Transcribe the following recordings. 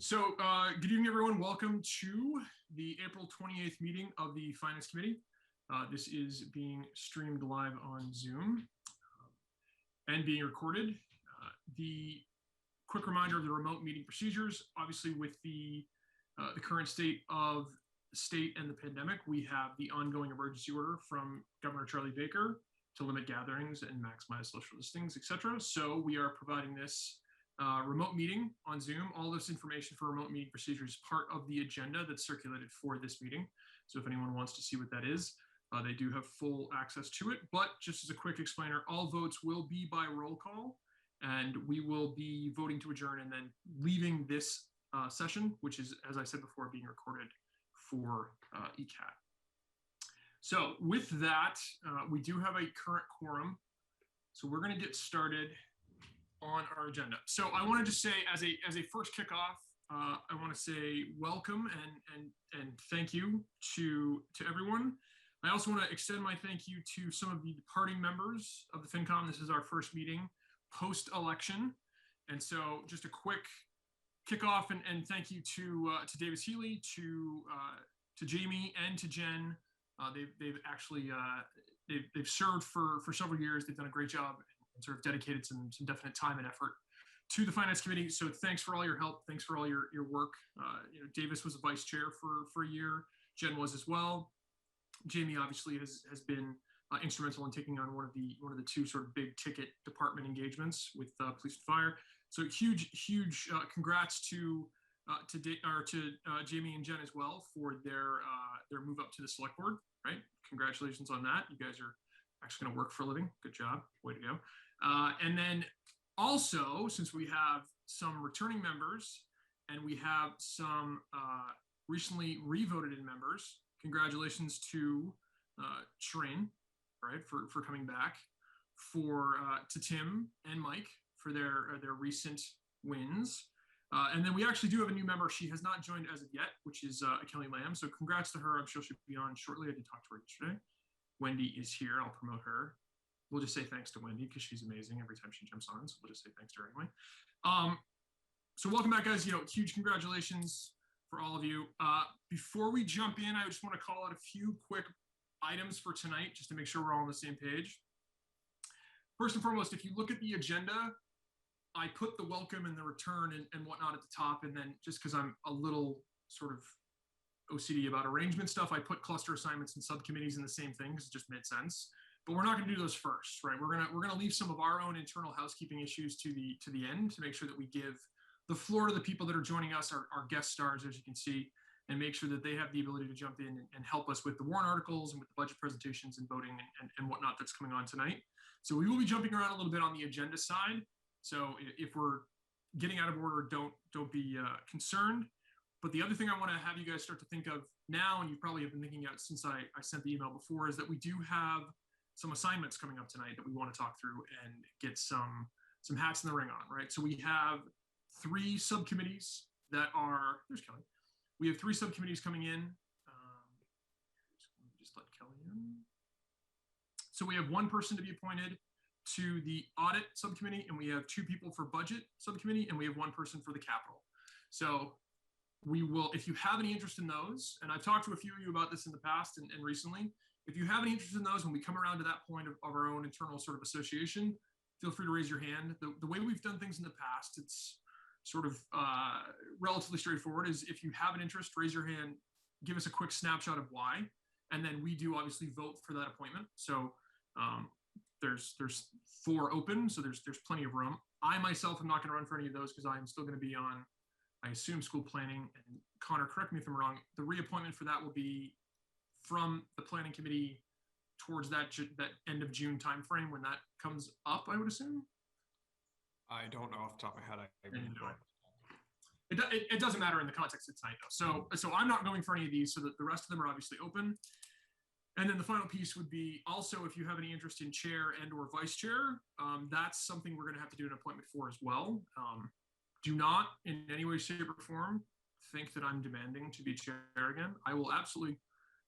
Good evening, everyone. Welcome to the April 28th meeting of the Finance Committee. This is being streamed live on Zoom and being recorded. The quick reminder of the remote meeting procedures, obviously with the current state of the state and the pandemic, we have the ongoing emergency order from Governor Charlie Baker to limit gatherings and maximize social distancing, etc. So we are providing this remote meeting on Zoom. All this information for remote meeting procedures is part of the agenda that's circulated for this meeting. So if anyone wants to see what that is, they do have full access to it. But just as a quick explainer, all votes will be by roll call, and we will be voting to adjourn and then leaving this session, which is, as I said before, being recorded for ECAT. So with that, we do have a current quorum. So we're going to get started on our agenda. So I want to just say, as a first kickoff, I want to say welcome and thank you to everyone. I also want to extend my thank you to some of the departing members of the FinCom. This is our first meeting post-election, and so just a quick kickoff and thank you to Davis Healy, to Jamie, and to Jen. They've actually they've served for several years. They've done a great job and sort of dedicated some definite time and effort to the Finance Committee. So thanks for all your help. Thanks for all your work. Davis was a vice chair for a year. Jen was as well. Jamie obviously has been instrumental in taking on one of the two sort of big ticket department engagements with police and fire. So huge congrats to Jamie and Jen as well for their move up to the select board. Right, congratulations on that. You guys are actually going to work for a living. Good job, way to go. And then also, since we have some returning members and we have some recently re-voted in members, congratulations to Shireen, right, for coming back, to Tim and Mike for their recent wins. And then we actually do have a new member. She has not joined as of yet, which is Kelly Lamb. So congrats to her. I'm sure she'll be on shortly. I did talk to her yesterday. Wendy is here. I'll promote her. We'll just say thanks to Wendy because she's amazing every time she jumps on. So we'll just say thanks to her anyway. So welcome back, guys. Huge congratulations for all of you. Before we jump in, I just want to call out a few quick items for tonight just to make sure we're all on the same page. First and foremost, if you look at the agenda, I put the welcome and the return and whatnot at the top, and then just because I'm a little sort of OCD about arrangement stuff, I put cluster assignments and subcommittees in the same thing because it just made sense. But we're not going to do those first, right? We're gonna leave some of our own internal housekeeping issues to the end to make sure that we give the floor to the people that are joining us, our guest stars, as you can see, and make sure that they have the ability to jump in and help us with the warrant articles and with the budget presentations and voting and whatnot that's coming on tonight. So we will be jumping around a little bit on the agenda side. So if we're getting out of order, don't be concerned. But the other thing I want to have you guys start to think of now, and you probably have been thinking out since I sent the email before, is that we do have some assignments coming up tonight that we want to talk through and get some hats in the ring on, right? So we have three subcommittees that are, there's Kelly. We have three subcommittees coming in. Just let Kelly in. So we have one person to be appointed to the audit subcommittee, and we have two people for budget subcommittee, and we have one person for the capital. So we will, if you have any interest in those, and I've talked to a few of you about this in the past and recently, if you have any interest in those, when we come around to that point of our own internal sort of association, feel free to raise your hand. The way we've done things in the past, it's sort of relatively straightforward, is if you have an interest, raise your hand, give us a quick snapshot of why, and then we do obviously vote for that appointment. So there's four open, so there's plenty of room. I myself am not going to run for any of those because I'm still going to be on, I assume, school planning. And Connor, correct me if I'm wrong, the reappointment for that will be from the planning committee towards that end of June timeframe when that comes up, I would assume. I don't know off the top of my head. It doesn't matter in the context of tonight, though. So I'm not going for any of these, so that the rest of them are obviously open. And then the final piece would be also, if you have any interest in chair and or vice chair, that's something we're going to have to do an appointment for as well. Do not in any way, shape, or form think that I'm demanding to be chair again. I will absolutely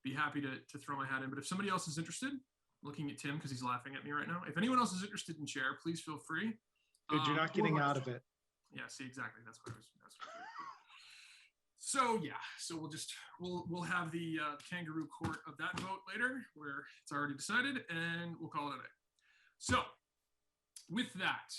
be happy to throw my hat in. But if somebody else is interested, looking at Tim because he's laughing at me right now. If anyone else is interested in chair, please feel free. Dude, you're not getting out of it. Yeah, see, exactly. That's what I was. So yeah, so we'll have the kangaroo court of that vote later, where it's already decided, and we'll call it a day. So with that,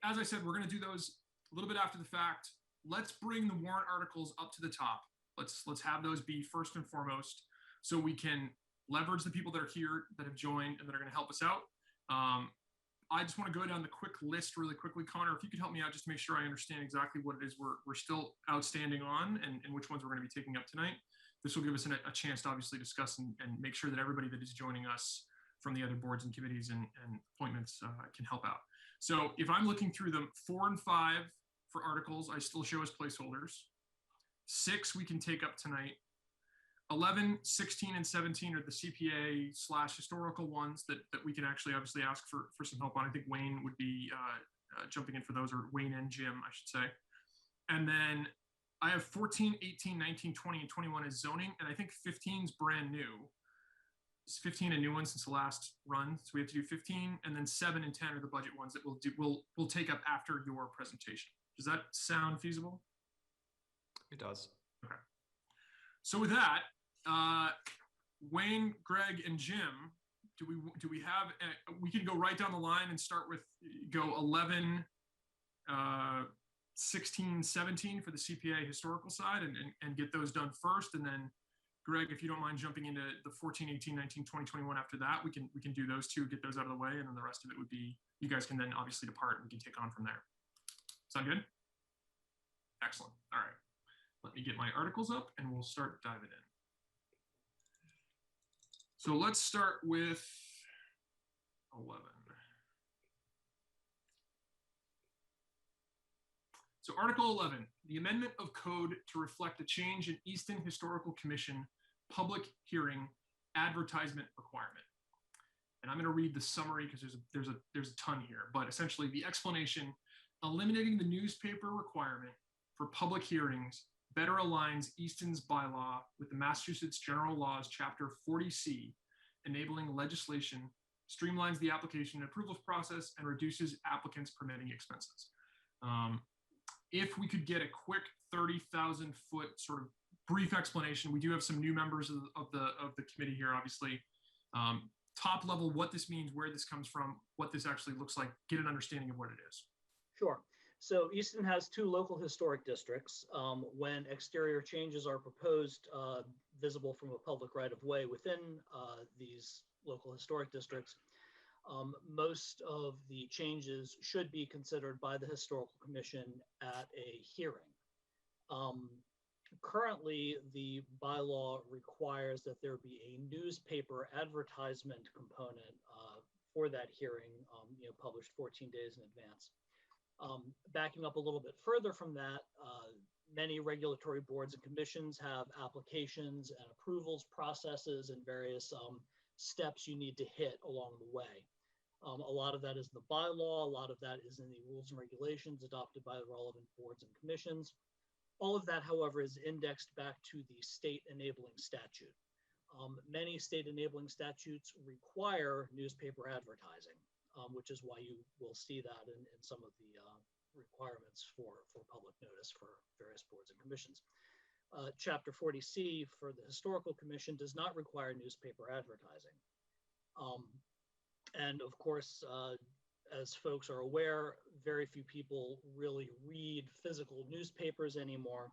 as I said, we're going to do those a little bit after the fact. Let's bring the warrant articles up to the top. Let's have those be first and foremost, so we can leverage the people that are here, that have joined, and that are going to help us out. I just want to go down the quick list really quickly. Connor, if you could help me out just to make sure I understand exactly what it is we're still outstanding on, and which ones we're going to be taking up tonight. This will give us a chance to obviously discuss and make sure that everybody that is joining us from the other boards and committees and appointments can help out. So if I'm looking through them, 4 and 5 for articles, I still show as placeholders. 6 we can take up tonight. 11, 16, and 17 are the CPA/historical ones that we can actually obviously ask for some help on. I think Wayne would be jumping in for those, or Wayne and Jim, I should say. And then I have 14, 18, 19, 20, and 21 as zoning, and I think 15 is brand new. Is 15 a new one since the last run? So we have to do 15, and then 7 and 10 are the budget ones that we'll take up after your presentation. Does that sound feasible? It does. Okay. So with that, Wayne, Greg, and Jim, do we have? We can go right down the line and start with go 11, 16, 17 for the CPA historical side, and get those done first, and then Greg, if you don't mind jumping into the 14, 18, 19, 20, 21 after that, we can do those two, get those out of the way, and then the rest of it would be, you guys can then obviously depart and we can take on from there. Sound good? Excellent. All right. Let me get my articles up and we'll start diving in. So let's start with 11. So Article 11, the amendment of code to reflect a change in Easton Historical Commission public hearing advertisement requirement. And I'm going to read the summary because there's a ton here, but essentially the explanation: eliminating the newspaper requirement for public hearings better aligns Easton's bylaw with the Massachusetts General Laws Chapter 40C, enabling legislation, streamlines the application and approvals process, and reduces applicants' permitting expenses. If we could get a quick 30,000 foot sort of brief explanation. We do have some new members of the committee here, obviously. Top level, what this means, where this comes from, what this actually looks like, get an understanding of what it is. Sure. So Easton has 2 local historic districts. When exterior changes are proposed visible from a public right-of-way within these local historic districts, most of the changes should be considered by the Historical Commission at a hearing. Currently, the bylaw requires that there be a newspaper advertisement component for that hearing, published 14 days in advance. Backing up a little bit further from that, many regulatory boards and commissions have applications and approvals processes and various steps you need to hit along the way. A lot of that is in the bylaw, a lot of that is in the rules and regulations adopted by the relevant boards and commissions. All of that, however, is indexed back to the state enabling statute. Many state enabling statutes require newspaper advertising, which is why you will see that in some of the requirements for public notice for various boards and commissions. Chapter 40C for the Historical Commission does not require newspaper advertising. And of course, as folks are aware, very few people really read physical newspapers anymore.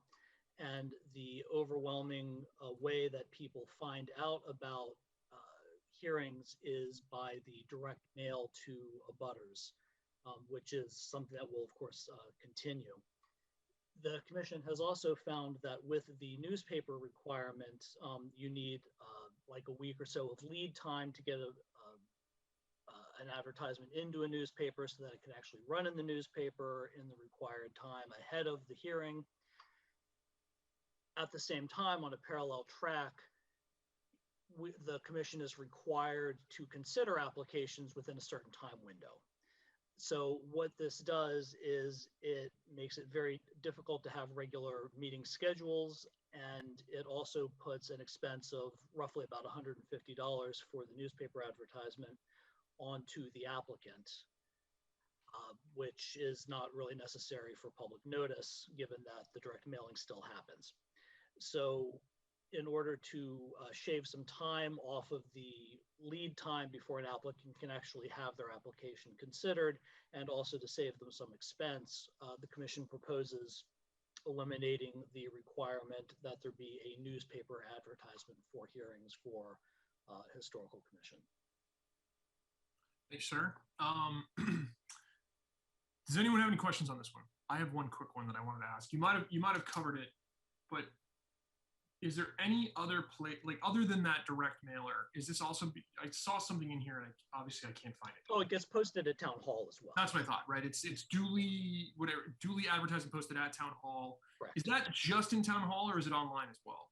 And the overwhelming way that people find out about hearings is by the direct mail to abutters, which is something that will, of course, continue. The commission has also found that with the newspaper requirement, you need like a week or so of lead time to get an advertisement into a newspaper so that it can actually run in the newspaper in the required time ahead of the hearing. At the same time, on a parallel track, the commission is required to consider applications within a certain time window. So what this does is it makes it very difficult to have regular meeting schedules, and it also puts an expense of roughly about $150 for the newspaper advertisement onto the applicant. which is not really necessary for public notice, given that the direct mailing still happens. So in order to shave some time off of the lead time before an applicant can actually have their application considered, and also to save them some expense, the commission proposes eliminating the requirement that there be a newspaper advertisement for hearings for historical commission. Thanks, sir. Does anyone have any questions on this one? I have one quick one that I wanted to ask. You might have covered it, but is there any other place, like other than that direct mailer? Is this also? I saw something in here, and obviously I can't find it. Oh, it gets posted at town hall as well. That's what I thought. Right? It's duly advertised and posted at town hall. Correct. Is that just in town hall, or is it online as well?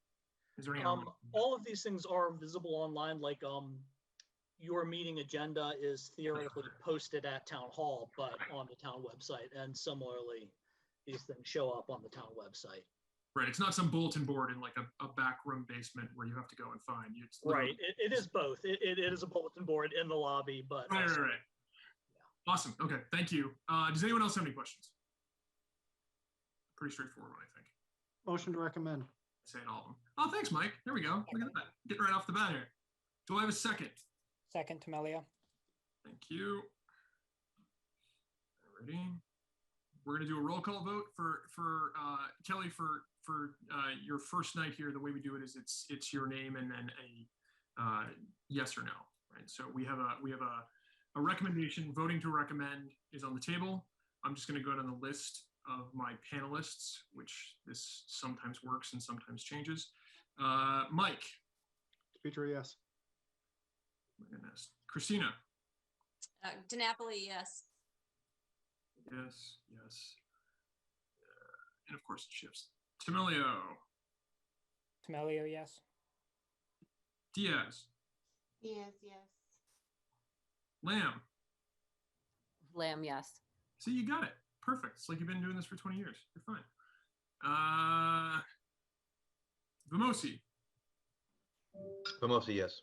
Is there any? All of these things are visible online. Like your meeting agenda is theoretically posted at town hall, but on the town website, and similarly, these things show up on the town website. Right, it's not some bulletin board in like a back room basement where you have to go and find. It's right, it is both. It is a bulletin board in the lobby, but right. Yeah. Awesome. Okay, thank you. Does anyone else have any questions? Pretty straightforward one, I think. Motion to recommend. Saying all of them. Oh, thanks, Mike. There we go. Look at that. Getting right off the bat here. Do I have a second? Second, Tamelio. Thank you. Ready? We're going to do a roll call vote for Kelly for your first night here. The way we do it is it's your name and then a yes or no, right? So we have a recommendation. Voting to recommend is on the table. I'm just going to go down the list of my panelists, which this sometimes works and sometimes changes. Mike. DePietro, yes. My goodness. Christina. DiNapoli, yes. Yes. And of course it shifts. Tamelio. Tamelio, yes. Diaz. Yes. Lamb. Lamb, yes. See, you got it. Perfect. It's like you've been doing this for 20 years. You're fine. Vimosi. Vimosi, yes.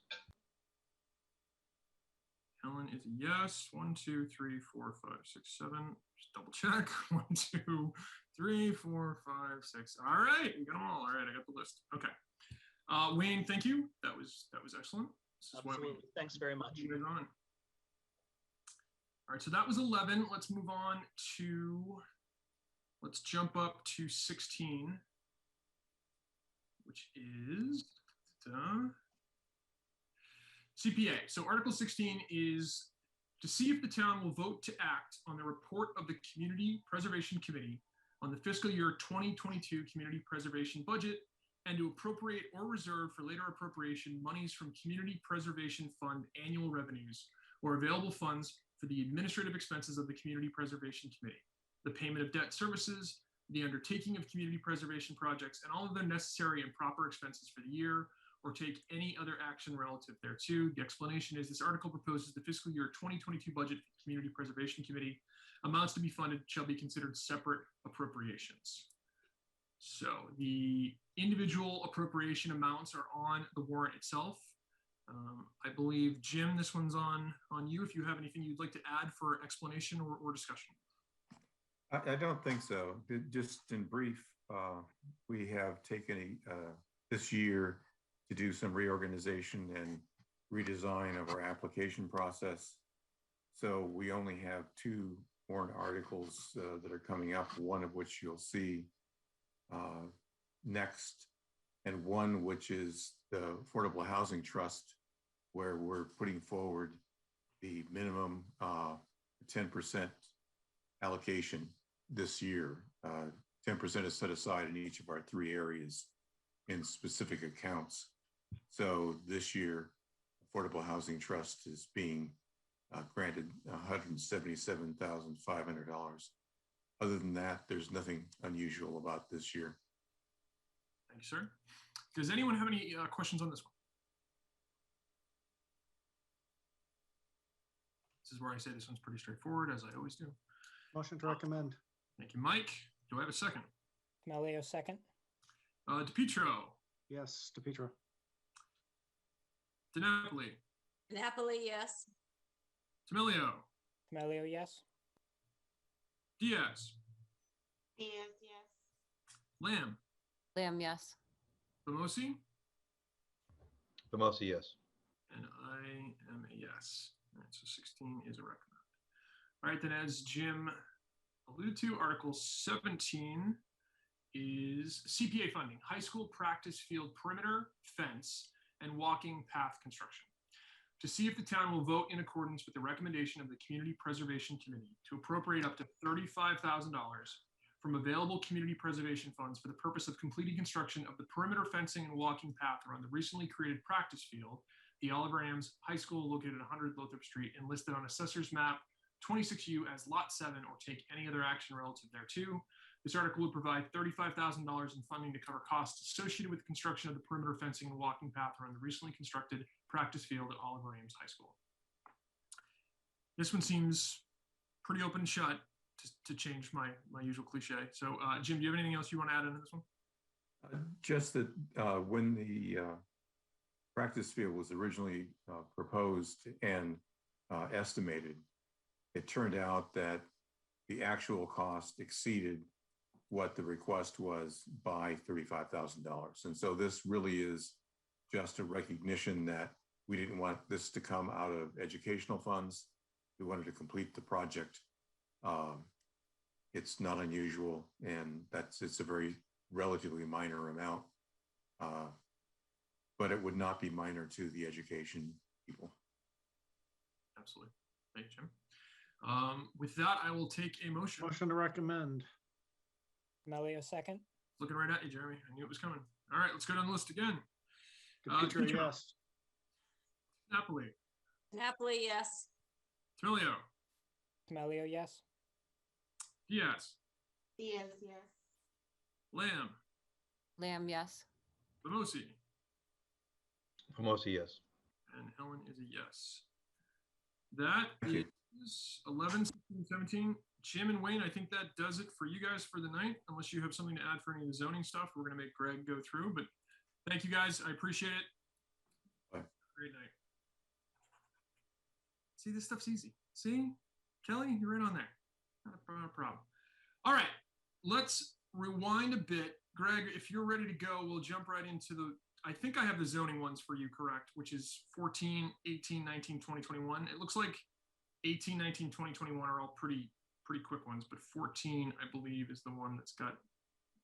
Helen is a yes. 1, 2, 3, 4, 5, 6, 7. Just double check. 1, 2, 3, 4, 5, 6. All right, we got them all. All right, I got the list. Okay. Wayne, thank you. That was excellent. This is absolutely. Thanks very much. You guys on. All right, so that was 11. Let's move on to. Let's jump up to 16, which is. CPA. So Article 16 is to see if the town will vote to act on the report of the Community Preservation Committee on the fiscal year 2022 community preservation budget and to appropriate or reserve for later appropriation monies from Community Preservation Fund annual revenues or available funds for the administrative expenses of the Community Preservation Committee, the payment of debt services, the undertaking of community preservation projects, and all of the necessary and proper expenses for the year, or take any other action relative thereto. The explanation is this article proposes the fiscal year 2022 budget for the Community Preservation Committee. Amounts to be funded shall be considered separate appropriations. So the individual appropriation amounts are on the warrant itself. I believe, Jim, this one's on you. If you have anything you'd like to add for explanation or discussion. I don't think so. Just in brief, we have taken this year to do some reorganization and redesign of our application process. So we only have 2 warrant articles that are coming up, one of which you'll see next, and one which is the Affordable Housing Trust, where we're putting forward the minimum 10% allocation this year. 10% is set aside in each of our 3 areas in specific accounts. So this year, Affordable Housing Trust is being granted $177,500. Other than that, there's nothing unusual about this year. Thank you, sir. Does anyone have any questions on this one? This is where I say this one's pretty straightforward, as I always do. Motion to recommend. Thank you, Mike. Do I have a second? Tamelio, second. DePietro. Yes, DePietro. DiNapoli. DiNapoli, yes. Tamelio. Tamelio, yes. Diaz, Diaz, yes. Lamb, Lamb, yes. Bamosi, Bamosi, yes. and I am a yes. All right, so 16 is a recommend. All right, then as Jim alluded to, Article 17 is CPA funding, high school practice field perimeter fence and walking path construction. To see if the town will vote in accordance with the recommendation of the Community Preservation Committee to appropriate up to $35,000 from available community preservation funds for the purpose of completing construction of the perimeter fencing and walking path around the recently created practice field, the Oliver Ames High School located at 100 Lothrop Street and listed on Assessor's Map 26U as Lot 7, or take any other action relative thereto. This article would provide $35,000 in funding to cover costs associated with the construction of the perimeter fencing and walking path around the recently constructed practice field at Oliver Ames High School. This one seems pretty open and shut, to change my usual cliche. So, Jim, do you have anything else you want to add into this one? Just that when the practice field was originally proposed and estimated, it turned out that the actual cost exceeded what the request was by $35,000. And so this really is just a recognition that we didn't want this to come out of educational funds. We wanted to complete the project. It's not unusual, and it's a very relatively minor amount, but it would not be minor to the education people. Absolutely. Thank you, Jim. With that, I will take a motion. Motion to recommend. Melio, second. Looking right at you, Jeremy. I knew it was coming. All right, let's go down the list again. DePietro, Petro. yes. Napoli, Napoli, yes. Twilio, Melio, yes. Diaz, Diaz, yes. Lamb, Lamb, yes. Bamosi, Bamosi, yes. and Helen is a yes. That Thank you. is 11, 16, 17. Jim and Wayne, I think that does it for you guys for the night. Unless you have something to add for any of the zoning stuff, we're going to make Greg go through. But thank you guys. I appreciate it. Bye. Great night. See, this stuff's easy. See, Kelly, you're right on there. Not a problem. All right, let's rewind a bit. Greg, if you're ready to go, we'll jump right into the, I think I have the zoning ones for you, correct, which is 14, 18, 19, 20, 21. It looks like 18, 19, 20, 21 are all pretty quick ones, but 14, I believe, is the one that's got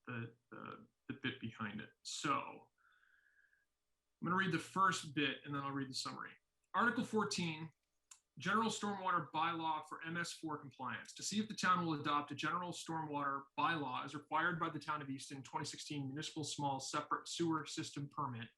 the bit behind it. So I'm going to read the first bit and then I'll read the summary. Article 14, General Stormwater Bylaw for MS4 compliance. To see if the town will adopt a general stormwater bylaw as required by the town of Easton 2016 Municipal Small Separate Sewer System Permit,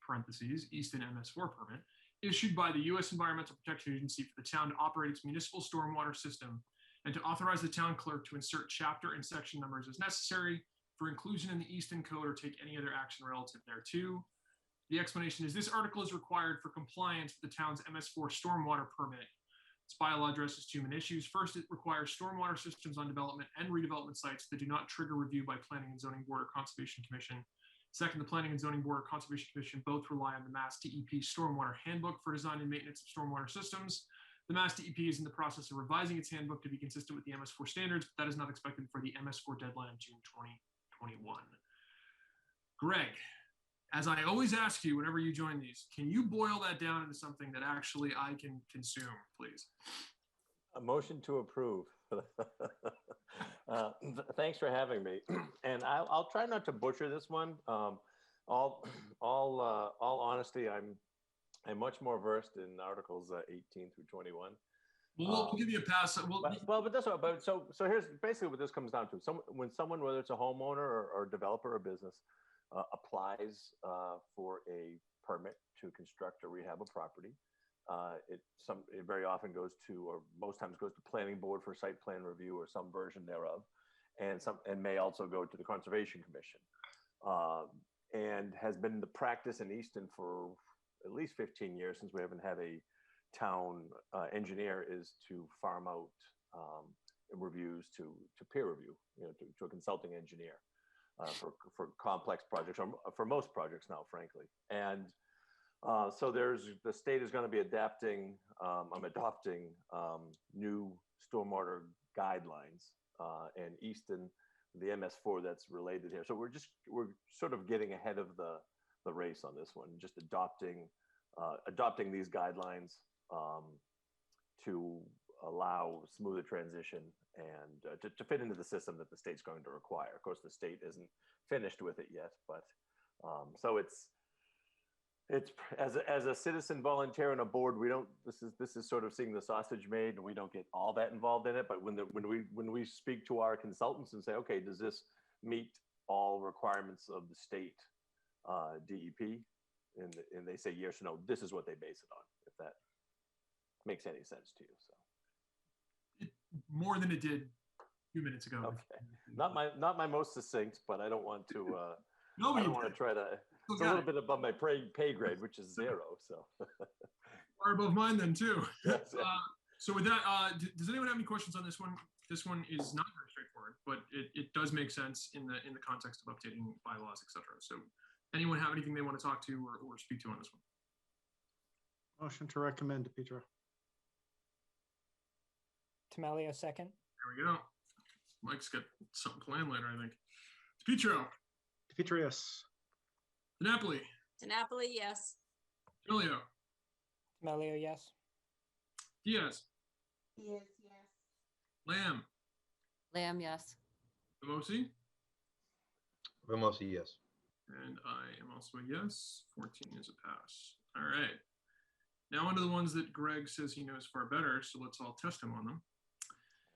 parentheses, Easton MS4 permit, issued by the U.S. Environmental Protection Agency for the town to operate its municipal stormwater system, and to authorize the town clerk to insert chapter and section numbers as necessary for inclusion in the Easton Code or take any other action relative thereto. The explanation is this article is required for compliance with the town's MS4 stormwater permit. This bylaw addresses two main issues. First, it requires stormwater systems on development and redevelopment sites that do not trigger review by Planning and Zoning Board or Conservation Commission. Second, the Planning and Zoning Board or Conservation Commission both rely on the Mass DEP Stormwater Handbook for design and maintenance of stormwater systems. The Mass DEP is in the process of revising its handbook to be consistent with the MS4 standards, but that is not expected for the MS4 deadline of June 2021. Greg, as I always ask you whenever you join these, can you boil that down into something that actually I can consume, please? A motion to approve. Thanks for having me. And I'll try not to butcher this one. All honesty, I'm much more versed in Articles 18 through 21. We'll give you a pass. So here's basically what this comes down to. When someone, whether it's a homeowner or developer or business, applies for a permit to construct or rehab a property, it very often goes to, or most times goes to Planning Board for site plan review or some version thereof, and may also go to the Conservation Commission, and has been the practice in Easton for at least 15 years, since we haven't had a town engineer, is to farm out reviews to peer review, to a consulting engineer for complex projects, or for most projects now, frankly. And so the state is going to be adopting new stormwater guidelines and Easton, the MS4 that's related here. So we're sort of getting ahead of the race on this one, just adopting these guidelines to allow smoother transition and to fit into the system that the state's going to require. Of course, the state isn't finished with it yet, but so it's as a citizen volunteer on a board, we don't. This is sort of seeing the sausage made, and we don't get all that involved in it. But when we speak to our consultants and say, okay, does this meet all requirements of the state DEP, and they say yes or no, this is what they base it on. If that makes any sense to you, so. More than it did a few minutes ago. Okay, not my most succinct, but I don't want to. No, I don't want to try to. It's a little bit above my pay grade, which is 0. So Far above mine then too. Yes. So with that, does anyone have any questions on this one? This one is not very straightforward, but it does make sense in the context of updating bylaws, etc. So anyone have anything they want to talk to or speak to on this one? Motion to recommend to Petra. Temelio, second. There we go. Mike's got something planned later, I think. DePietro. Demetrius. DiNapoli. DiNapoli, yes. Emilio. Temelio, yes. Diaz. Yes, yes. Lamb. Lamb, yes. Demosi. Vimosi, yes. And I am also a yes. 14 is a pass. All right. Now onto the ones that Greg says he knows far better, so let's all test him on them.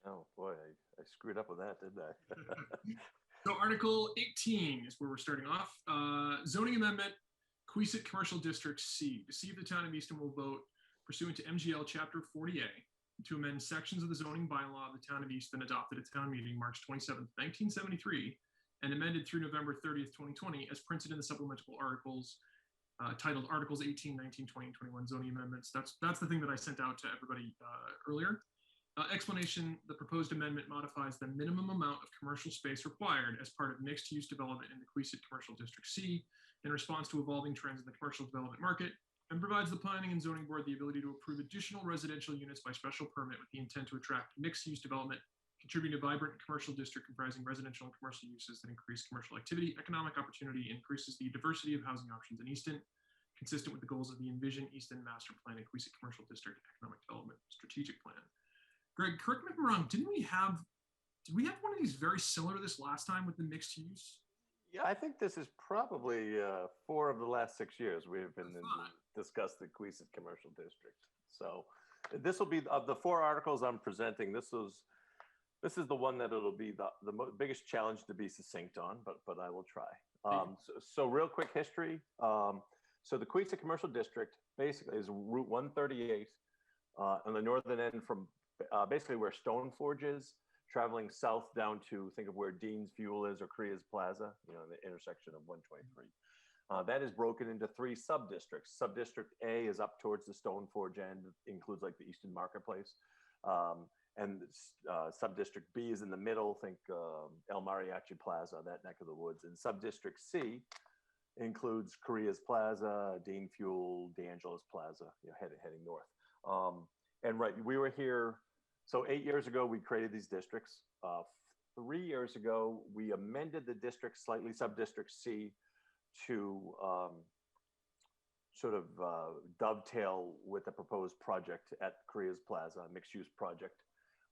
oh boy, I screwed up with that, didn't I? So Article 18 is where we're starting off. Zoning amendment, Quesad Commercial District C. To see if the town of Easton will vote pursuant to MGL Chapter 40A to amend sections of the zoning bylaw of the town of Easton adopted at town meeting March 27, 1973, and amended through November 30th, 2020, as printed in the supplemental articles titled Articles 18, 19, 20, and 21 zoning amendments. That's the thing that I sent out to everybody earlier. Explanation, the proposed amendment modifies the minimum amount of commercial space required as part of mixed-use development in the Quesad Commercial District C in response to evolving trends in the commercial development market, and provides the Planning and Zoning Board the ability to approve additional residential units by special permit with the intent to attract mixed-use development, contributing to a vibrant commercial district comprising residential and commercial uses that increase commercial activity, economic opportunity, and increases the diversity of housing options in Easton, consistent with the goals of the Envision Easton Master Plan and Quesad Commercial District Economic Development Strategic Plan. Greg, correct me if I'm wrong, did we have one of these very similar to this last time with the mixed use? Yeah, I think this is probably 4 of the last 6 years we have been discussed the Quesad Commercial District. So this will be of the 4 articles I'm presenting. This is the one that it'll be the biggest challenge to be succinct on, but I will try. So real quick history. So the Quesad Commercial District basically is Route 138 on the northern end from basically where Stone Forge is, traveling south down to think of where Dean's Fuel is or Korea's Plaza, the intersection of 123. That is broken into 3 sub-districts. Sub-district A is up towards the Stone Forge end, includes like the Easton Marketplace. And sub-district B is in the middle, think El Mariachi Plaza, that neck of the woods. And sub-district C includes Korea's Plaza, Dean Fuel, DeAngelo's Plaza, heading north. And right, we were here. So 8 years ago, we created these districts. 3 years ago, we amended the district slightly, sub-district C, to sort of dovetail with the proposed project at Korea's Plaza, mixed-use project,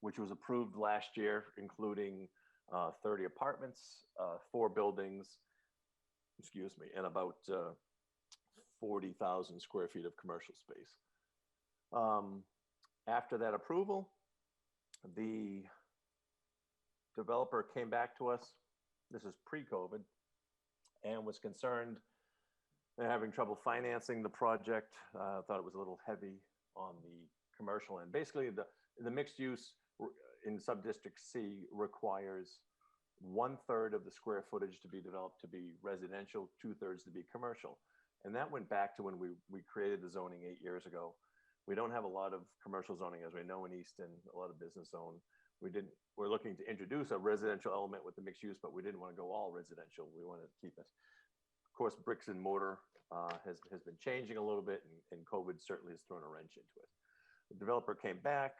which was approved last year, including 30 apartments, 4 buildings, and about 40,000 square feet of commercial space. After that approval, the developer came back to us, this is pre-COVID, and was concerned they're having trouble financing the project. Thought it was a little heavy on the commercial end. Basically, the mixed use in sub-district C requires 1/3 of the square footage to be developed to be residential, 2/3 to be commercial. And that went back to when we created the zoning 8 years ago. We don't have a lot of commercial zoning, as we know, in Easton, a lot of business zone. We're looking to introduce a residential element with the mixed use, but we didn't want to go all residential. We wanted to keep it. Of course, bricks and mortar has been changing a little bit, and COVID certainly has thrown a wrench into it. The developer came back.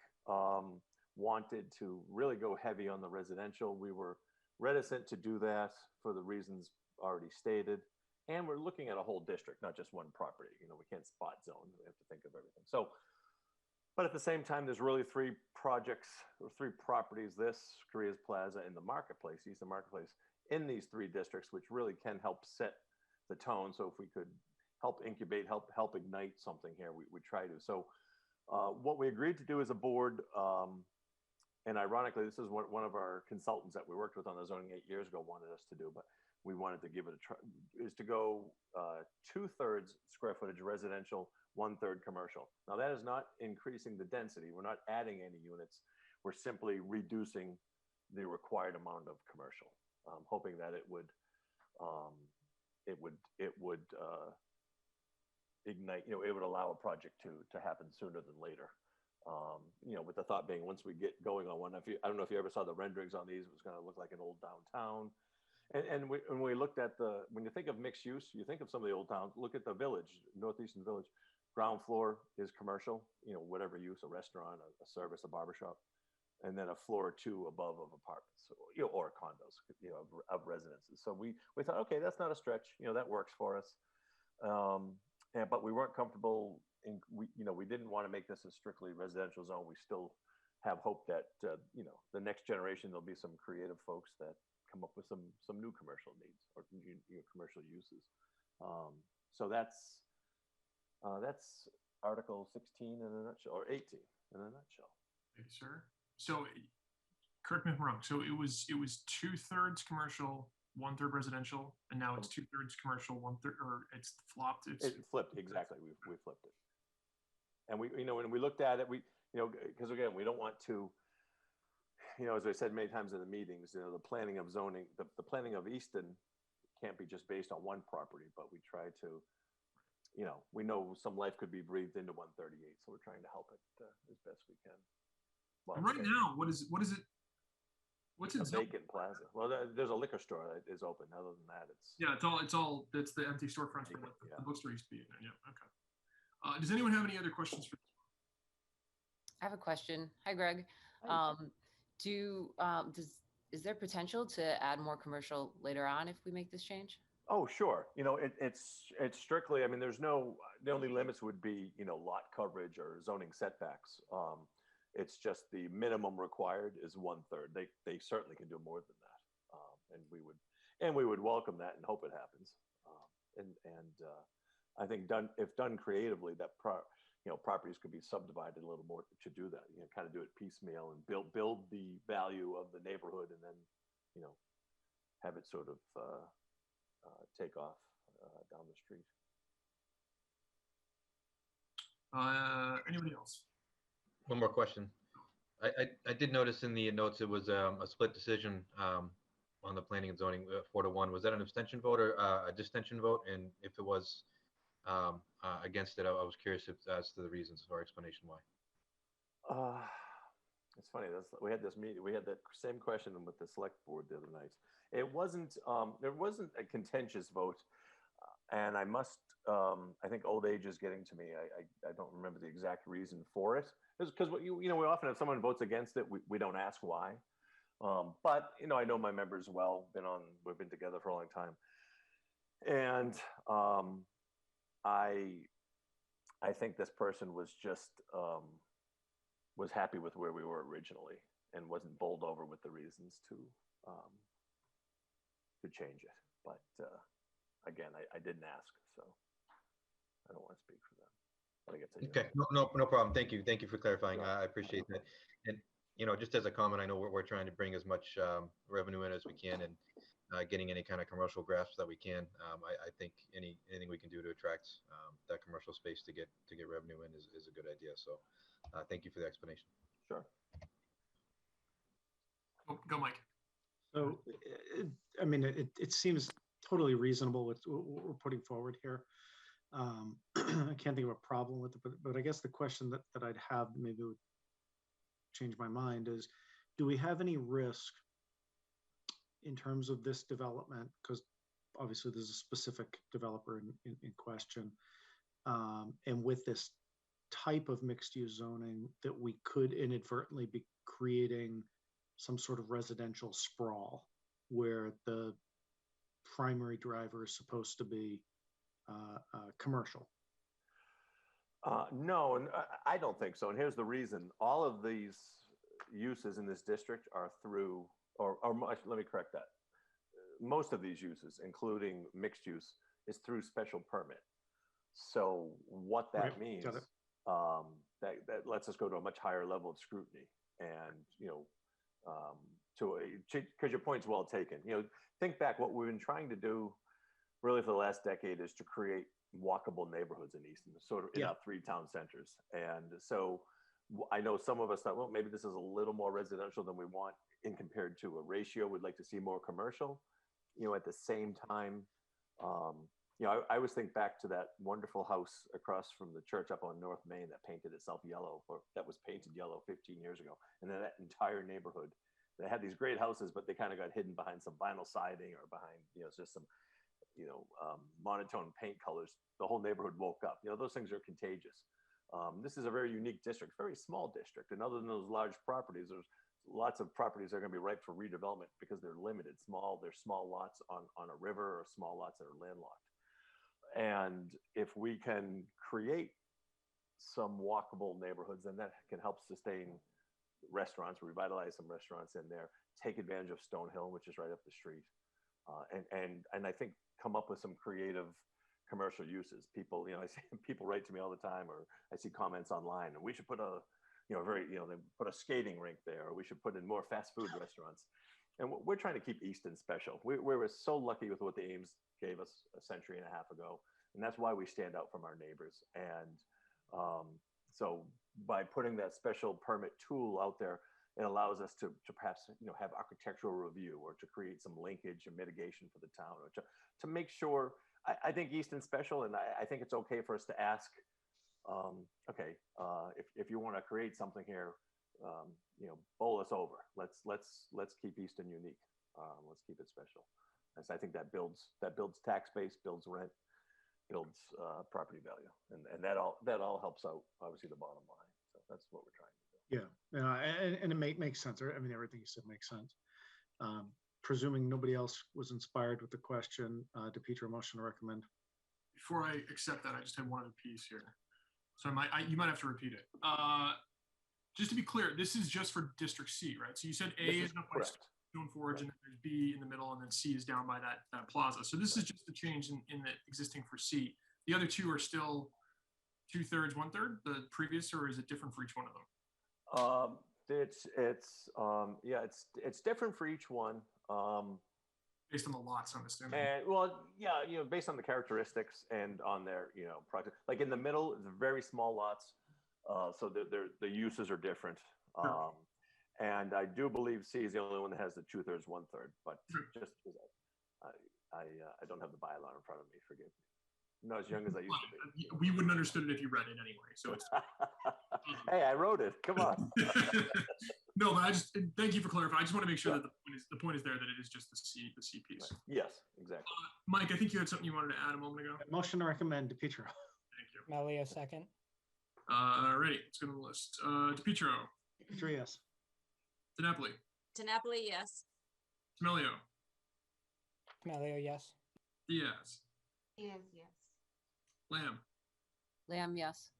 wanted to really go heavy on the residential. We were reticent to do that for the reasons already stated. And we're looking at a whole district, not just one property. You know, we can't spot zone. We have to think of everything. So, but at the same time, there's really three projects or three properties, this, Korea's Plaza, and the Marketplace, Easton Marketplace, in these three districts, which really can help set the tone. So if we could help incubate, help ignite something here, we try to. So what we agreed to do as a board, and ironically, this is what one of our consultants that we worked with on the zoning 8 years ago wanted us to do, but we wanted to give it a try, is to go 2/3 square footage residential, 1/3 commercial. Now that is not increasing the density. We're not adding any units. We're simply reducing the required amount of commercial, hoping that it would ignite, you know, it would allow a project to happen sooner than later. You know, with the thought being, once we get going on one, I don't know if you ever saw the renderings on these, it was going to look like an old downtown. And when we looked at when you think of mixed use, you think of some of the old towns, look at the village, Northeastern Village. Ground floor is commercial, you know, whatever use, a restaurant, a service, a barbershop, and then a floor or two above of apartments, you know, or condos, you know, of residences. So we thought, okay, that's not a stretch, you know, that works for us. But we weren't comfortable we didn't want to make this a strictly residential zone. We still have hope that, you know, the next generation, there'll be some creative folks that come up with some new commercial needs or commercial uses. So that's Article 16 in a nutshell, or 18 in a nutshell. Okay, sir. So correct me if I'm wrong. So it was 2/3 commercial, 1/3 residential, and now it's 2/3 commercial, 1/3, or it's flopped. It flipped, exactly. We flipped it. And when we looked at it, because again, we don't want to, as I said many times in the meetings, the planning of zoning, the planning of Easton can't be just based on one property, but we try to, we know some life could be breathed into 138, so we're trying to help it as best we can. Well, and right now, what's it? What's it? Vacant plaza. Well, there's a liquor store that is open. Other than that, it's it's the empty storefront for the bookstore used to be in there. Yeah. Okay. Does anyone have any other questions for this? I have a question. Hi, Greg. Is there potential to add more commercial later on if we make this change? Oh, sure. It's strictly, the only limits would be, lot coverage or zoning setbacks. It's just the minimum required is 1/3. They certainly can do more than that. And we would welcome that and hope it happens. I think if done creatively, that properties could be subdivided a little more to do that. Kind of do it piecemeal and build the value of the neighborhood, and then have it sort of take off down the street. Anybody else? One more question. I did notice in the notes it was a split decision on the planning and zoning 4-1. Was that an abstention vote or a distension vote? And if it was against it, I was curious as to the reasons or explanation why. It's funny. We had this meeting. We had that same question with the select board the other night. It wasn't. There wasn't a contentious vote, and I must. I think old age is getting to me. I don't remember the exact reason for it. It's because we often have someone votes against it. We don't ask why. But I know my members well. We've been together for a long time, and I think this person was just was happy with where we were originally and wasn't bowled over with the reasons to change it. But again, I didn't ask, so I don't want to speak for them. But I guess okay, no problem. Thank you for clarifying. I appreciate that. And just as a comment, I know we're trying to bring as much revenue in as we can, and getting any kind of commercial grasp that we can. I think anything we can do to attract that commercial space to get revenue in is a good idea. So thank you for the explanation. Sure. Go, Mike. So, it seems totally reasonable what we're putting forward here. I can't think of a problem with it, but I guess the question that I'd have, maybe would change my mind, is do we have any risk in terms of this development? Because obviously there's a specific developer in question. And with this type of mixed-use zoning that we could inadvertently be creating some sort of residential sprawl where the primary driver is supposed to be commercial? No, and I don't think so. And here's the reason. All of these uses in this district are through, let me correct that. Most of these uses, including mixed use, is through special permit. So what that means, that lets us go to a much higher level of scrutiny. And, because your point's well taken. Think back, what we've been trying to do really for the last decade is to create walkable neighborhoods in Easton, sort of in our 3 town centers. And so I know some of us thought, well, maybe this is a little more residential than we want in compared to a ratio. We'd like to see more commercial. At the same time, I always think back to that wonderful house across from the church up on North Main that painted itself yellow, or that was painted yellow 15 years ago. And then that entire neighborhood, they had these great houses, but they kind of got hidden behind some vinyl siding or behind, just some, monotone paint colors. The whole neighborhood woke up. Those things are contagious. This is a very unique district, very small district. And other than those large properties, there's lots of properties that are going to be ripe for redevelopment because they're limited. They're small lots on a river or small lots that are landlocked. And if we can create some walkable neighborhoods, then that can help sustain restaurants, revitalize some restaurants in there, take advantage of Stonehill, which is right up the street. And I think come up with some creative commercial uses. People, I see people write to me all the time, or I see comments online, and we should put they put a skating rink there, or we should put in more fast food restaurants. And we're trying to keep Easton special. We were so lucky with what the Ames gave us a century and a half ago. And that's why we stand out from our neighbors. And so by putting that special permit tool out there, it allows us to perhaps, have architectural review, or to create some linkage and mitigation for the town, or to make sure, I think Easton's special. And I think it's okay for us to ask, if you want to create something here, bowl us over. Let's keep Easton unique. Let's keep it special. And so I think that builds tax base, builds rent, builds property value, and that all helps out, obviously, the bottom line. So that's what we're trying to do. Yeah, and it makes sense. I mean, everything you said makes sense. Presuming nobody else was inspired with the question, DePietro, motion to recommend. Before I accept that, I just have one other piece here. So you might have to repeat it. Just to be clear, this is just for District C, right? So you said A is up by Stone Forge, and then there's B in the middle, and then C is down by that plaza. So this is just the change in the existing for C. The other two are still 2/3, 1/3, the previous, or is it different for each one of them? It's different for each one. Based on the lots, I'm assuming. And based on the characteristics and on their, project. Like in the middle, it's very small lots, so the uses are different. Sure. And I do believe C is the only one that has the 2/3, 1/3. But just because I don't have the bylaw in front of me, forgive me. I'm not as young as I used to be. We wouldn't understood it if you read it anyway. So it's. Hey, I wrote it. Come on. No, but thank you for clarifying. I just want to make sure that the point is there, that it is just the C piece. Right. Yes, exactly. Mike, I think you had something you wanted to add a moment ago. Motion to recommend, DePietro. Thank you. Melia, second. Ready. Let's go to the list. DePietro. DePietro, yes. DiNapoli. DiNapoli, yes. Temelio. Melia, yes. Diaz. Diaz, yes. Lamb. Lamb, yes.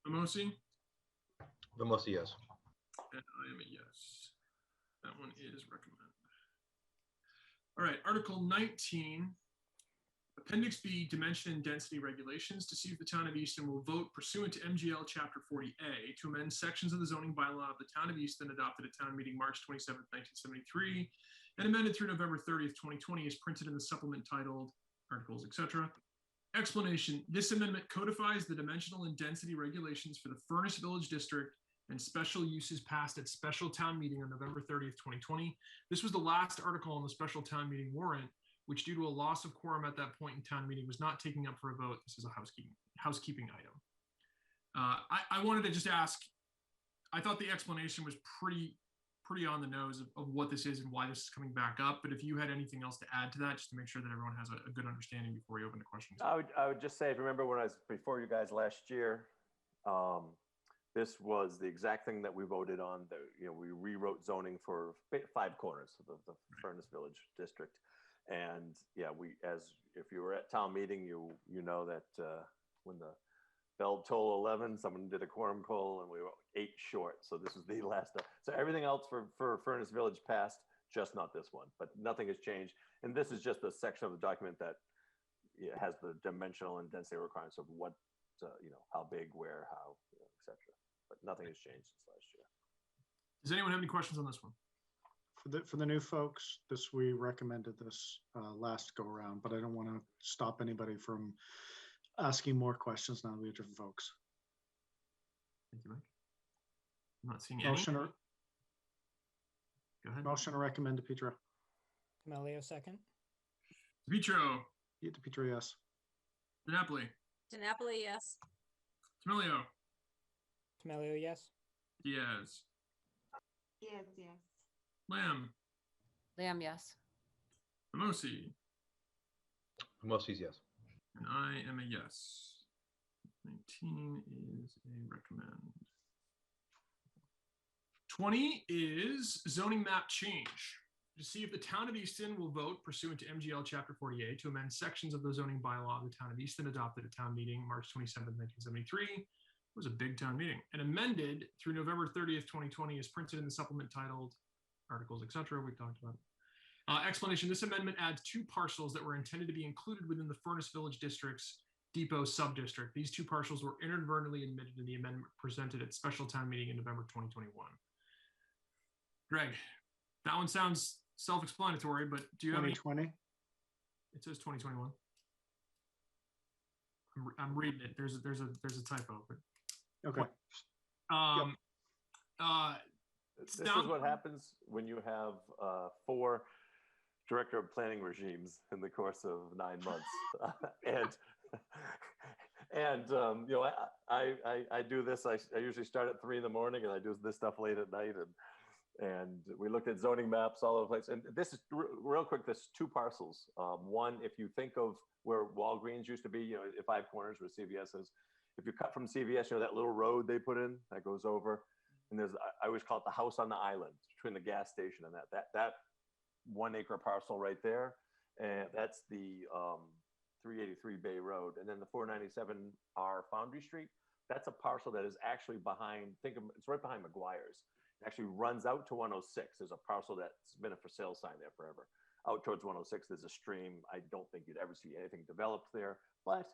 Vamosi. Vamosi, yes. And I am a yes. That one is recommended. All right, Article 19, Appendix B, Dimension and Density Regulations, to see if the town of Easton will vote pursuant to MGL Chapter 40A to amend sections of the zoning bylaw of the town of Easton adopted at town meeting March 27, 1973, and amended through November 30th, 2020, as printed in the supplement titled Articles, etc. Explanation: this amendment codifies the dimensional and density regulations for the Furnace Village District and special uses passed at special town meeting on November 30th, 2020. This was the last article on the special town meeting warrant, which due to a loss of quorum at that point in town meeting was not taking up for a vote. This is a housekeeping item. I wanted to just ask, I thought the explanation was pretty on the nose of what this is and why this is coming back up. But if you had anything else to add to that, just to make sure that everyone has a good understanding before we open the questions. I would just say, if you remember when I was before you guys last year, This was the exact thing that we voted on. We rewrote zoning for 5 corners of the Furnace Village district. And yeah, if you were at town meeting, you know that when the bell toll 11, someone did a quorum call and we were 8 short. So this is the last. So everything else for Furnace Village passed, just not this one. But nothing has changed. And this is just a section of the document that has the dimensional and density requirements of what, how big, where, how, etc. But nothing has changed since last year. Does anyone have any questions on this one? For the new folks, we recommended this last go around, but I don't want to stop anybody from asking more questions now that we have different folks. Thank you, Mike. I'm not seeing any. Go ahead. Motion to recommend DePietro. Camelio, second. DePietro. DePietro, yes. DiNapoli. DiNapoli, yes. Camilio. Camelio, yes. Diaz. Yes, yes. Lamb. Lamb, yes. Famosi. Mostly's yes. And I am a yes. 19 is a recommend. 20 is zoning map change. To see if the town of Easton will vote pursuant to MGL Chapter 48 to amend sections of the zoning bylaw of the town of Easton adopted at town meeting March 27, 1973. It was a big town meeting. And amended through November 30th, 2020 is printed in the supplement titled articles, etc. We talked about it. Explanation, this amendment adds 2 parcels that were intended to be included within the Furnace Village District's Depot Subdistrict. These 2 parcels were inadvertently admitted in the amendment presented at special town meeting in November 2021. Greg, that one sounds self-explanatory, but do you have 2020? It says 2021. I'm reading it. There's a typo, but okay. This is what happens when you have 4 director of planning regimes in the course of 9 months. I do this. I usually start at 3 in the morning and I do this stuff late at night. And we looked at zoning maps all over the place. And this is real quick. This 2 parcels. One, if you think of where Walgreens used to be, at 5 corners where CVS is. If you cut from CVS, that little road they put in that goes over. And I always call it the house on the island between the gas station and that 1 acre parcel right there. And that's the 383 Bay Road. And then the 497R Foundry Street, that's a parcel that is actually it's right behind McGuire's. It actually runs out to 106. There's a parcel that's been a for sale sign there forever. Out towards 106, there's a stream. I don't think you'd ever see anything developed there, but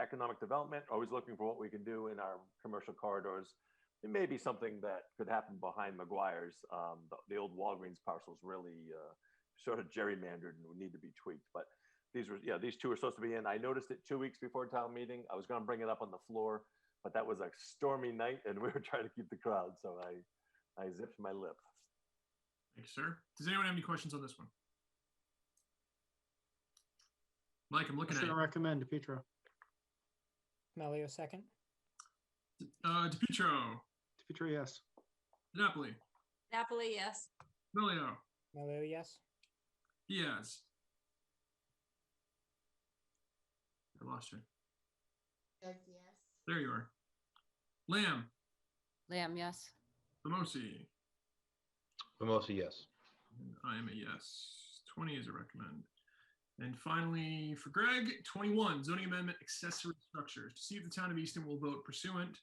economic development, always looking for what we can do in our commercial corridors. It may be something that could happen behind McGuire's. The old Walgreens parcels really sort of gerrymandered and would need to be tweaked. But these 2 were supposed to be in. I noticed it 2 weeks before town meeting. I was going to bring it up on the floor, but that was a stormy night and we were trying to keep the crowd. So I zipped my lip. Thanks, sir. Does anyone have any questions on this one? Mike, I'm looking at you. I recommend DePietro. Camelio, second. DePietro. DePietro, yes. DiNapoli. DiNapoli, yes. Camilio. Camelio, yes. Diaz. I lost you. Yes, yes. There you are. Lamb. Lamb, yes. Famosi. Mostly yes. And I am a yes. 20 is a recommend. And finally, for Greg, 21, zoning amendment accessory structures. To see if the town of Easton will vote pursuant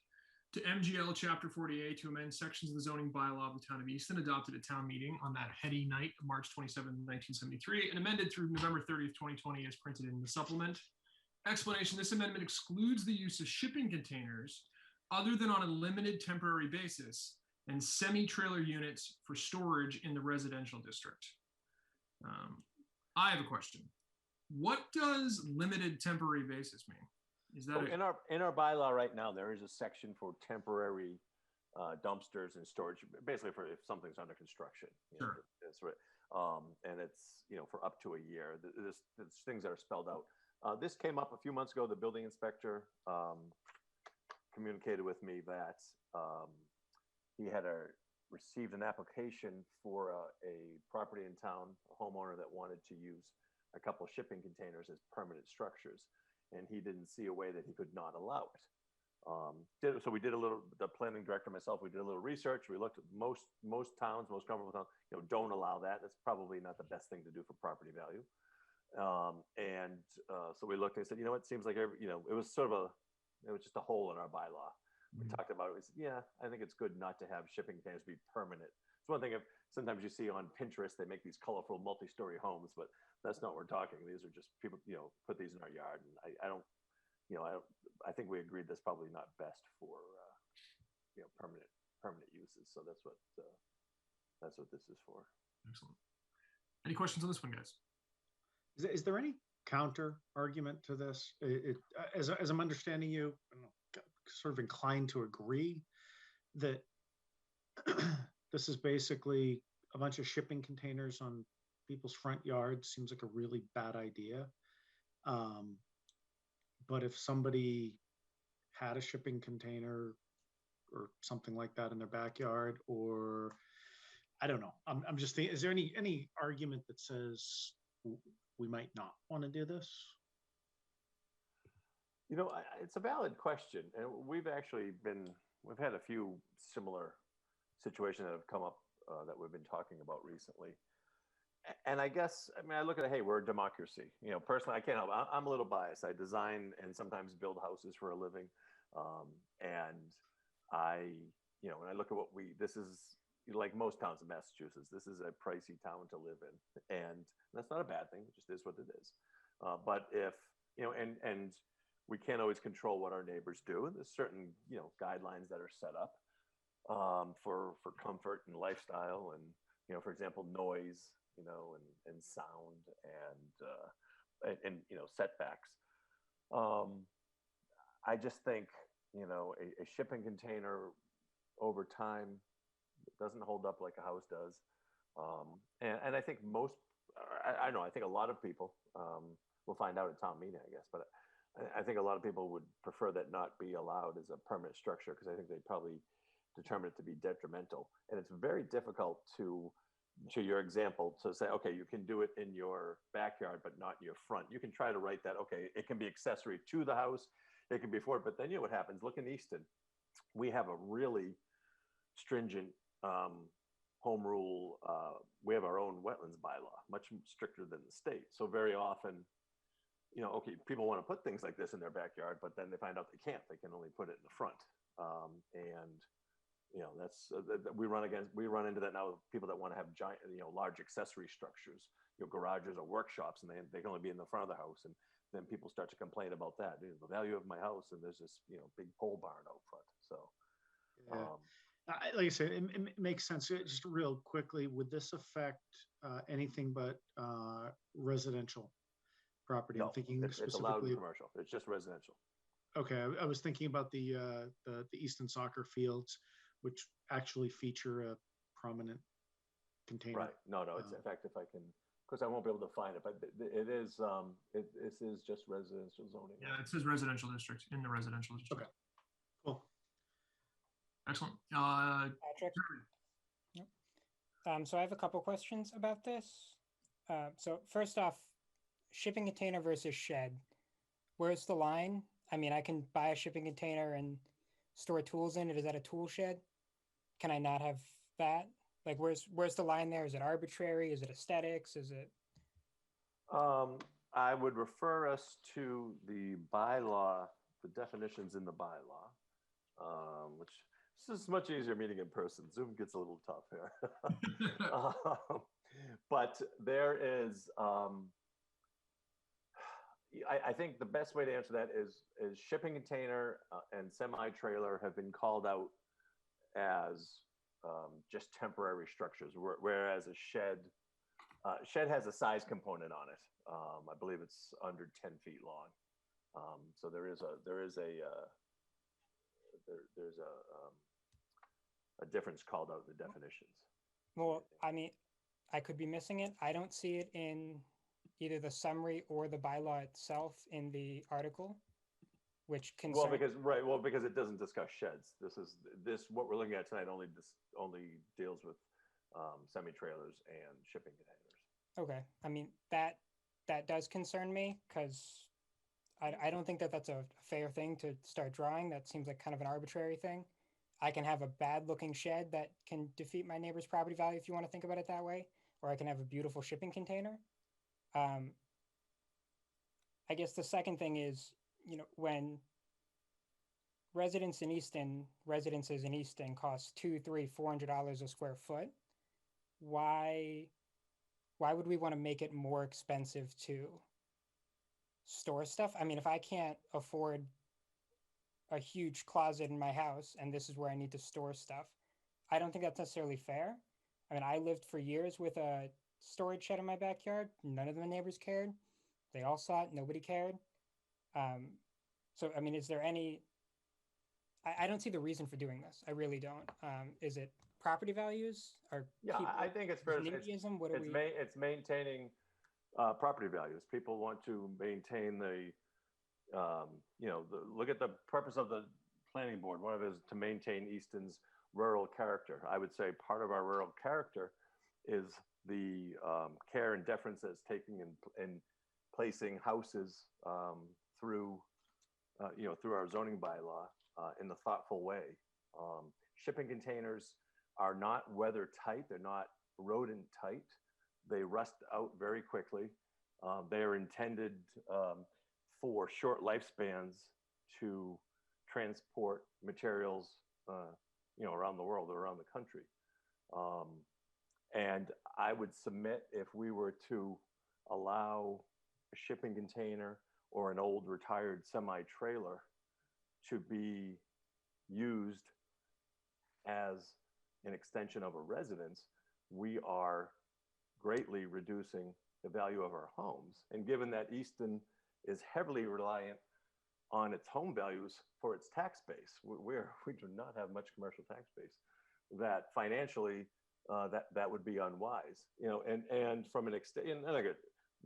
to MGL Chapter 48 to amend sections of the zoning bylaw of the town of Easton adopted at town meeting on that heady night of March 27, 1973, and amended through November 30th, 2020 as printed in the supplement. Explanation, this amendment excludes the use of shipping containers other than on a limited temporary basis and semi-trailer units for storage in the residential district. I have a question. What does limited temporary basis mean? Is that in our bylaw right now, there is a section for temporary dumpsters and storage, basically for if something's under construction. Sure. That's right. And it's for up to a year. There's things that are spelled out. This came up a few months ago. The building inspector communicated with me that he had received an application for a property in town, a homeowner that wanted to use a couple of shipping containers as permanent structures, and he didn't see a way that he could not allow it. So we did a little, the planning director, myself, we did a little research. We looked at most towns, most comfortable towns, don't allow that. That's probably not the best thing to do for property value. So we looked and said, it seems like it was just a hole in our bylaw. We talked about it. We said, yeah, I think it's good not to have shipping containers be permanent. It's one thing if sometimes you see on Pinterest, they make these colorful multi-story homes, but that's not what we're talking. These are just people, put these in our yard. And I think we agreed that's probably not best for, permanent uses. So that's what this is for. Excellent. Any questions on this one, guys? Is there any counter argument to this? As I'm understanding you, I'm sort of inclined to agree that this is basically a bunch of shipping containers on people's front yards. Seems like a really bad idea. But if somebody had a shipping container or something like that in their backyard, or I don't know, I'm just thinking, is there any argument that says we might not want to do this? It's a valid question, and we've had a few similar situations that have come up that we've been talking about recently. And I guess, I look at it, hey, we're a democracy. Personally, I can't help it. I'm a little biased. I design and sometimes build houses for a living. And when I look at this is like most towns in Massachusetts, this is a pricey town to live in. And that's not a bad thing. It just is what it is. But if, and we can't always control what our neighbors do. There's certain, guidelines that are set up for comfort and lifestyle and, for example, noise, and sound and setbacks. I just think, a shipping container over time doesn't hold up like a house does. And I think I think a lot of people, we'll find out at town meeting, I guess, but I think a lot of people would prefer that not be allowed as a permanent structure because I think they'd probably determine it to be detrimental. And it's very difficult to your example, to say, okay, you can do it in your backyard, but not in your front. You can try to write that, okay, it can be accessory to the house, it can be for it, but then what happens? Look in Easton, we have a really stringent home rule. We have our own wetlands bylaw, much stricter than the state. So very often, okay, people want to put things like this in their backyard, but then they find out they can't. They can only put it in the front. That's we run into that now. People that want to have giant, large accessory structures, garages or workshops, and they can only be in the front of the house, and then people start to complain about that. The value of my house, and there's this big pole barn out front. So, like I said, it makes sense. Just real quickly, would this affect anything but residential property? No, I'm thinking it's allowed in commercial. It's just residential. Okay, I was thinking about the Easton soccer fields, which actually feature a prominent container. Right. No. It's in fact, if I can, because I won't be able to find it, but it is. This is just residential zoning. Yeah, it says residential district in the residential district. Okay. Cool. Excellent. Patrick? Yep. So I have a couple questions about this. So first off, shipping container versus shed. Where's the line? I can buy a shipping container and store tools in it. Is that a tool shed? Can I not have that? Like, where's the line there? Is it arbitrary? Is it aesthetics? Is it? I would refer us to the bylaw, the definitions in the bylaw, which this is much easier meeting in person. Zoom gets a little tough here. But there is, I think the best way to answer that is shipping container and semi-trailer have been called out as just temporary structures, whereas a shed has a size component on it. I believe it's under 10 feet long. So there's a difference called out in the definitions. Well, I could be missing it. I don't see it in either the summary or the bylaw itself in the article, which concerns. Because it doesn't discuss sheds. What we're looking at tonight only deals with semi-trailers and shipping containers. Okay, that does concern me because I don't think that that's a fair thing to start drawing. That seems like kind of an arbitrary thing. I can have a bad looking shed that can defeat my neighbor's property value if you want to think about it that way, or I can have a beautiful shipping container. I guess the second thing is, when residences in Easton cost $200, $300, $400 a square foot, why would we want to make it more expensive to store stuff? I mean, if I can't afford a huge closet in my house and this is where I need to store stuff, I don't think that's necessarily fair. I mean, I lived for years with a storage shed in my backyard. None of the neighbors cared. They all saw it. Nobody cared. So, I mean, is there any... I don't see the reason for doing this. I really don't. Is it property values? Or I think it's fair. It's maintaining property values. People want to maintain the, look at the purpose of the planning board. One of it is to maintain Easton's rural character. I would say part of our rural character is the care and deference that's taking in placing houses through our zoning bylaw in a thoughtful way. Shipping containers are not weather tight. They're not rodent tight. They rust out very quickly. They are intended for short lifespans to transport materials, around the world or around the country. And I would submit, if we were to allow a shipping container or an old retired semi-trailer to be used as an extension of a residence, we are greatly reducing the value of our homes. And given that Easton is heavily reliant on its home values for its tax base, we do not have much commercial tax base, that financially that would be unwise. And from an extent, and again,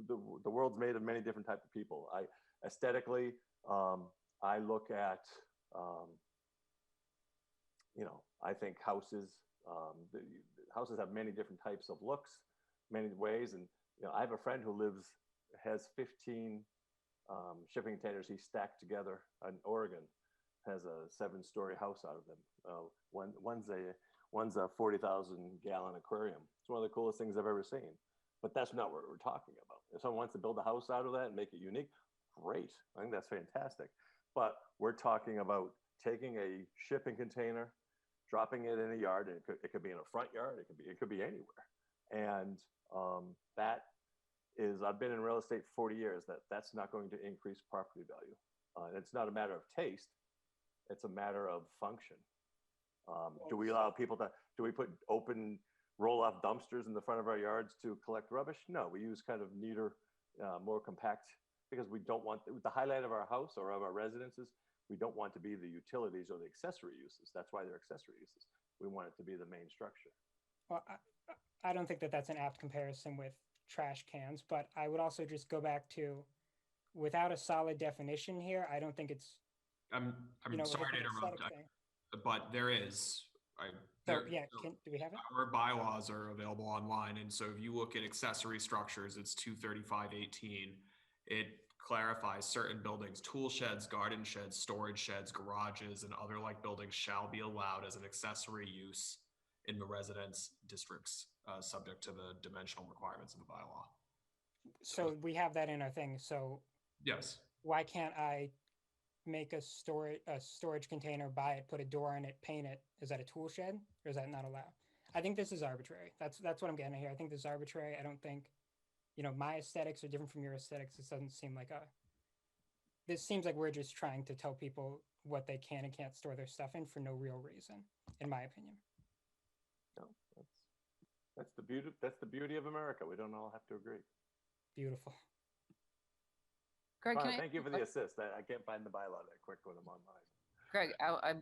the world's made of many different types of people. Aesthetically, I look at, I think houses have many different types of looks, many ways. And, I have a friend who has 15 shipping containers he stacked together in Oregon, has a 7-story house out of them. One's a 40,000 gallon aquarium. It's one of the coolest things I've ever seen. But that's not what we're talking about. If someone wants to build a house out of that and make it unique, great. I think that's fantastic. But we're talking about taking a shipping container, dropping it in a yard, and it could be in a front yard, it could be anywhere. And that is, I've been in real estate 40 years, that's not going to increase property value. And it's not a matter of taste, it's a matter of function. Do we allow people do we put open roll-off dumpsters in the front of our yards to collect rubbish? No, we use kind of neater, more compact, because we don't want the highlight of our house or of our residences. We don't want to be the utilities or the accessory uses. That's why they're accessory uses. We want it to be the main structure. Well, I don't think that that's an apt comparison with trash cans, but I would also just go back to, without a solid definition here, I don't think it's. I'm sorry to interrupt, but there is. Do we have it? Our bylaws are available online, and so if you look at accessory structures, it's 235.18. It clarifies certain buildings, tool sheds, garden sheds, storage sheds, garages, and other like buildings shall be allowed as an accessory use in the residence districts, subject to the dimensional requirements of the bylaw. So we have that in our thing. So yes, why can't I make a storage container, buy it, put a door in it, paint it? Is that a tool shed, or is that not allowed? I think this is arbitrary. That's what I'm getting at here. I think this is arbitrary. I don't think, my aesthetics are different from your aesthetics. This doesn't seem like this seems like we're just trying to tell people what they can and can't store their stuff in for no real reason, in my opinion. No, that's the beauty. That's the beauty of America. We don't all have to agree. Beautiful. Greg, thank you for the assist. I can't find the bylaw that quick when I'm online. Greg, I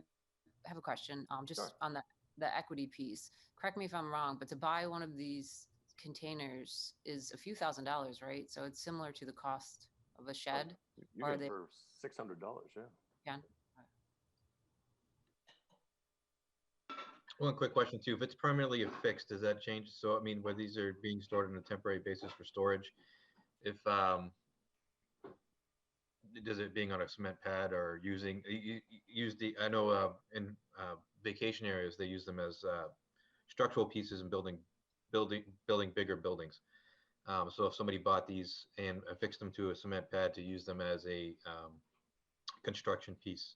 have a question. Just Sure. On the equity piece. Correct me if I'm wrong, but to buy one of these containers is a few $1,000s, right? So it's similar to the cost of a shed. You get it for $600, yeah. Yeah. One quick question too. If it's permanently affixed, does that change? So, I mean, where these are being stored on a temporary basis for storage, if does it being on a cement pad or using, use the, I know in vacation areas, they use them as structural pieces and building bigger buildings. So if somebody bought these and affixed them to a cement pad to use them as a construction piece,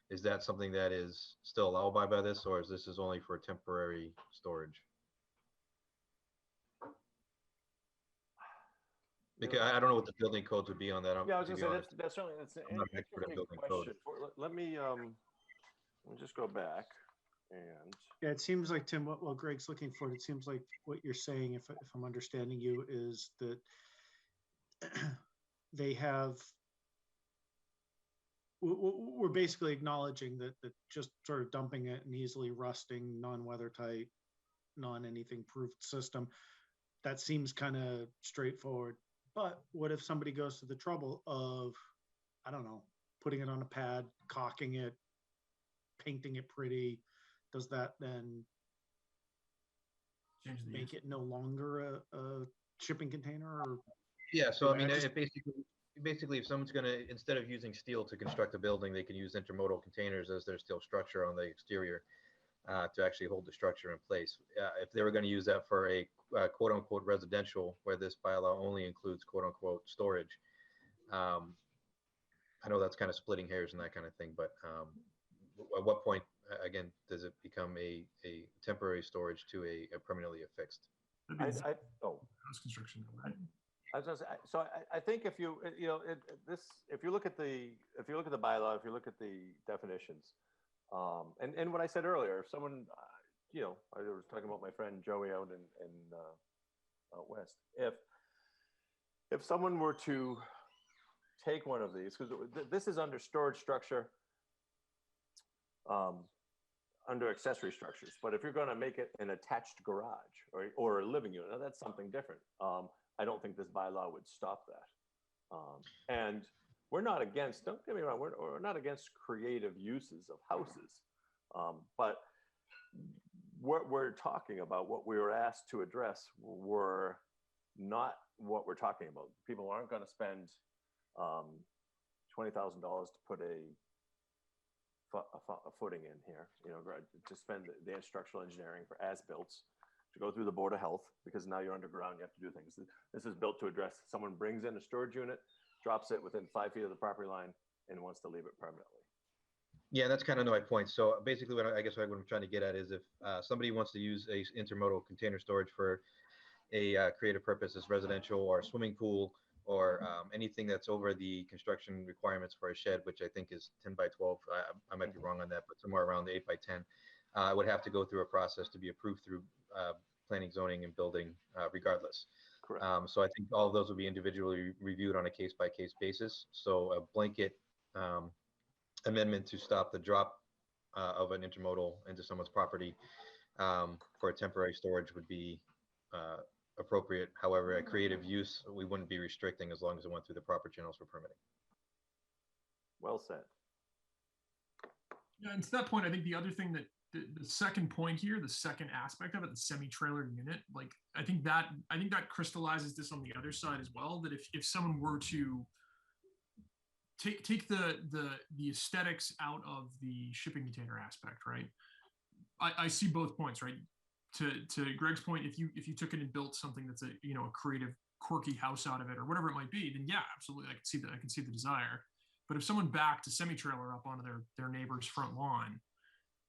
is that something that is still allowable by this, or is this only for temporary storage? Because I don't know what the building codes would be on that. Yeah, I was to gonna be say honest. that's certainly an I'm not an expert in interesting building code. question. Let me just go back and. Yeah, it seems like, Tim, while Greg's looking for it, it seems like what you're saying, if I'm understanding you, is that they have, we're basically acknowledging that just sort of dumping it in easily rusting, non-weather tight, non-anything proofed system, that seems kind of straightforward. But what if somebody goes to the trouble of, I don't know, putting it on a pad, caulking it, painting it pretty? Does that then make it no longer a shipping container? Or yeah, so I mean, it basically, if someone's going to, instead of using steel to construct a building, they can use intermodal containers as their steel structure on the exterior to actually hold the structure in place. If they were going to use that for a quote unquote residential, where this bylaw only includes quote unquote storage, I know that's kind of splitting hairs and that kind of thing, but at what point, again, does it become a temporary storage to a permanently affixed? House construction, right? I was gonna say, so I think if you if you look at the bylaw, if you look at the definitions, and what I said earlier, if someone, I was talking about my friend Joey out out west. If someone were to take one of these, because this is under storage structure, under accessory structures, but if you're going to make it an attached garage or a living unit, now that's something different. I don't think this bylaw would stop that. And we're not against, don't get me wrong, we're not against creative uses of houses. But what we're talking about, what we were asked to address, were not what we're talking about. People aren't going to spend $20,000 to put a footing in here, to spend the structural engineering for as-builts, to go through the Board of Health, because now you're underground, you have to do things. This is built to address, someone brings in a storage unit, drops it within 5 feet of the property line, and wants to leave it permanently. Yeah, that's kind of my point. So basically, what I'm trying to get at is if somebody wants to use a intermodal container storage for a creative purpose as residential or swimming pool or anything that's over the construction requirements for a shed, which I think is 10 by 12. I might be wrong on that, but somewhere around the 8 by 10. I would have to go through a process to be approved through planning, zoning, and building regardless. Correct. So I think all of those will be individually reviewed on a case-by-case basis. So a blanket amendment to stop the drop of an intermodal into someone's property for a temporary storage would be appropriate. However, a creative use, we wouldn't be restricting as long as it went through the proper channels for permitting. Well said. Yeah, and to that point, I think the other thing that the second point here, the second aspect of it, the semi-trailer unit, like I think that crystallizes this on the other side as well. That if someone were to take the aesthetics out of the shipping container aspect, right? I see both points, right? To Greg's point, if you took it and built something that's a creative, quirky house out of it or whatever it might be, then yeah, absolutely, I can see the desire. But if someone backed a semi-trailer up onto their neighbor's front lawn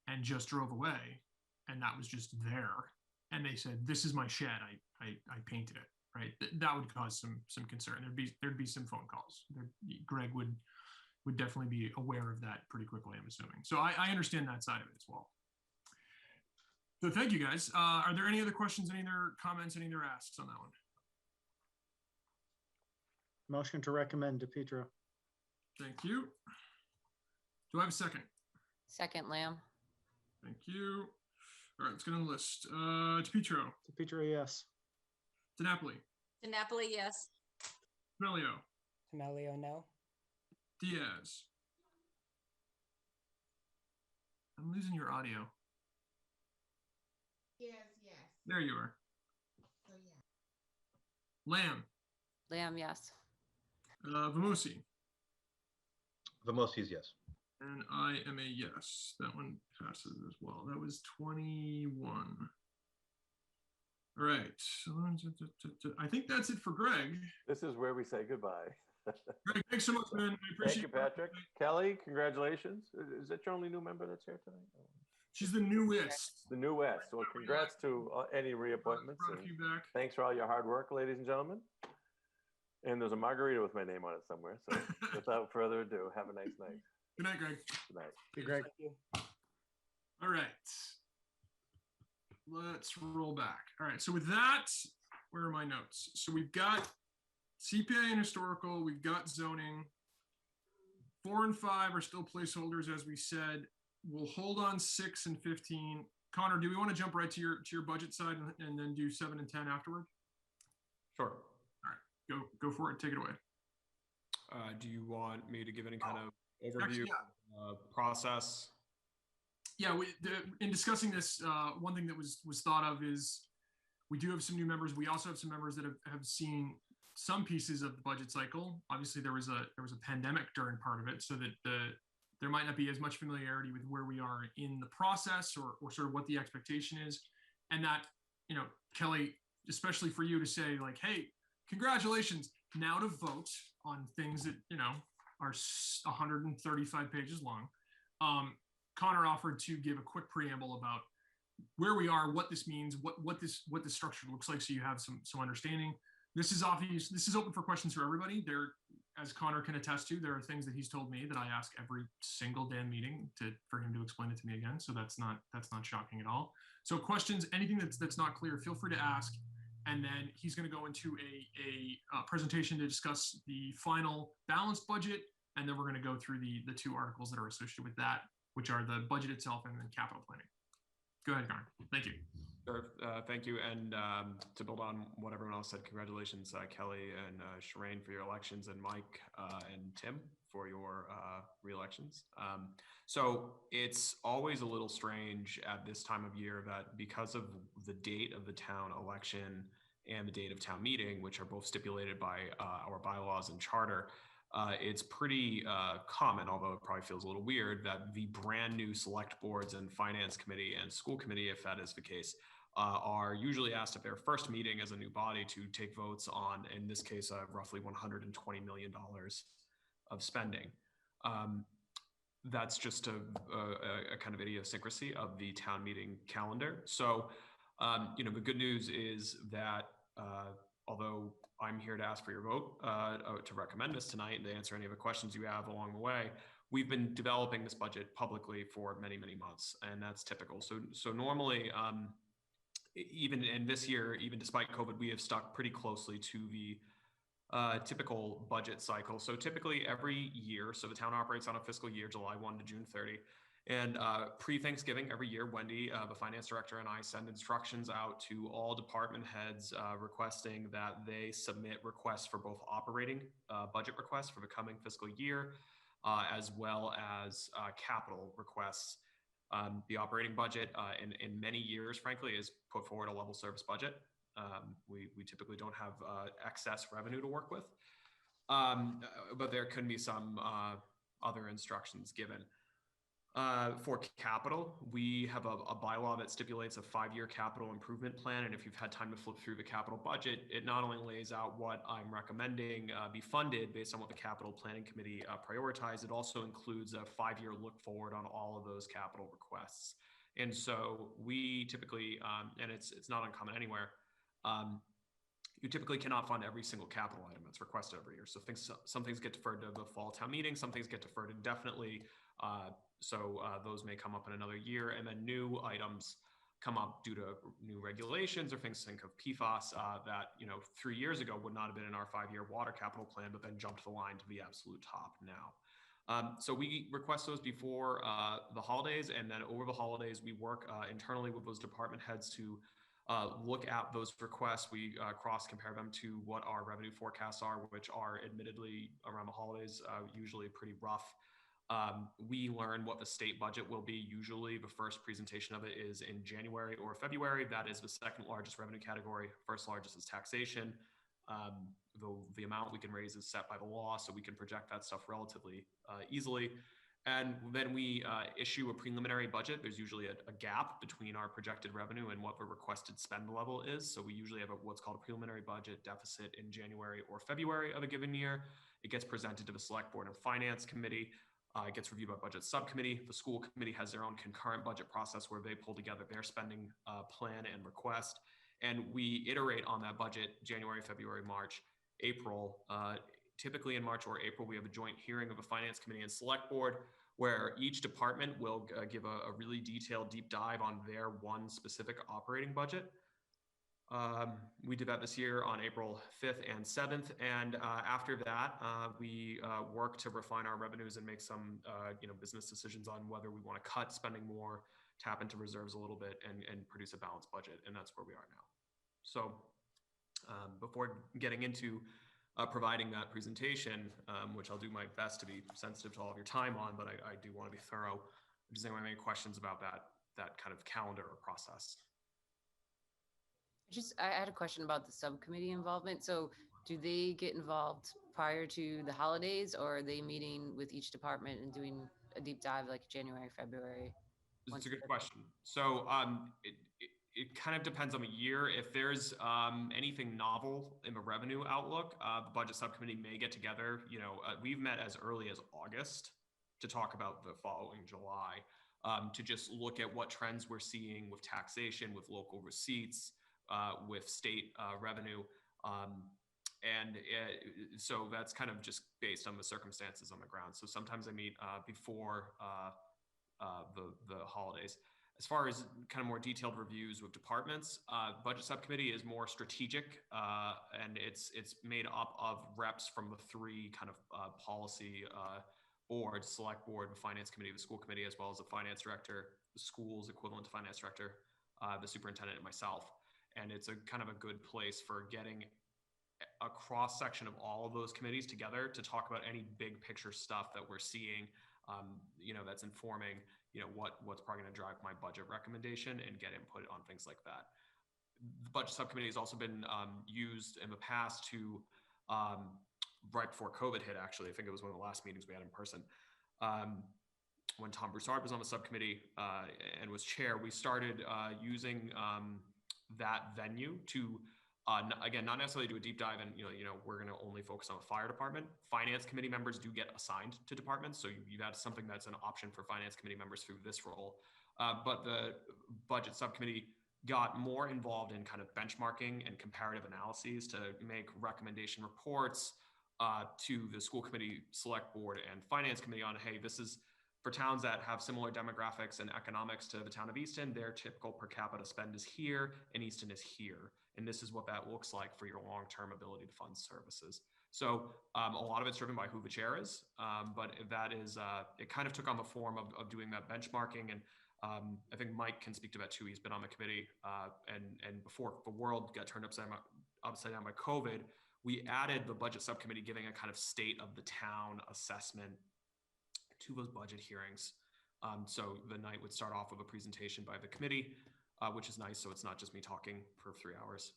and just drove away, and that was just there, and they said, "This is my shed. I painted it," right? That would cause some concern. There'd be some phone calls. Greg would definitely be aware of that pretty quickly, I'm assuming. So I understand that side of it as well. So thank you, guys. Are there any other questions, any other comments, any other asks on that one? Motion to recommend to Pedro. Thank you. Do I have a second? Second, Lamb. Thank you. All right, let's get on the list. DePietro. DePietro, yes. DiNapoli. DiNapoli, yes. Melio. Melio, no. Diaz. I'm losing your audio. Yes. There you are. So yeah. Lamb. Lamb, yes. Vamosi. For most fees, yes. And I am a yes. That one passes as well. That was 21. All right. I think that's it for Greg. This is where we say goodbye. Greg, thanks so much, man. I appreciate Thank you, Patrick. Kelly, congratulations. Is that your only new member that's here tonight? She's the newest. The newest. Well, congrats to any reappointments. Thanks for all your hard work, ladies and gentlemen. And there's a margarita with my name on it somewhere. So without further ado, have a nice night. Good night, Greg. Good night. Hey, Greg. All right. Let's roll back. All right. So with that, where are my notes? So we've got CPA and historical. We've got zoning. 4 and 5 are still placeholders, as we said. We'll hold on 6 and 15. Connor, do we want to jump right to your budget side and then do 7 and 10 afterward? Sure. All right. Go for it. Take it away. Do you want me to give any kind of overview process? Yeah, in discussing this, one thing that was thought of is we do have some new members. We also have some members that have seen some pieces of the budget cycle. Obviously, there was a pandemic during part of it, so that there might not be as much familiarity with where we are in the process or sort of what the expectation is. And that, Kelly, especially for you to say like, hey, congratulations, now to vote on things that, are 135 pages long. Connor offered to give a quick preamble about where we are, what this means, what this structure looks like, so you have some understanding. This is obvious. This is open for questions for everybody. There, as Connor can attest to, there are things that he's told me that I ask every single damn meeting for him to explain it to me again. So that's not shocking at all. So questions, anything that's not clear, feel free to ask. And then he's going to go into a presentation to discuss the final balanced budget, and then we're going to go through the 2 articles that are associated with that, which are the budget itself and then capital planning. Go ahead, Connor. Thank you. Sure. Thank you. And to build on what everyone else said, congratulations, Kelly and Shireen, for your elections, and Mike and Tim for your re-elections. So it's always a little strange at this time of year that because of the date of the town election and the date of town meeting, which are both stipulated by our bylaws and charter, it's pretty common, although it probably feels a little weird, that the brand new select boards and finance committee and school committee, if that is the case, are usually asked at their first meeting as a new body to take votes on, in this case, roughly $120 million of spending. That's just a kind of idiosyncrasy of the town meeting calendar. So, the good news is that although I'm here to ask for your vote to recommend this tonight and to answer any of the questions you have along the way, we've been developing this budget publicly for many, many months, and that's typical. So normally, even in this year, even despite COVID, we have stuck pretty closely to the typical budget cycle. So typically every year, so the town operates on a fiscal year, July 1 to June 30. And pre-Thanksgiving every year, Wendy, the finance director, and I send instructions out to all department heads requesting that they submit requests for both operating budget requests for the coming fiscal year, as well as capital requests. The operating budget in many years, frankly, is put forward a level service budget. We typically don't have excess revenue to work with, but there can be some other instructions given. For capital, we have a bylaw that stipulates a 5-year capital improvement plan. And if you've had time to flip through the capital budget, it not only lays out what I'm recommending be funded based on what the capital planning committee prioritized, it also includes a 5-year look forward on all of those capital requests. And so we typically, and it's not uncommon anywhere, you typically cannot fund every single capital item that's requested every year. So some things get deferred to the fall town meeting, some things get deferred indefinitely. So those may come up in another year, and then new items come up due to new regulations or things, think of PFAS that 3 years ago would not have been in our 5-year water capital plan, but then jumped the line to the absolute top now. So we request those before the holidays, and then over the holidays we work internally with those department heads to look at those requests. We cross-compare them to what our revenue forecasts are, which are admittedly around the holidays usually pretty rough. We learn what the state budget will be. Usually the first presentation of it is in January or February. That is the second largest revenue category. First largest is taxation. The amount we can raise is set by the law, so we can project that stuff relatively easily. And then we issue a preliminary budget. There's usually a gap between our projected revenue and what the requested spend level is. So we usually have what's called a preliminary budget deficit in January or February of a given year. It gets presented to the Select Board and Finance Committee. It gets reviewed by Budget Subcommittee. The school committee has their own concurrent budget process where they pull together their spending plan and request. And we iterate on that budget January, February, March, April. Typically in March or April, we have a joint hearing of the Finance Committee and Select Board where each department will give a really detailed deep dive on their one specific operating budget. We did that this year on April 5th and 7th. And after that, we work to refine our revenues and make some business decisions on whether we want to cut spending more, tap into reserves a little bit, and produce a balanced budget. And that's where we are now. So before getting into providing that presentation, which I'll do my best to be sensitive to all of your time on, but I do want to be thorough. Does anyone have any questions about that kind of calendar or process? I had a question about the subcommittee involvement. So do they get involved prior to the holidays, or are they meeting with each department and doing a deep dive like January, February? It's a good question. So it kind of depends on the year. If there's anything novel in the revenue outlook, the budget subcommittee may get together. We've met as early as August to talk about the following July, to just look at what trends we're seeing with taxation, with local receipts, with state revenue. So that's kind of just based on the circumstances on the ground. So sometimes I meet before the holidays. As far as kind of more detailed reviews with departments, budget subcommittee is more strategic, and it's made up of reps from the three kind of policy boards: Select Board, the Finance Committee, the School Committee, as well as the Finance Director, the school's equivalent to Finance Director, the Superintendent, and myself. And it's a kind of a good place for getting a cross section of all of those committees together to talk about any big picture stuff that we're seeing, that's informing, what's probably going to drive my budget recommendation, and get input on things like that. The budget subcommittee has also been used in the past to, right before COVID hit, actually, I think it was one of the last meetings we had in person, when Tom Broussard was on the subcommittee and was chair, we started using that venue to, again, not necessarily do a deep dive and, we're going to only focus on the fire department. Finance committee members do get assigned to departments. So that's something that's an option for finance committee members through this role. But the budget subcommittee got more involved in kind of benchmarking and comparative analyses to make recommendation reports to the school committee, select board, and finance committee on, hey, this is for towns that have similar demographics and economics to the town of Easton, their typical per capita spend is here and Easton is here. And this is what that looks like for your long-term ability to fund services. So a lot of it's driven by who the chair is, but that is, it kind of took on the form of doing that benchmarking. And I think Mike can speak to that too. He's been on the committee, and before the world got turned upside down by COVID, we added the budget subcommittee giving a kind of state of the town assessment to those budget hearings. So the night would start off with a presentation by the committee, which is nice. So it's not just me talking for 3 hours,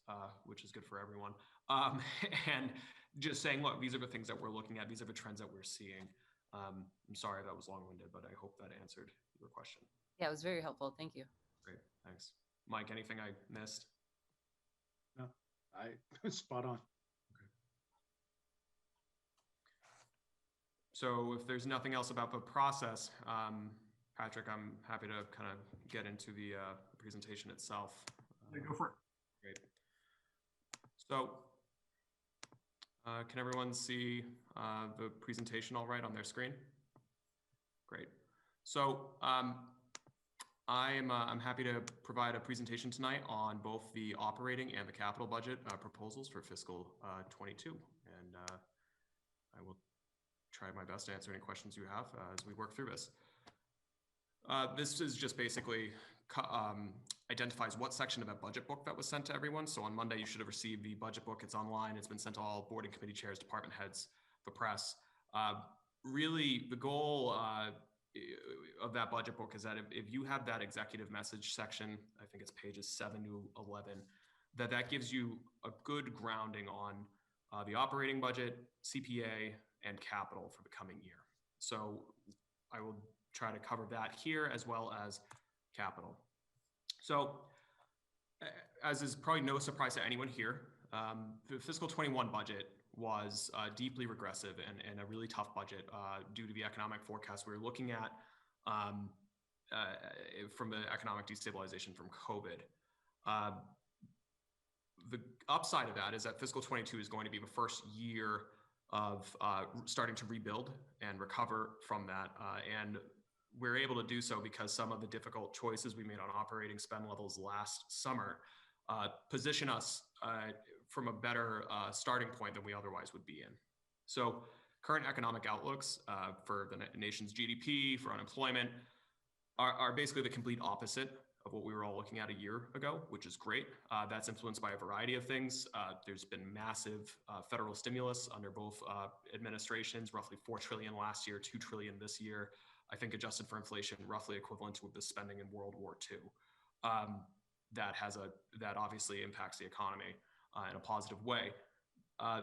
which is good for everyone. And just saying, look, these are the things that we're looking at. These are the trends that we're seeing. I'm sorry that was long-winded, but I hope that answered your question. Yeah, it was very helpful. Thank you. Great, thanks. Mike, anything I missed? No, spot on. So if there's nothing else about the process, Patrick, I'm happy to kind of get into the presentation itself. Yeah, go for it. Great. So can everyone see the presentation all right on their screen? Great. So I'm happy to provide a presentation tonight on both the operating and the capital budget proposals for fiscal 22. And I will try my best to answer any questions you have as we work through this. This is just basically identifies what section of that budget book that was sent to everyone. So on Monday, you should have received the budget book. It's online. It's been sent to all board and committee chairs, department heads, the press. Really, the goal of that budget book is that if you have that executive message section, I think it's pages 7 to 11, that gives you a good grounding on the operating budget, CPA, and capital for the coming year. So I will try to cover that here as well as capital. So as is probably no surprise to anyone here, the fiscal 21 budget was deeply regressive and a really tough budget due to the economic forecast we were looking at from the economic destabilization from COVID. The upside of that is that fiscal 22 is going to be the first year of starting to rebuild and recover from that. And we're able to do so because some of the difficult choices we made on operating spend levels last summer position us from a better starting point than we otherwise would be in. So current economic outlooks for the nation's GDP, for unemployment, are basically the complete opposite of what we were all looking at a year ago, which is great. That's influenced by a variety of things. There's been massive federal stimulus under both administrations, roughly $4 trillion last year, $2 trillion this year. I think adjusted for inflation, roughly equivalent to the spending in World War II. That obviously impacts the economy in a positive way.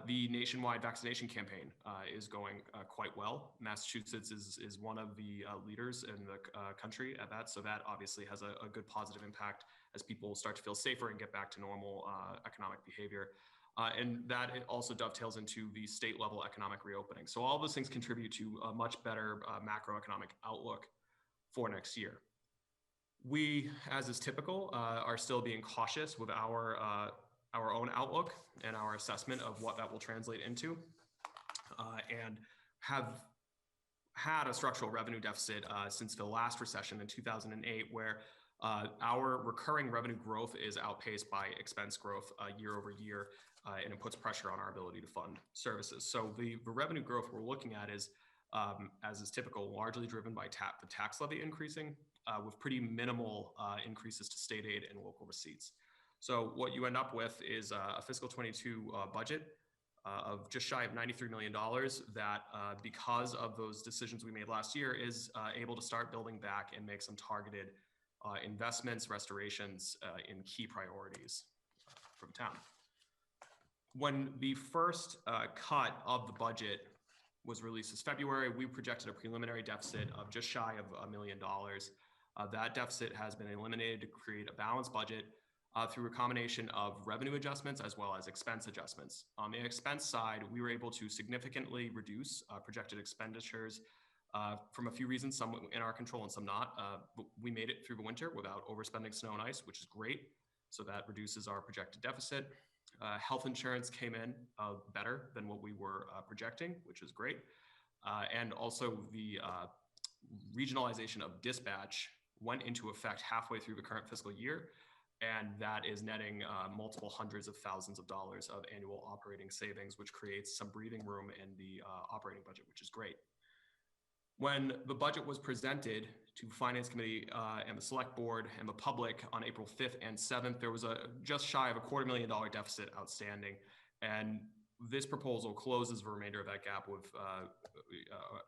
The nationwide vaccination campaign is going quite well. Massachusetts is one of the leaders in the country at that, so that obviously has a good positive impact as people start to feel safer and get back to normal economic behavior. And that it also dovetails into the state level economic reopening. So all those things contribute to a much better macroeconomic outlook for next year. We, as is typical, are still being cautious with our own outlook and our assessment of what that will translate into, and have had a structural revenue deficit since the last recession in 2008, where our recurring revenue growth is outpaced by expense growth year over year, and it puts pressure on our ability to fund services. So the revenue growth we're looking at is, as is typical, largely driven by the tax levy increasing, with pretty minimal increases to state aid and local receipts. So what you end up with is a fiscal 22 budget of just shy of $93 million that, because of those decisions we made last year, is able to start building back and make some targeted investments, restorations in key priorities for the town. When the first cut of the budget was released this February, we projected a preliminary deficit of just shy of $1 million. That deficit has been eliminated to create a balanced budget through a combination of revenue adjustments as well as expense adjustments. On the expense side, we were able to significantly reduce projected expenditures from a few reasons, some in our control and some not. But we made it through the winter without overspending snow and ice, which is great. So that reduces our projected deficit. Health insurance came in better than what we were projecting, which is great. And also the regionalization of dispatch went into effect halfway through the current fiscal year. And that is netting multiple hundreds of thousands of dollars of annual operating savings, which creates some breathing room in the operating budget, which is great. When the budget was presented to Finance Committee and the Select Board and the public on April 5th and 7th, there was just shy of a $250,000 deficit outstanding. And this proposal closes the remainder of that gap with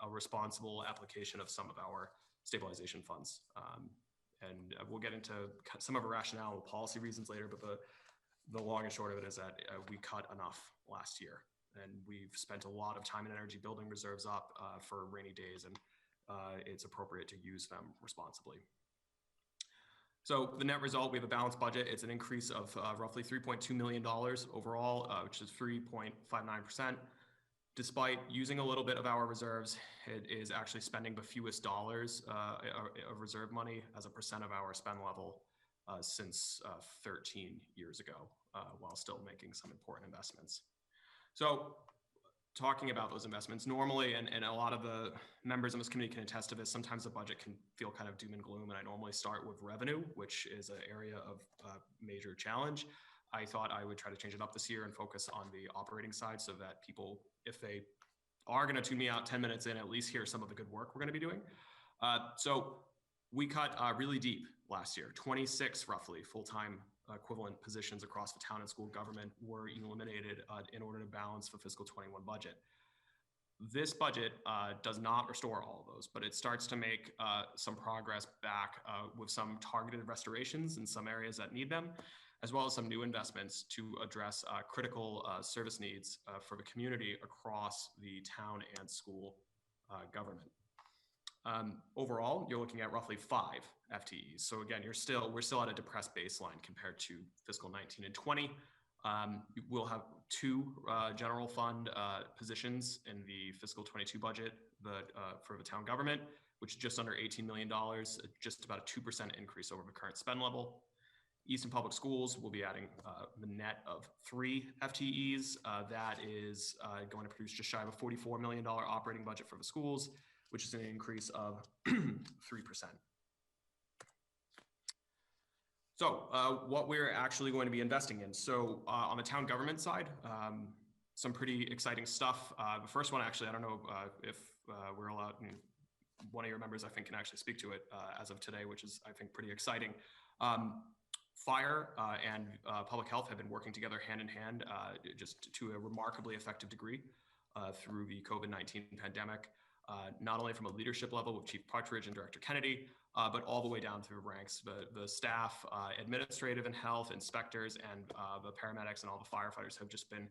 a responsible application of some of our stabilization funds. And we'll get into some of the rationale and policy reasons later, but the long and short of it is that we cut enough last year. And we've spent a lot of time and energy building reserves up for rainy days, and it's appropriate to use them responsibly. So the net result, we have a balanced budget. It's an increase of roughly $3.2 million overall, which is 3.59%. Despite using a little bit of our reserves, it is actually spending the fewest dollars of reserve money as a percent of our spend level since 13 years ago, while still making some important investments. So talking about those investments, normally, and a lot of the members of this committee can attest to this, sometimes the budget can feel kind of doom and gloom, and I normally start with revenue, which is an area of major challenge. I thought I would try to change it up this year and focus on the operating side so that people, if they are going to tune me out 10 minutes in, at least hear some of the good work we're going to be doing. So we cut really deep last year. 26 roughly full-time equivalent positions across the town and school government were eliminated in order to balance the fiscal 21 budget. This budget does not restore all of those, but it starts to make some progress back with some targeted restorations in some areas that need them, as well as some new investments to address critical service needs for the community across the town and school government. Overall, you're looking at roughly 5 FTEs. So again, we're still at a depressed baseline compared to fiscal 19 and 20. We'll have 2 general fund positions in the fiscal 22 budget for the town government, which is just under $18 million, just about a 2% increase over the current spend level. Easton Public Schools will be adding the net of 3 FTEs. That is going to produce just shy of a $44 million operating budget for the schools, which is an increase of 3%. So what we're actually going to be investing in. So on the town government side, some pretty exciting stuff. The first one, actually, I don't know if we're allowed, one of your members, I think, can actually speak to it as of today, which is, I think, pretty exciting. Fire and public health have been working together hand in hand just to a remarkably effective degree through the COVID-19 pandemic, not only from a leadership level with Chief Partridge and Director Kennedy, but all the way down through ranks. The staff, administrative and health, inspectors, and the paramedics and all the firefighters have just been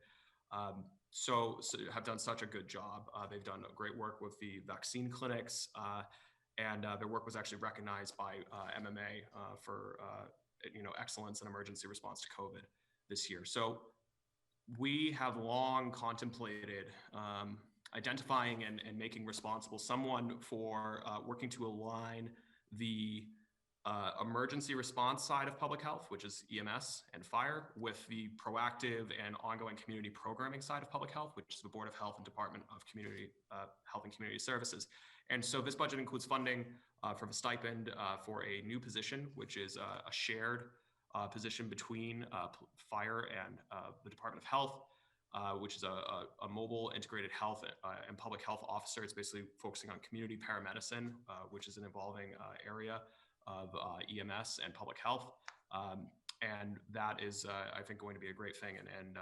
have done such a good job. They've done great work with the vaccine clinics, and their work was actually recognized by MMA for excellence in emergency response to COVID this year. So we have long contemplated identifying and making responsible someone for working to align the emergency response side of public health, which is EMS and fire, with the proactive and ongoing community programming side of public health, which is the Board of Health and Department of Community Health and Community Services. And so this budget includes funding for the stipend for a new position, which is a shared position between fire and the Department of Health, which is a mobile integrated health and public health officer. It's basically focusing on community paramedicine, which is an evolving area of EMS and public health. And that is, I think, going to be a great thing. And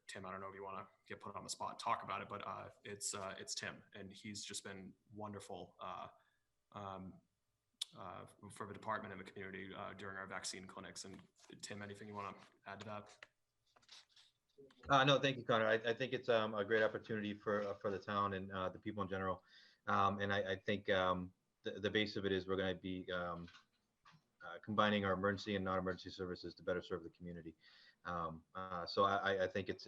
Tim, I don't know if you want to get put on the spot and talk about it, but it's Tim, and he's just been wonderful for the department and the community during our vaccine clinics. And Tim, anything you want to add to that? No, thank you, Connor. I think it's a great opportunity for the town and the people in general. And I think the base of it is we're going to be combining our emergency and non-emergency services to better serve the community. So I think it's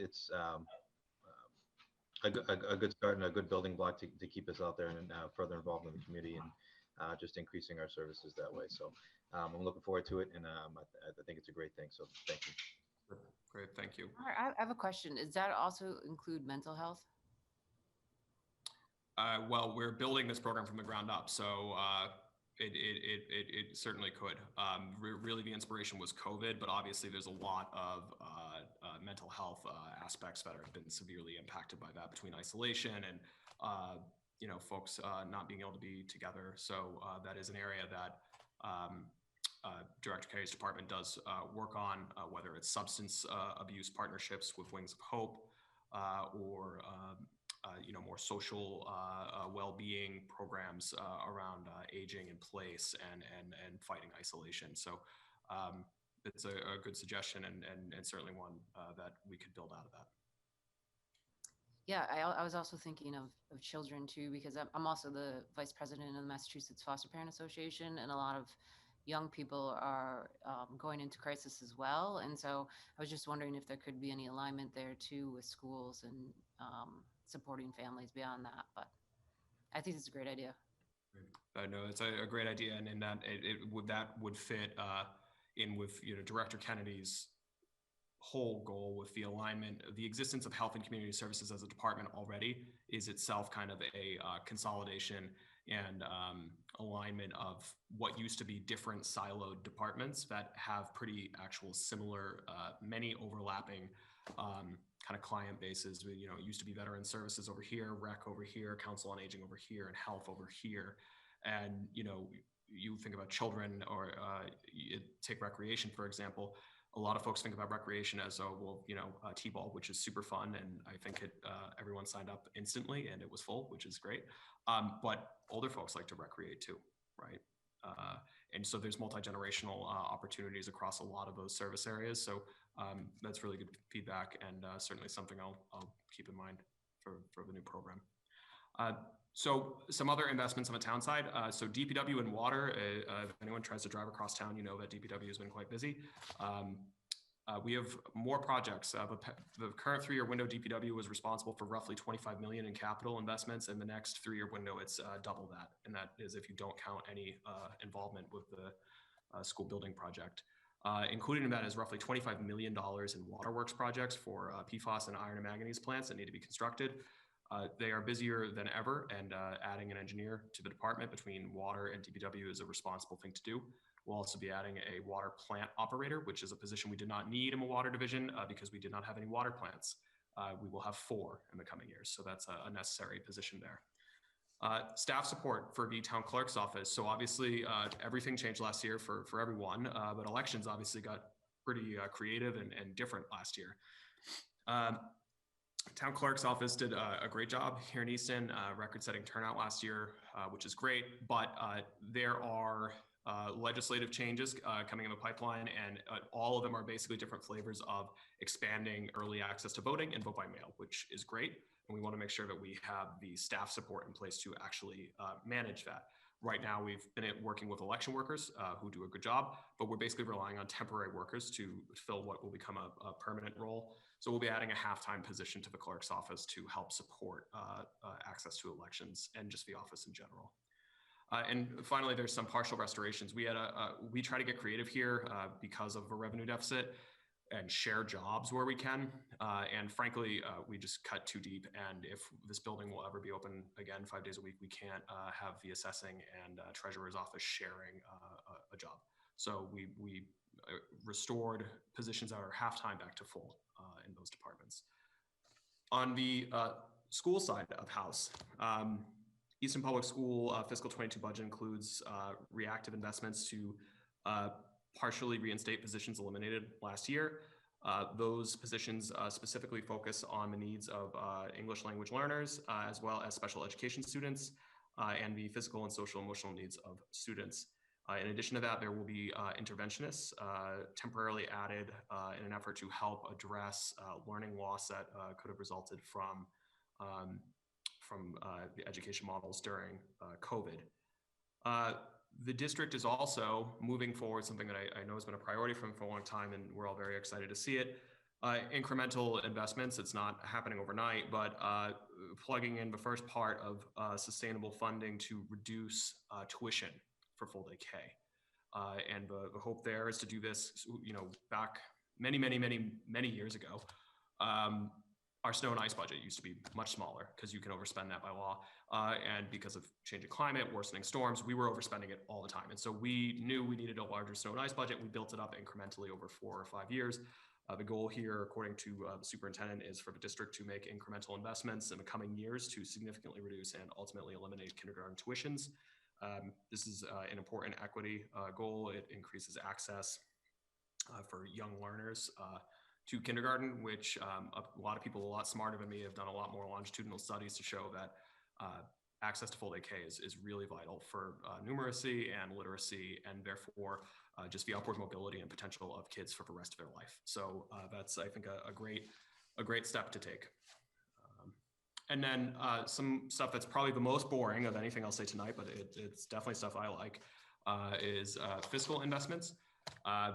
a good start and a good building block to keep us out there and further involved in the community and just increasing our services that way. So I'm looking forward to it, and I think it's a great thing. So thank you. Great, thank you. I have a question. Does that also include mental health? Well, we're building this program from the ground up, so it certainly could. Really, the inspiration was COVID, but obviously there's a lot of mental health aspects that have been severely impacted by that, between isolation and folks not being able to be together. So that is an area that Director Kerry's department does work on, whether it's substance abuse partnerships with Wings of Hope or more social well-being programs around aging in place and fighting isolation. So it's a good suggestion and certainly one that we could build out of that. Yeah, I was also thinking of children too, because I'm also the vice president of the Massachusetts Foster Parent Association, and a lot of young people are going into crisis as well. And so I was just wondering if there could be any alignment there too with schools and supporting families beyond that. But I think it's a great idea. No, it's a great idea, and in that that would fit in with Director Kennedy's whole goal with the alignment. The existence of health and community services as a department already is itself kind of a consolidation and alignment of what used to be different siloed departments that have pretty actual similar, many overlapping kind of client bases. It used to be veteran services over here, rec over here, council on aging over here, and health over here. And you think about children, or take recreation, for example. A lot of folks think about recreation as T-ball, which is super fun, and I think everyone signed up instantly, and it was full, which is great. But older folks like to recreate too, right? And so there's multi-generational opportunities across a lot of those service areas. So that's really good feedback, and certainly something I'll keep in mind for the new program. So some other investments on the town side. So DPW and water, if anyone tries to drive across town, you know that DPW has been quite busy. We have more projects. The current 3-year window DPW was responsible for roughly 25 million in capital investments. In the next 3-year window, it's double that. And that is if you don't count any involvement with the school building project. Included in that is roughly $25 million in waterworks projects for PFAS and iron and manganese plants that need to be constructed. They are busier than ever, and adding an engineer to the department between water and DPW is a responsible thing to do. We'll also be adding a water plant operator, which is a position we did not need in the water division because we did not have any water plants. We will have 4 in the coming years, so that's a necessary position there. Staff support for the town clerk's office. So obviously everything changed last year for everyone, but elections obviously got pretty creative and different last year. Town clerk's office did a great job here in Easton, record-setting turnout last year, which is great, but there are legislative changes coming in the pipeline, and all of them are basically different flavors of expanding early access to voting and vote by mail, which is great. And we want to make sure that we have the staff support in place to actually manage that. Right now, we've been working with election workers who do a good job, but we're basically relying on temporary workers to fill what will become a permanent role. So we'll be adding a half-time position to the clerk's office to help support access to elections and just the office in general. And finally, there's some partial restorations. We try to get creative here because of a revenue deficit and share jobs where we can. And frankly, we just cut too deep. And if this building will ever be open again 5 days a week, we can't have the assessing and treasurer's office sharing a job. So we restored positions that are half-time back to full in those departments. On the school side of house, Easton Public School fiscal 22 budget includes reactive investments to partially reinstate positions eliminated last year. Those positions specifically focus on the needs of English language learners, as well as special education students, and the physical and social emotional needs of students. In addition to that, there will be interventionists temporarily added in an effort to help address learning loss that could have resulted from the education models during COVID. The district is also moving forward something that I know has been a priority for them for a long time, and we're all very excited to see it. Incremental investments. It's not happening overnight, but plugging in the first part of sustainable funding to reduce tuition for full day K. And the hope there is to do this, back many years ago. Our snow and ice budget used to be much smaller because you can overspend that by law. And because of changing climate, worsening storms, we were overspending it all the time. And so we knew we needed a larger snow and ice budget. We built it up incrementally over 4 or 5 years. The goal here, according to the superintendent, is for the district to make incremental investments in the coming years to significantly reduce and ultimately eliminate kindergarten tuitions. This is an important equity goal. It increases access for young learners to kindergarten, which a lot of people a lot smarter than me have done a lot more longitudinal studies to show that access to full day K is really vital for numeracy and literacy, and therefore just the upward mobility and potential of kids for the rest of their life. So that's, I think, a great step to take. And then some stuff that's probably the most boring of anything I'll say tonight, but it's definitely stuff I like, is fiscal investments.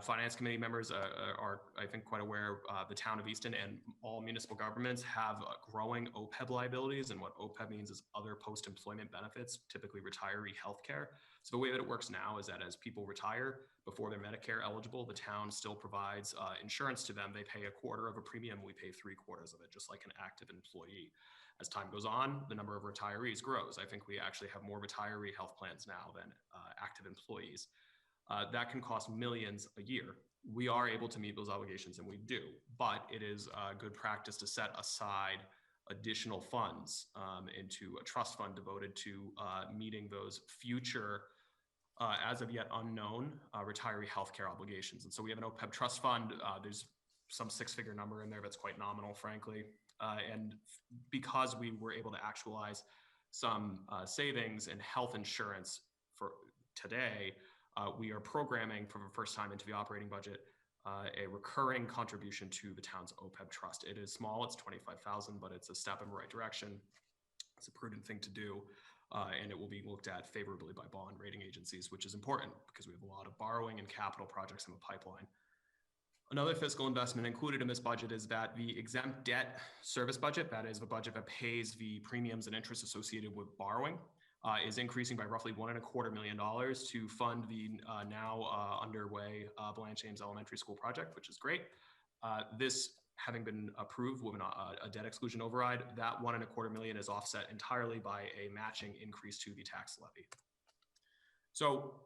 Finance committee members are, I think, quite aware the town of Easton and all municipal governments have growing OPEB liabilities. And what OPEB means is other post-employment benefits, typically retiree healthcare. So the way that it works now is that as people retire before they're Medicare eligible, the town still provides insurance to them. They pay a quarter of a premium. We pay 3/4 of it, just like an active employee. As time goes on, the number of retirees grows. I think we actually have more retiree health plans now than active employees. That can cost millions a year. We are able to meet those obligations, and we do, but it is good practice to set aside additional funds into a trust fund devoted to meeting those future, as of yet unknown, retiree healthcare obligations. And so we have an OPEB trust fund. There's some 6-figure number in there that's quite nominal, frankly. And because we were able to actualize some savings in health insurance today, we are programming for the first time into the operating budget a recurring contribution to the town's OPEB trust. It is small, it's 25,000, but it's a step in the right direction. It's a prudent thing to do, and it will be looked at favorably by bond rating agencies, which is important because we have a lot of borrowing and capital projects in the pipeline. Another fiscal investment included in this budget is that the exempt debt service budget, that is the budget that pays the premiums and interest associated with borrowing, is increasing by roughly $1.25 million to fund the now underway Blanche Ames Elementary School project, which is great. This having been approved with a debt exclusion override, that $1.25 million is offset entirely by a matching increase to the tax levy. So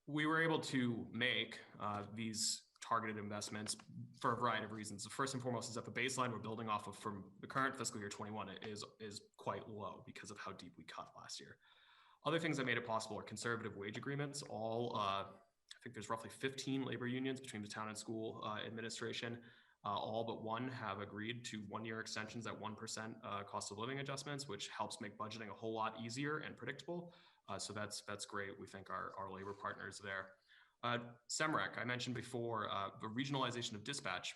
we were able to make these targeted investments for a variety of reasons. The first and foremost is that the baseline we're building off of from the current fiscal year 21 is quite low because of how deep we cut last year. Other things that made it possible are conservative wage agreements. I think there's roughly 15 labor unions between the town and school administration. All but one have agreed to one-year extensions at 1% cost of living adjustments, which helps make budgeting a whole lot easier and predictable. So that's great. We thank our labor partners there. SEMREC, I mentioned before, the regionalization of dispatch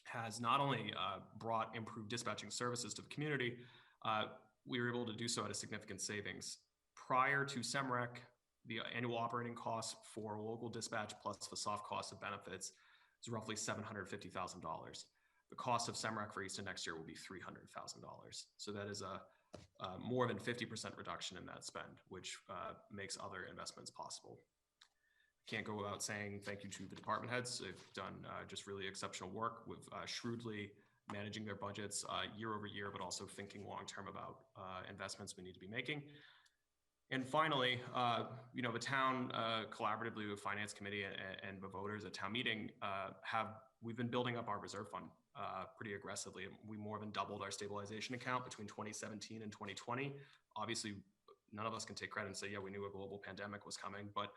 has not only brought improved dispatching services to the community, we were able to do so at a significant savings. Prior to SEMREC, the annual operating costs for local dispatch plus the soft cost of benefits is roughly $750,000. The cost of SEMREC for Easton next year will be $300,000. So that is a more than 50% reduction in that spend, which makes other investments possible. Can't go without saying thank you to the department heads. They've done just really exceptional work with shrewdly managing their budgets year over year, but also thinking long-term about investments we need to be making. And finally, the town collaboratively with Finance Committee and the voters at town meeting we've been building up our reserve fund pretty aggressively. We more than doubled our stabilization account between 2017 and 2020. Obviously, none of us can take credit and say, yeah, we knew a global pandemic was coming, but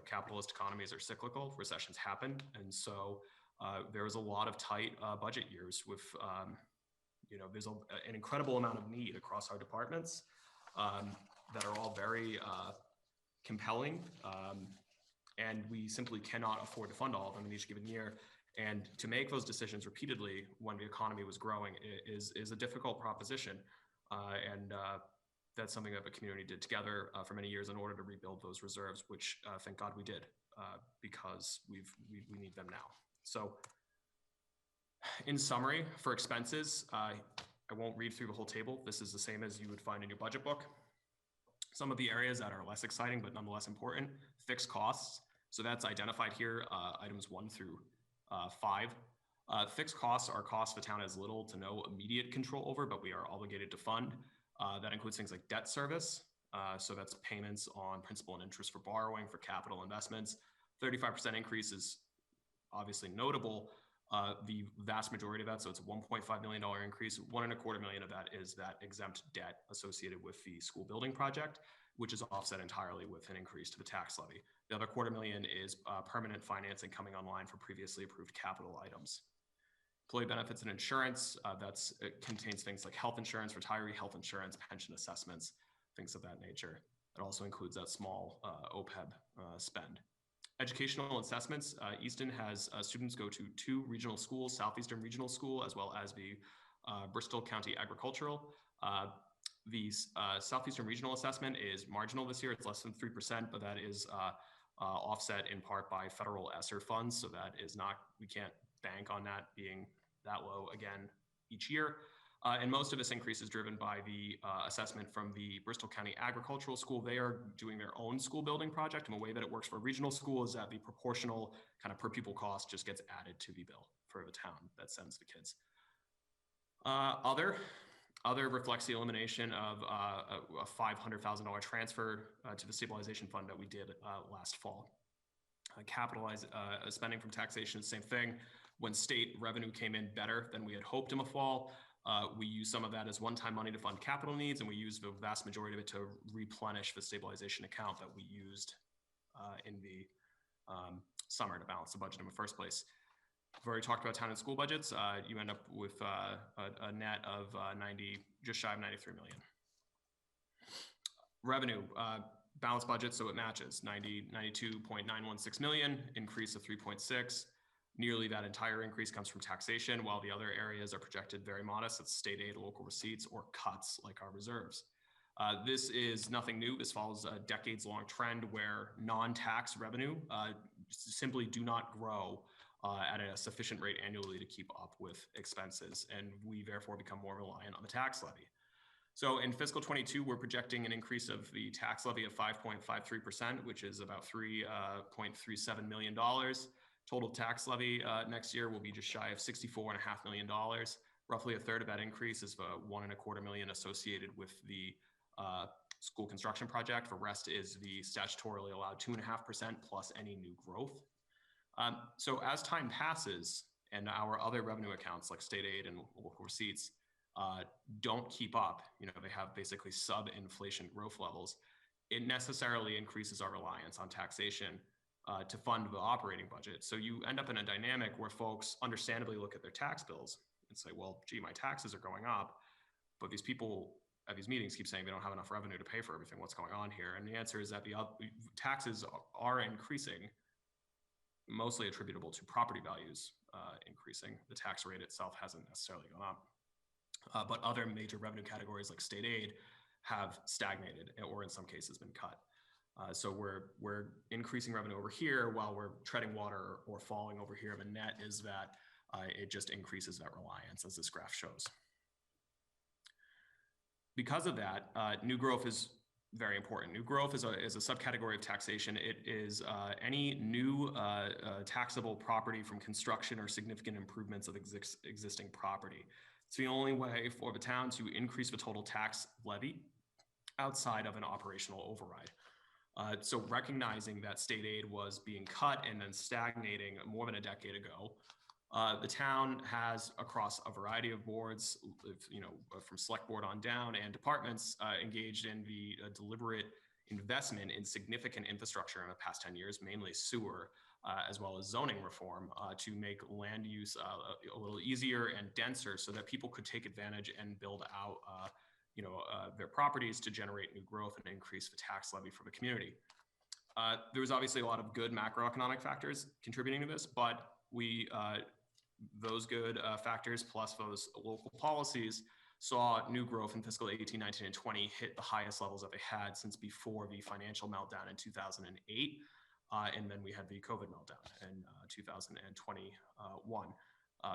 capitalist economies are cyclical, recessions happen. And so there was a lot of tight budget years with, there's an incredible amount of need across our departments that are all very compelling. And we simply cannot afford to fund all of them in each given year. And to make those decisions repeatedly when the economy was growing is a difficult proposition. That's something that the community did together for many years in order to rebuild those reserves, which thank God we did because we need them now. So in summary, for expenses, I won't read through the whole table. This is the same as you would find in your budget book. Some of the areas that are less exciting, but nonetheless important, fixed costs. So that's identified here, items 1 through 5. Fixed costs are costs the town has little to no immediate control over, but we are obligated to fund. That includes things like debt service. So that's payments on principal and interest for borrowing, for capital investments. 35% increase is obviously notable. The vast majority of that, so it's a $1.5 million increase. $1.25 million of that is that exempt debt associated with the school building project, which is offset entirely with an increase to the tax levy. The other $250,000 is permanent financing coming online for previously approved capital items. Employee benefits and insurance, it contains things like health insurance, retiree health insurance, pension assessments, things of that nature. It also includes that small OPEB spend. Educational assessments, Easton has students go to 2 regional schools, Southeastern Regional School, as well as the Bristol County Agricultural. The Southeastern Regional Assessment is marginal this year. It's less than 3%, but that is offset in part by federal ESSER funds. So that is not, we can't bank on that being that low again each year. And most of this increase is driven by the assessment from the Bristol County Agricultural School. They are doing their own school building project, and the way that it works for a regional school is that the proportional kind of per pupil cost just gets added to the bill for the town that sends the kids. Other reflects the elimination of a $500,000 transfer to the stabilization fund that we did last fall. Capitalize spending from taxation, same thing. When state revenue came in better than we had hoped in the fall, we used some of that as one-time money to fund capital needs, and we used the vast majority of it to replenish the stabilization account that we used in the summer to balance the budget in the first place. We've already talked about town and school budgets. You end up with a net of just shy of $93 million. Revenue. balanced budget, so it matches 92.916 million, increase of 3.6. Nearly that entire increase comes from taxation, while the other areas are projected very modest. It's state aid, local receipts, or cuts like our reserves. This is nothing new. This follows a decades-long trend where non-tax revenue simply do not grow at a sufficient rate annually to keep up with expenses, and we therefore become more reliant on the tax levy. So in fiscal 22, we're projecting an increase of the tax levy of 5.53%, which is about $3.37 million. Total tax levy next year will be just shy of $64.5 million. Roughly a third of that increase is $1.25 million associated with the school construction project. The rest is the statutorily allowed 2.5% plus any new growth. So as time passes and our other revenue accounts like state aid and local receipts don't keep up, they have basically sub-inflation growth levels, it necessarily increases our reliance on taxation to fund the operating budget. So you end up in a dynamic where folks understandably look at their tax bills and say, well, gee, my taxes are going up, but these people at these meetings keep saying they don't have enough revenue to pay for everything. What's going on here? And the answer is that the taxes are increasing, mostly attributable to property values increasing. The tax rate itself hasn't necessarily gone up, but other major revenue categories like state aid have stagnated or in some cases been cut. So we're increasing revenue over here while we're treading water or falling over here. The net is that it just increases that reliance, as this graph shows. Because of that, new growth is very important. New growth is a subcategory of taxation. It is any new taxable property from construction or significant improvements of existing property. It's the only way for the town to increase the total tax levy outside of an operational override. So recognizing that state aid was being cut and then stagnating more than a decade ago, the town has, across a variety of boards, from select board on down and departments, engaged in the deliberate investment in significant infrastructure in the past 10 years, mainly sewer, as well as zoning reform, to make land use a little easier and denser so that people could take advantage and build out their properties to generate new growth and increase the tax levy for the community. There was obviously a lot of good macroeconomic factors contributing to this, but those good factors plus those local policies saw new growth in fiscal 18, 19, and 20 hit the highest levels that they had since before the financial meltdown in 2008. And then we had the COVID meltdown in 2021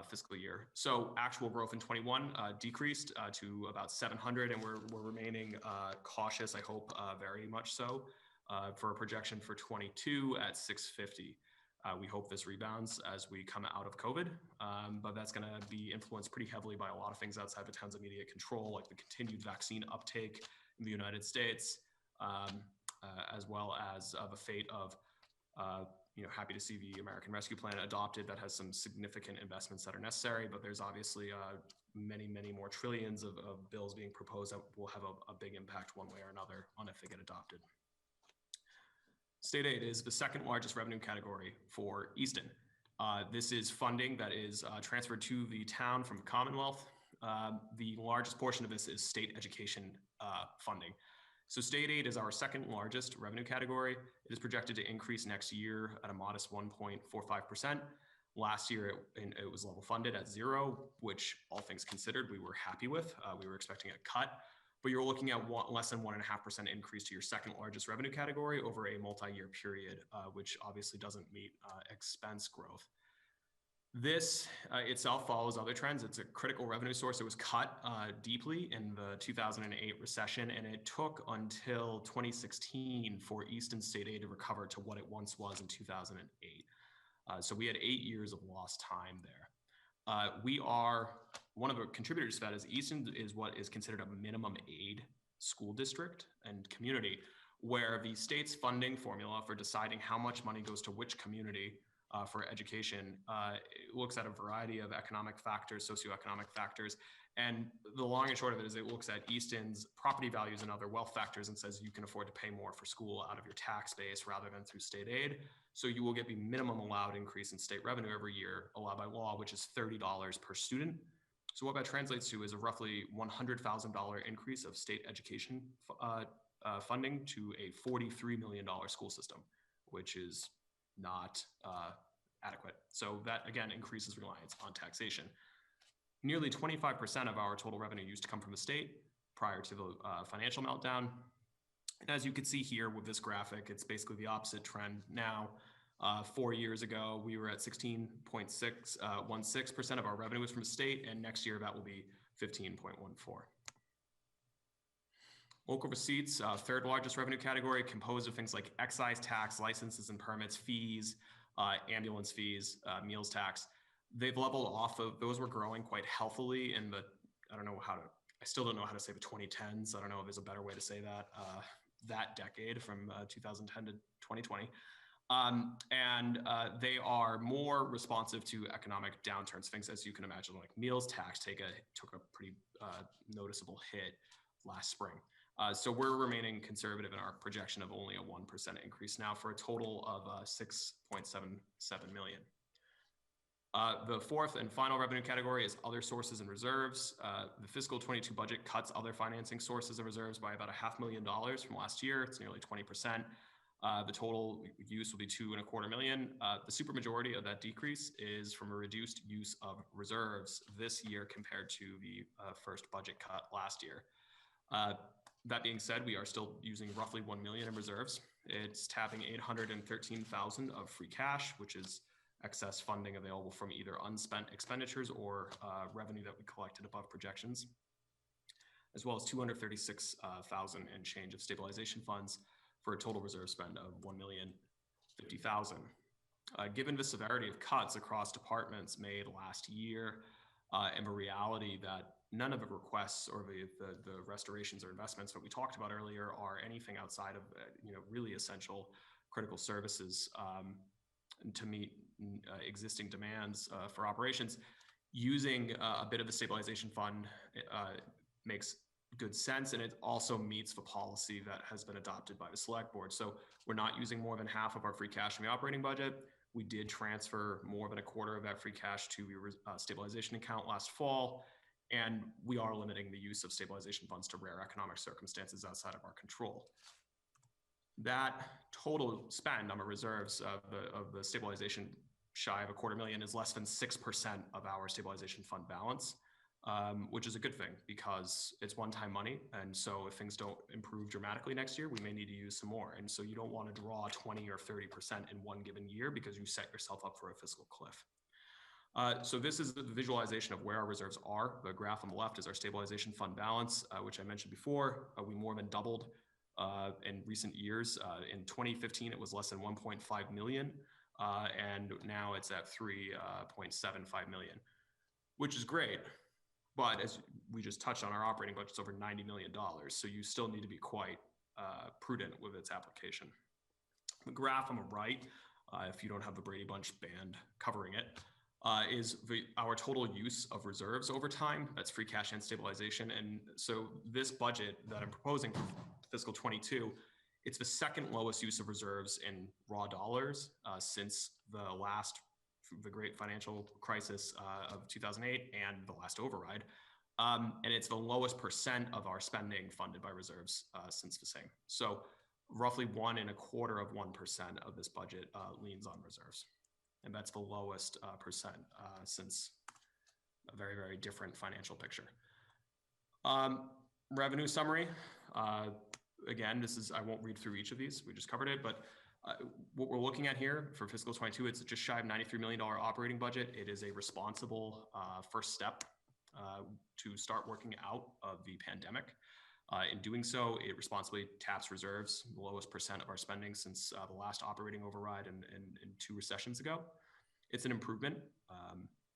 fiscal year. So actual growth in 21 decreased to about 700, and we're remaining cautious, I hope very much so, for a projection for 22 at 650. We hope this rebounds as we come out of COVID, but that's going to be influenced pretty heavily by a lot of things outside the town's immediate control, like the continued vaccine uptake in the United States, as well as the fate of, happy to see the American Rescue Plan adopted. That has some significant investments that are necessary, but there's obviously many, many more trillions of bills being proposed that will have a big impact one way or another on if they get adopted. State aid is the second largest revenue category for Easton. This is funding that is transferred to the town from the Commonwealth. The largest portion of this is state education funding. So state aid is our second largest revenue category. It is projected to increase next year at a modest 1.45%. Last year, it was level funded at 0, which all things considered, we were happy with. We were expecting a cut, but you're looking at less than 1.5% increase to your second largest revenue category over a multi-year period, which obviously doesn't meet expense growth. This itself follows other trends. It's a critical revenue source. It was cut deeply in the 2008 recession, and it took until 2016 for Easton state aid to recover to what it once was in 2008. So we had 8 years of lost time there. We are, one of the contributors to that is Easton is what is considered a minimum aid school district and community, where the state's funding formula for deciding how much money goes to which community for education looks at a variety of economic factors, socioeconomic factors. And the long and short of it is it looks at Easton's property values and other wealth factors and says you can afford to pay more for school out of your tax base rather than through state aid. So you will get the minimum allowed increase in state revenue every year allowed by law, which is $30 per student. So what that translates to is a roughly $100,000 increase of state education funding to a $43 million school system, which is not adequate. So that, again, increases reliance on taxation. Nearly 25% of our total revenue used to come from the state prior to the financial meltdown. And as you can see here with this graphic, it's basically the opposite trend now. 4 years ago, we were at 16.16% of our revenue was from the state, and next year that will be 15.14. Local receipts, third largest revenue category, composed of things like excise tax, licenses and permits, fees, ambulance fees, meals tax. They've leveled off of, those were growing quite healthily in the, I still don't know how to say the 2010s. I don't know if there's a better way to say that, that decade from 2010 to 2020. They are more responsive to economic downturns. Things, as you can imagine, like meals tax took a pretty noticeable hit last spring. So we're remaining conservative in our projection of only a 1% increase now for a total of 6.77 million. The fourth and final revenue category is other sources and reserves. The fiscal 22 budget cuts other financing sources and reserves by about $500,000 from last year. It's nearly 20%. The total use will be $2.25 million. The supermajority of that decrease is from a reduced use of reserves this year compared to the first budget cut last year. That being said, we are still using roughly 1 million in reserves. It's tapping 813,000 of free cash, which is excess funding available from either unspent expenditures or revenue that we collected above projections, as well as 236,000 and change of stabilization funds for a total reserve spend of 1,050,000. Given the severity of cuts across departments made last year, and the reality that none of the requests or the restorations or investments that we talked about earlier are anything outside of really essential critical services to meet existing demands for operations, using a bit of the stabilization fund makes good sense, and it also meets the policy that has been adopted by the select board. So we're not using more than half of our free cash in the operating budget. We did transfer more than a quarter of that free cash to the stabilization account last fall, and we are limiting the use of stabilization funds to rare economic circumstances outside of our control. That total spend on the reserves of the stabilization shy of $250,000 is less than 6% of our stabilization fund balance, which is a good thing because it's one-time money. And so if things don't improve dramatically next year, we may need to use some more. And so you don't want to draw 20 or 30% in one given year because you set yourself up for a fiscal cliff. So this is the visualization of where our reserves are. The graph on the left is our stabilization fund balance, which I mentioned before. We more than doubled in recent years. In 2015, it was less than 1.5 million. And now it's at 3.75 million, which is great. But as we just touched on, our operating budget's over $90 million. So you still need to be quite prudent with its application. The graph on the right, if you don't have the Brady Bunch band covering it, is our total use of reserves over time. That's free cash and stabilization. And so this budget that I'm proposing for fiscal 22, it's the second lowest use of reserves in raw dollars since the great financial crisis of 2008 and the last override. And it's the lowest percent of our spending funded by reserves since the same. So roughly 1.25% of this budget leans on reserves. And that's the lowest percent since a very, very different financial picture. Revenue summary. Again, I won't read through each of these. We just covered it, but what we're looking at here for fiscal 22, it's just shy of $93 million operating budget. It is a responsible first step to start working out of the pandemic. In doing so, it responsibly taps reserves, the lowest percent of our spending since the last operating override and 2 recessions ago. It's an improvement,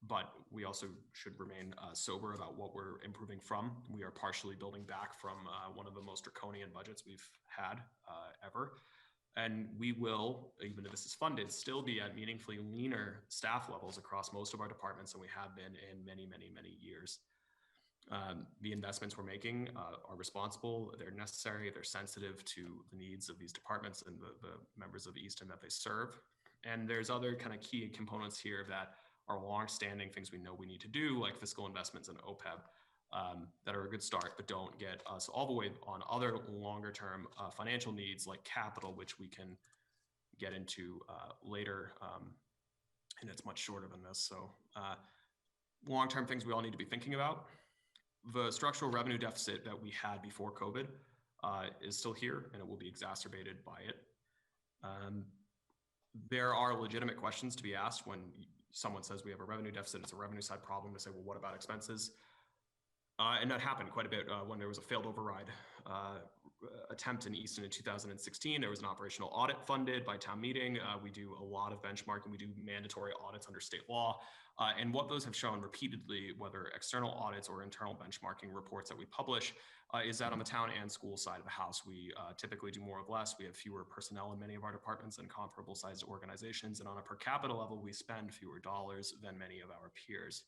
but we also should remain sober about what we're improving from. We are partially building back from one of the most draconian budgets we've had ever. And we will, even if this is funded, still be at meaningfully leaner staff levels across most of our departments than we have been in many, many, many years. The investments we're making are responsible, they're necessary, they're sensitive to the needs of these departments and the members of Easton that they serve. And there's other kind of key components here that are long-standing things we know we need to do, like fiscal investments and OPEB. that are a good start, but don't get us all the way on other longer term financial needs like capital, which we can get into later. And it's much shorter than this. So long-term things we all need to be thinking about. The structural revenue deficit that we had before COVID is still here, and it will be exacerbated by it. There are legitimate questions to be asked when someone says we have a revenue deficit. It's a revenue side problem to say, well, what about expenses? And that happened quite a bit when there was a failed override attempt in Easton in 2016. There was an operational audit funded by town meeting. We do a lot of benchmarking. We do mandatory audits under state law. And what those have shown repeatedly, whether external audits or internal benchmarking reports that we publish, is that on the town and school side of the house, we typically do more with less. We have fewer personnel in many of our departments than comparable sized organizations. And on a per capita level, we spend fewer dollars than many of our peers.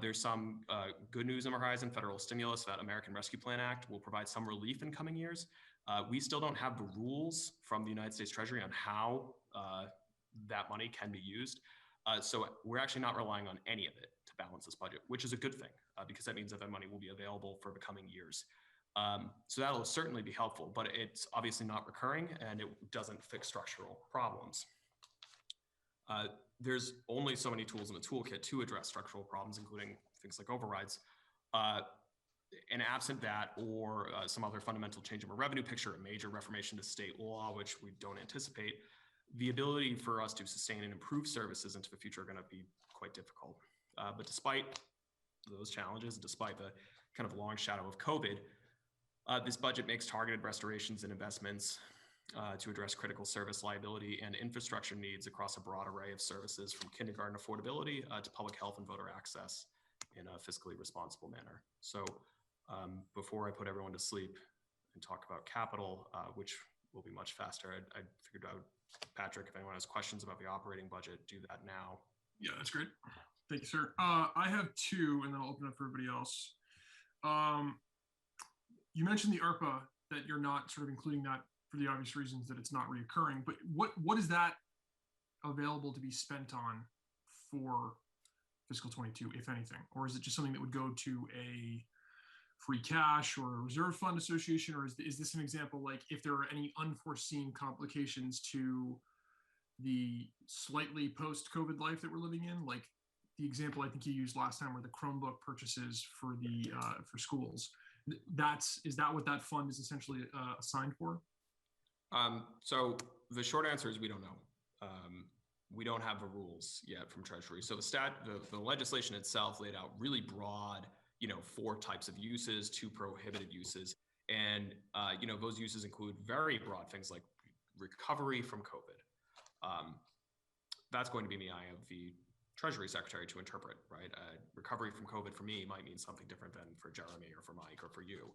There's some good news on the horizon. Federal stimulus, that American Rescue Plan Act, will provide some relief in coming years. We still don't have the rules from the United States Treasury on how that money can be used. So we're actually not relying on any of it to balance this budget, which is a good thing, because that means that that money will be available for the coming years. So that'll certainly be helpful, but it's obviously not recurring and it doesn't fix structural problems. There's only so many tools in the toolkit to address structural problems, including things like overrides. And absent that or some other fundamental change in a revenue picture, a major reformation to state law, which we don't anticipate, the ability for us to sustain and improve services into the future are going to be quite difficult. But despite those challenges, and despite the kind of long shadow of COVID, this budget makes targeted restorations and investments to address critical service liability and infrastructure needs across a broad array of services, from kindergarten affordability to public health and voter access in a fiscally responsible manner. So before I put everyone to sleep and talk about capital, which will be much faster, I figured out, Patrick, if anyone has questions about the operating budget, do that now. Yeah, that's great. Thank you, sir. I have two, and then I'll open up for everybody else. You mentioned the ARPA, that you're not sort of including that for the obvious reasons that it's not reoccurring, but what is that available to be spent on for fiscal 22, if anything? Or is it just something that would go to a free cash or a reserve fund association? Or is this an example, like if there are any unforeseen complications to the slightly post-COVID life that we're living in, like the example I think you used last time were the Chromebook purchases for the for schools? Is that what that fund is essentially assigned for? So the short answer is we don't know. We don't have the rules yet from Treasury. So the legislation itself laid out really broad, 4 types of uses, 2 prohibited uses. And, those uses include very broad things like recovery from COVID. That's going to be in the eye of the Treasury Secretary to interpret, right? Recovery from COVID for me might mean something different than for Jeremy or for Mike or for you.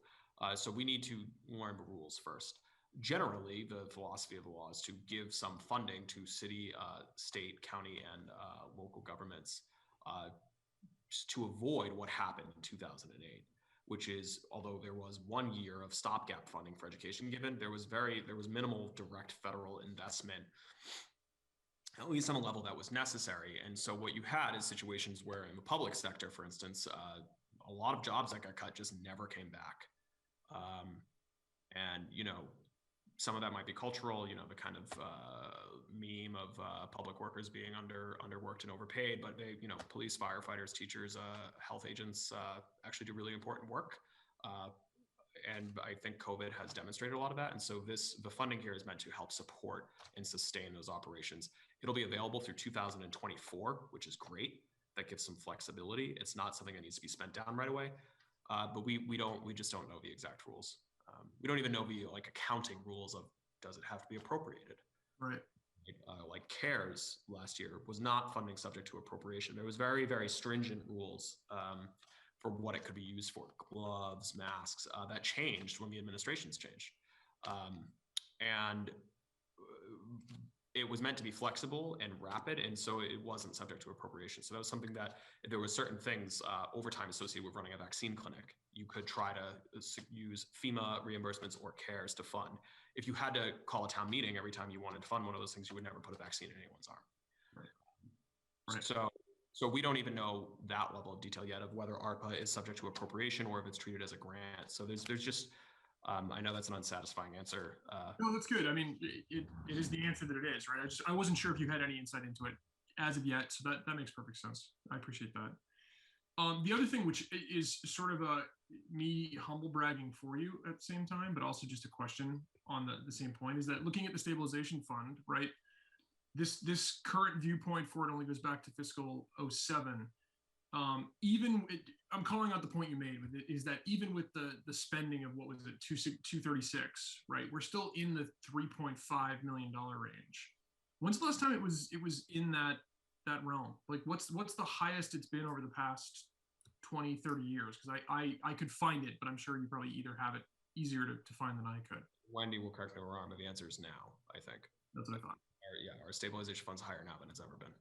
So we need to learn the rules first. Generally, the philosophy of the law is to give some funding to city, state, county, and local governments to avoid what happened in 2008, which is, although there was 1 year of stopgap funding for education given, there was minimal direct federal investment, at least on a level that was necessary. And so what you had is situations where in the public sector, for instance, a lot of jobs that got cut just never came back. And, some of that might be cultural, the kind of meme of public workers being underworked and overpaid, but they, police, firefighters, teachers, health agents actually do really important work. And I think COVID has demonstrated a lot of that. And so the funding here is meant to help support and sustain those operations. It'll be available through 2024, which is great. That gives some flexibility. It's not something that needs to be spent down right away, but we just don't know the exact rules. We don't even know the accounting rules of, does it have to be appropriated? Right. Like CARES last year was not funding subject to appropriation. There was very, very stringent rules for what it could be used for, gloves, masks, that changed when the administrations changed. And it was meant to be flexible and rapid, and so it wasn't subject to appropriation. So that was something that, if there were certain things overtime associated with running a vaccine clinic, you could try to use FEMA reimbursements or CARES to fund. If you had to call a town meeting every time you wanted to fund one of those things, you would never put a vaccine in anyone's arm. Right. So So we don't even know that level of detail yet of whether ARPA is subject to appropriation or if it's treated as a grant. So there's just, I know that's an unsatisfying answer. No, that's good. I mean, it is the answer that it is, right? I wasn't sure if you had any insight into it as of yet, so that makes perfect sense. I appreciate that. The other thing, which is sort of me humble bragging for you at the same time, but also just a question on the same point, is that looking at the stabilization fund, right? This current viewpoint for it only goes back to fiscal 07. I'm calling out the point you made with it, is that even with the spending of, what was it, 236, right? We're still in the $3.5 million range. When's the last time it was in that realm? Like, what's the highest it's been over the past 20, 30 years? Because I could find it, but I'm sure you probably either have it easier to find than I could. Wendy will correct me if I'm wrong, but the answer is now, I think. That's what I thought. Our stabilization fund's higher now than it's ever been.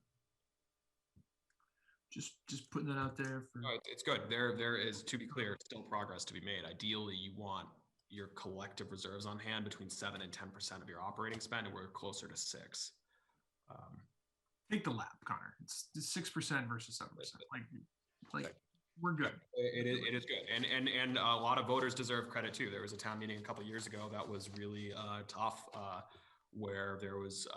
Just putting that out there. It's good. There is, to be clear, still progress to be made. Ideally, you want your collective reserves on hand between 7 and 10% of your operating spend, and we're closer to 6. Take the lap, Connor. It's 6% versus 7%. Like we're good. It is good, and a lot of voters deserve credit too. There was a town meeting a couple of years ago that was really tough, where there was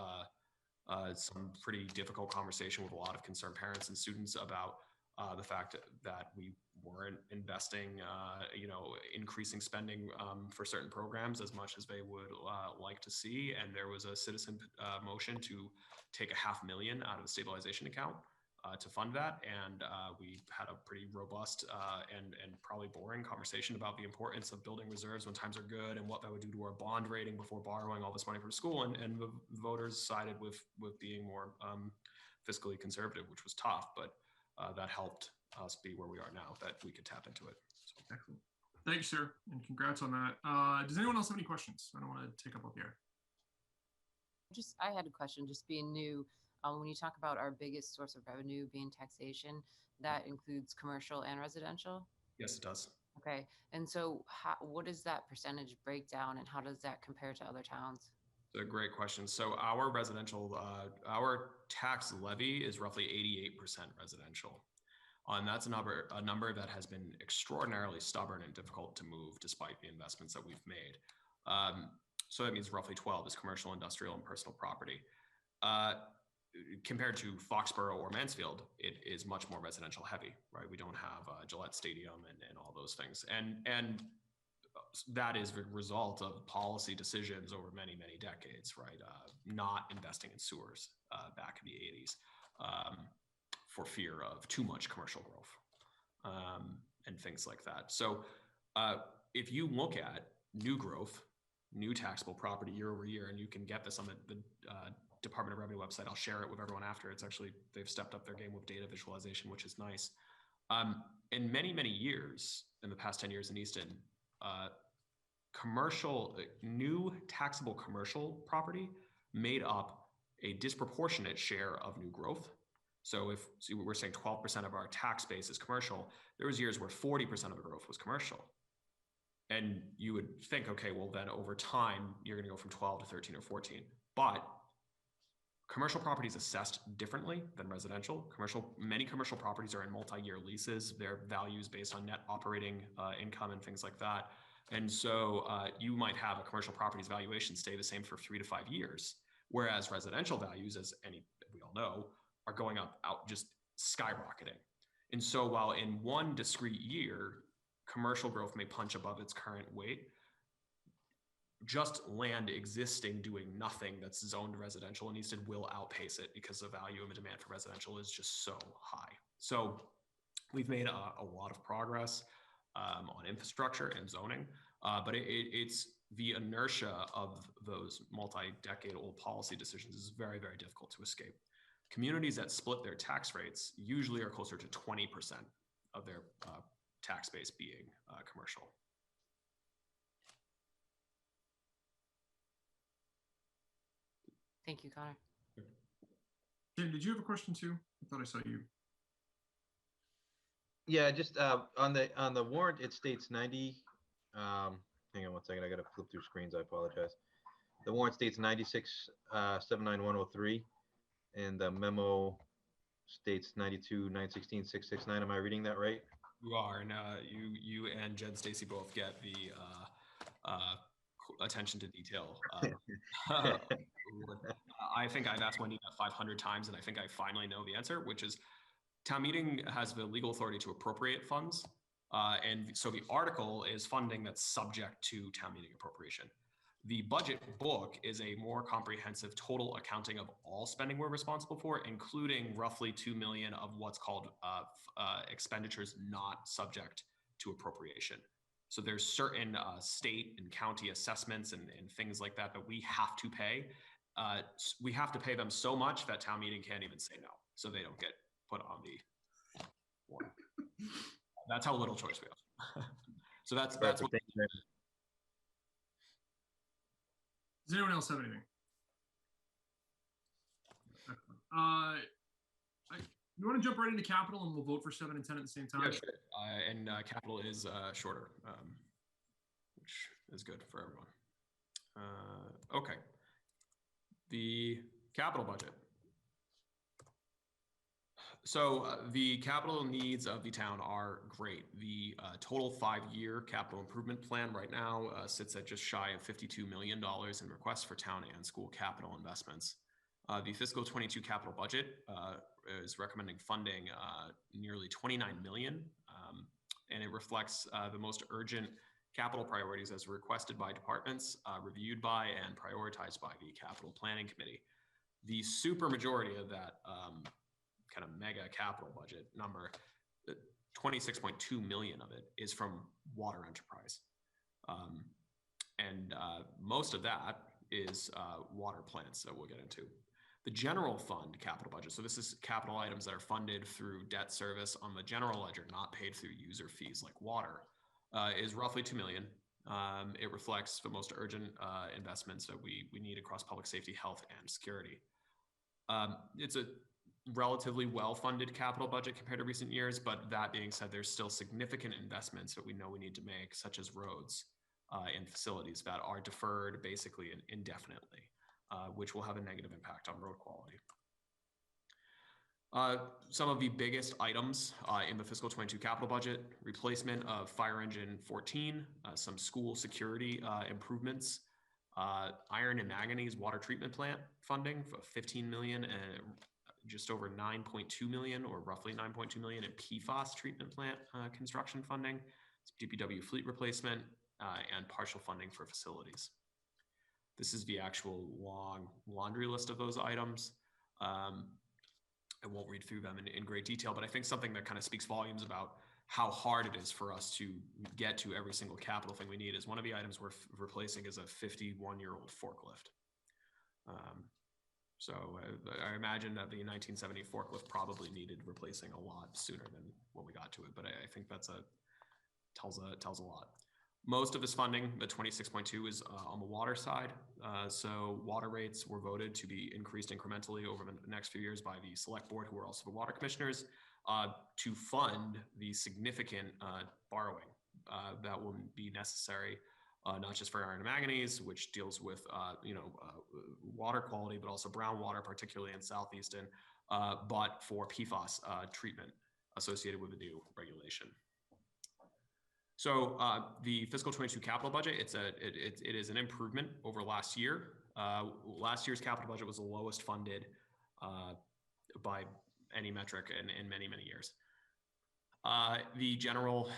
some pretty difficult conversation with a lot of concerned parents and students about the fact that we weren't investing, increasing spending for certain programs as much as they would like to see. And there was a citizen motion to take $500,000 out of the stabilization account to fund that. And we had a pretty robust and probably boring conversation about the importance of building reserves when times are good and what that would do to our bond rating before borrowing all this money from school. And the voters sided with being more fiscally conservative, which was tough, but that helped us be where we are now, that we could tap into it. So. Excellent. Thank you, sir. And congrats on that. Does anyone else have any questions? I don't want to take up all the air. I had a question, just being new. When you talk about our biggest source of revenue being taxation, that includes commercial and residential? Yes, it does. Okay. And so what is that percentage breakdown and how does that compare to other towns? It's a great question. So our residential, our tax levy is roughly 88% residential. And that's a number that has been extraordinarily stubborn and difficult to move despite the investments that we've made. So that means roughly 12 is commercial, industrial, and personal property. Compared to Foxborough or Mansfield, it is much more residential heavy, right? We don't have Gillette Stadium and all those things. And that is the result of policy decisions over many, many decades, right? Not investing in sewers back in the 80s for fear of too much commercial growth and things like that. So if you look at new growth, new taxable property year over year, and you can get this on the Department of Revenue website. I'll share it with everyone after. It's actually, they've stepped up their game with data visualization, which is nice. In many, many years, in the past 10 years in Easton, new taxable commercial property made up a disproportionate share of new growth. So if we're saying 12% of our tax base is commercial, there was years where 40% of the growth was commercial. And you would think, okay, well then over time, you're gonna go from 12 to 13 or 14. But commercial property is assessed differently than residential. Many commercial properties are in multi-year leases. Their value is based on net operating income and things like that. And so you might have a commercial property's valuation stay the same for 3 to 5 years, whereas residential values, as we all know, are going up, just skyrocketing. And so while in one discrete year, commercial growth may punch above its current weight, just land existing doing nothing that's zoned residential in Easton will outpace it because the value of the demand for residential is just so high. So we've made a lot of progress on infrastructure and zoning, but it's the inertia of those multi-decade old policy decisions is very, very difficult to escape. Communities that split their tax rates usually are closer to 20% of their tax base being commercial. Thank you, Connor. Tim, did you have a question too? I thought I saw you. Yeah, just on the warrant, it states 90. Hang on one second. I got to flip through screens. I apologize. The warrant states 96,79103, and the memo states 92, 916, 669. Am I reading that right? You are, and you and Jen Stacy both get the attention to detail. I think I've asked Wendy that 500 times, and I think I finally know the answer, which is town meeting has the legal authority to appropriate funds. And so the article is funding that's subject to town meeting appropriation. The budget book is a more comprehensive total accounting of all spending we're responsible for, including roughly 2 million of what's called expenditures not subject to appropriation. So there's certain state and county assessments and things like that that we have to pay. We have to pay them so much that town meeting can't even say no, so they don't get put on the warrant. That's how little choice we have. So that's what. Does anyone else have anything? You want to jump right into capital and we'll vote for 7 and 10 at the same time? Yeah, sure. And capital is shorter, which is good for everyone. Okay. The capital budget. So the capital needs of the town are great. The total 5-year capital improvement plan right now sits at just shy of $52 million in requests for town and school capital investments. The fiscal 22 capital budget is recommending funding nearly 29 million, and it reflects the most urgent capital priorities as requested by departments, reviewed by and prioritized by the capital planning committee. The super majority of that kind of mega capital budget number, 26.2 million of it is from water enterprise. And most of that is water plants that we'll get into. The general fund capital budget, so this is capital items that are funded through debt service on the general ledger, not paid through user fees like water, is roughly 2 million. It reflects the most urgent investments that we need across public safety, health, and security. It's a relatively well-funded capital budget compared to recent years, but that being said, there's still significant investments that we know we need to make, such as roads and facilities that are deferred basically indefinitely, which will have a negative impact on road quality. Some of the biggest items in the fiscal 22 capital budget: replacement of fire engine 14, some school security improvements, iron and manganese water treatment plant funding for 15 million, and just over 9.2 million, or roughly 9.2 million in PFAS treatment plant construction funding, DPW fleet replacement, and partial funding for facilities. This is the actual long laundry list of those items. I won't read through them in great detail, but I think something that kind of speaks volumes about how hard it is for us to get to every single capital thing we need is one of the items we're replacing is a 51-year-old forklift. So I imagine that the 1970 forklift probably needed replacing a lot sooner than when we got to it, but I think that's tells a lot. Most of this funding, the 26.2, is on the water side. So water rates were voted to be increased incrementally over the next few years by the select board, who are also the water commissioners, to fund the significant borrowing that will be necessary, not just for iron and manganese, which deals with water quality, but also brown water, particularly in South Easton, but for PFAS treatment associated with the new regulation. So the fiscal 22 capital budget, it is an improvement over last year. Last year's capital budget was the lowest funded by any metric in many, many years. The general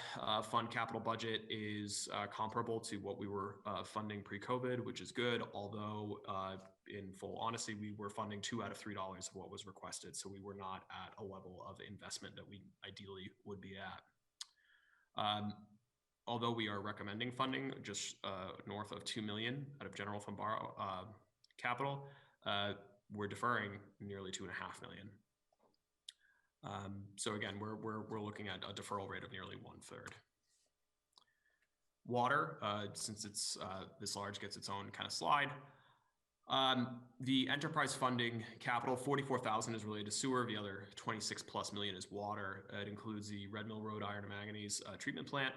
fund capital budget is comparable to what we were funding pre-COVID, which is good, although in full honesty, we were funding $2 out of $3 of what was requested. So we were not at a level of investment that we ideally would be at. Although we are recommending funding just north of 2 million out of general fund capital, we're deferring nearly 2.5 million. So again, we're looking at a deferral rate of nearly 1/3. Water, since it's this large, gets its own kind of slide. The enterprise funding capital, 44,000 is related to sewer. The other 26+ million is water. It includes the Red Mill Road iron and manganese treatment plant,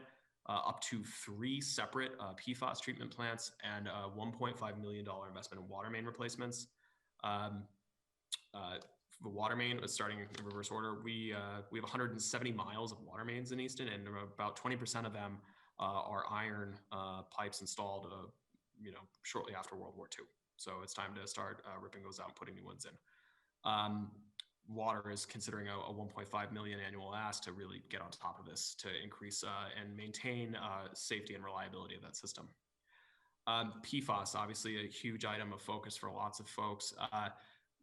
up to 3 separate PFAS treatment plants, and a $1.5 million investment in water main replacements. the water main, starting in reverse order, we have 170 miles of water mains in Easton, and about 20% of them are iron pipes installed, shortly after World War II. So it's time to start ripping those out and putting new ones in. Water is considering a 1.5 million annual ask to really get on top of this to increase and maintain safety and reliability of that system. PFAS, obviously a huge item of focus for lots of folks.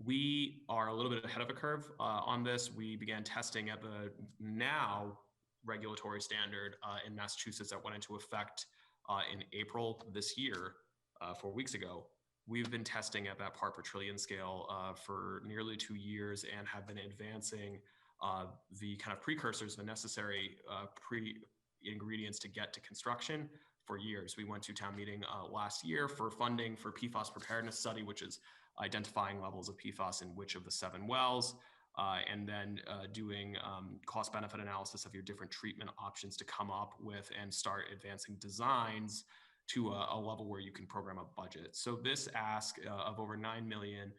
We are a little bit ahead of a curve on this. We began testing at the now regulatory standard in Massachusetts that went into effect in April this year, 4 weeks ago. We've been testing at that part per trillion scale for nearly 2 years and have been advancing the kind of precursors, the necessary ingredients to get to construction for years. We went to town meeting last year for funding for PFAS preparedness study, which is identifying levels of PFAS in which of the 7 wells, and then doing cost benefit analysis of your different treatment options to come up with and start advancing designs to a level where you can program a budget. So this ask of over 9 million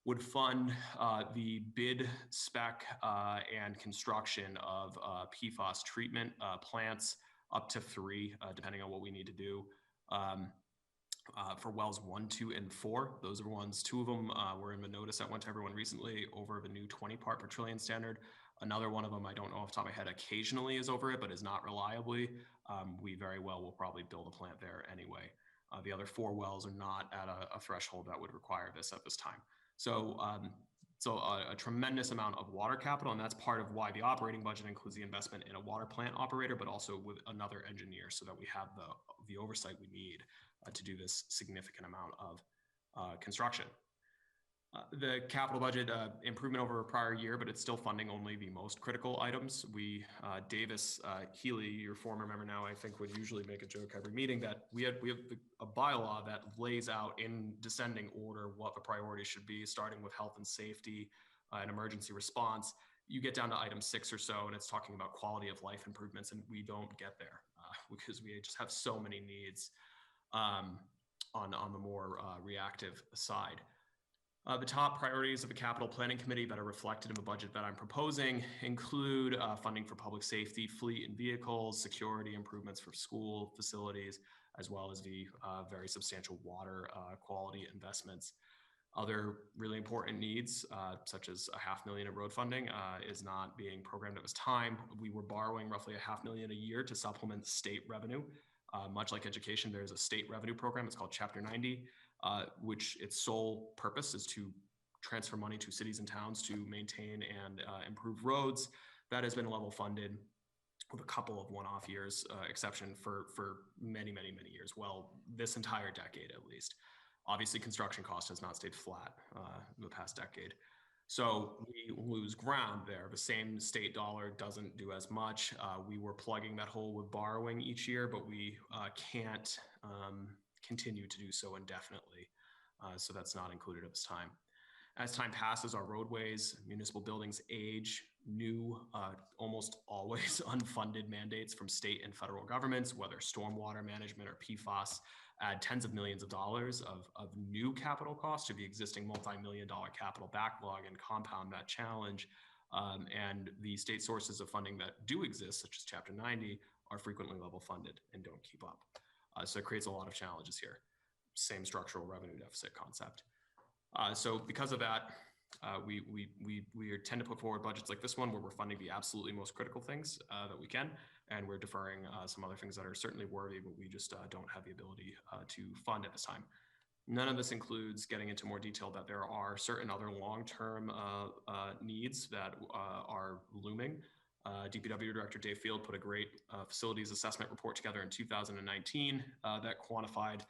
would fund the bid, spec, and construction of PFAS treatment plants, up to 3, depending on what we need to do. For wells 1, 2, and 4, those are ones. 2 of them were in the notice that went to everyone recently over the new 20 part per trillion standard. Another one of them, I don't know off the top of my head, occasionally is over it, but is not reliably. We very well will probably build a plant there anyway. The other 4 wells are not at a threshold that would require this at this time. So a tremendous amount of water capital, and that's part of why the operating budget includes the investment in a water plant operator, but also with another engineer, so that we have the oversight we need to do this significant amount of construction. The capital budget improvement over a prior year, but it's still funding only the most critical items. Davis Healy, your former member now, I think would usually make a joke every meeting that we have a bylaw that lays out in descending order what the priorities should be, starting with health and safety and emergency response. You get down to item 6 or so, and it's talking about quality of life improvements, and we don't get there because we just have so many needs on the more reactive side. The top priorities of the capital planning committee that are reflected in the budget that I'm proposing include funding for public safety, fleet and vehicles, security improvements for school facilities, as well as the very substantial water quality investments. Other really important needs, such as $500,000 of road funding, is not being programmed at this time. We were borrowing roughly $500,000 a year to supplement state revenue. Much like education, there's a state revenue program. It's called Chapter 90. Which its sole purpose is to transfer money to cities and towns to maintain and improve roads. That has been level funded with a couple of one-off years exception for many, many, many years. Well, this entire decade at least. Obviously, construction cost has not stayed flat in the past decade. So we lose ground there. The same state dollar doesn't do as much. We were plugging that hole with borrowing each year, but we can't continue to do so indefinitely. So that's not included at this time. As time passes, our roadways, municipal buildings age, new, almost always unfunded mandates from state and federal governments, whether stormwater management or PFAS, add tens of millions of dollars of new capital costs to the existing multi-million-dollar capital backlog and compound that challenge. And the state sources of funding that do exist, such as Chapter 90, are frequently level funded and don't keep up. So it creates a lot of challenges here. Same structural revenue deficit concept. So because of that, we tend to put forward budgets like this one where we're funding the absolutely most critical things that we can, and we're deferring some other things that are certainly worthy, but we just don't have the ability to fund at this time. None of this includes getting into more detail that there are certain other long-term needs that are looming. DPW Director Dave Field put a great facilities assessment report together in 2019 that quantified